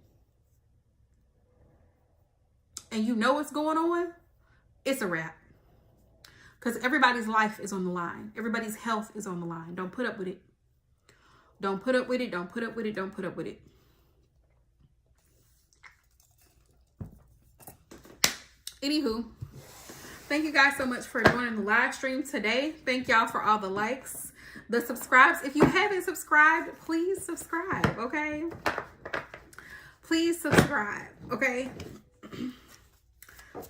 and you know what's going on, it's a wrap. Because everybody's life is on the line. Everybody's health is on the line. Don't put up with it. Don't put up with it. Don't put up with it. Don't put up with it. Anywho, thank you guys so much for joining the live stream today. Thank y'all for all the likes, the subscribes. If you haven't subscribed, please subscribe, okay? Please subscribe, okay?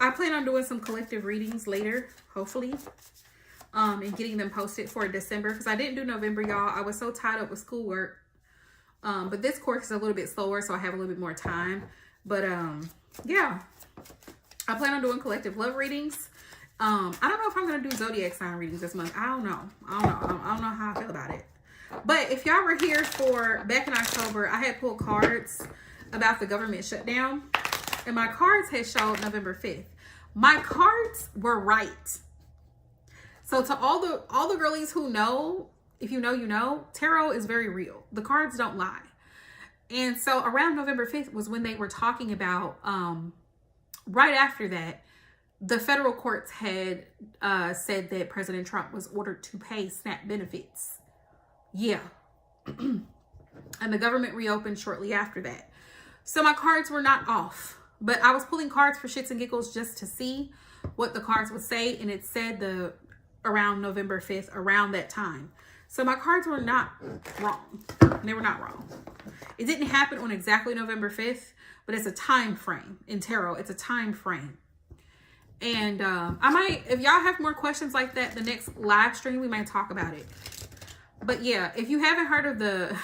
I plan on doing some collective readings later, hopefully, and getting them posted for December, because I didn't do November, y'all. I was so tied up with schoolwork. But this course is a little bit slower, so I have a little bit more time. But yeah, I plan on doing collective love readings. I don't know if I'm gonna do zodiac sign readings this month. I don't know. I don't know how I feel about it. But if y'all were here for back in October, I had pulled cards about the government shutdown. And my cards had showed November 5th. My cards were right. So to all the girlies who know, if you know, you know, tarot is very real. The cards don't lie. And so around November 5th was when they were talking about, right after that, the federal courts had said that President Trump was ordered to pay SNAP benefits. Yeah. And the government reopened shortly after that. So my cards were not off. But I was pulling cards for shits and giggles just to see what the cards would say. And it said around November 5th, around that time. So my cards were not wrong. They were not wrong. It didn't happen on exactly November 5th, but it's a time frame in tarot. It's a time frame. And I might, if y'all have more questions like that, the next live stream, we might talk about it. But yeah, if you haven't heard of the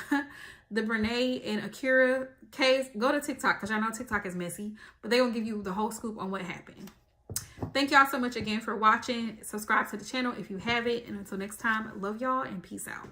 Brene and Akira case, go to TikTok, because I know TikTok is messy, but they will give you the whole scoop on what happened. Thank y'all so much again for watching. Subscribe to the channel if you haven't. And until next time, love y'all and peace out.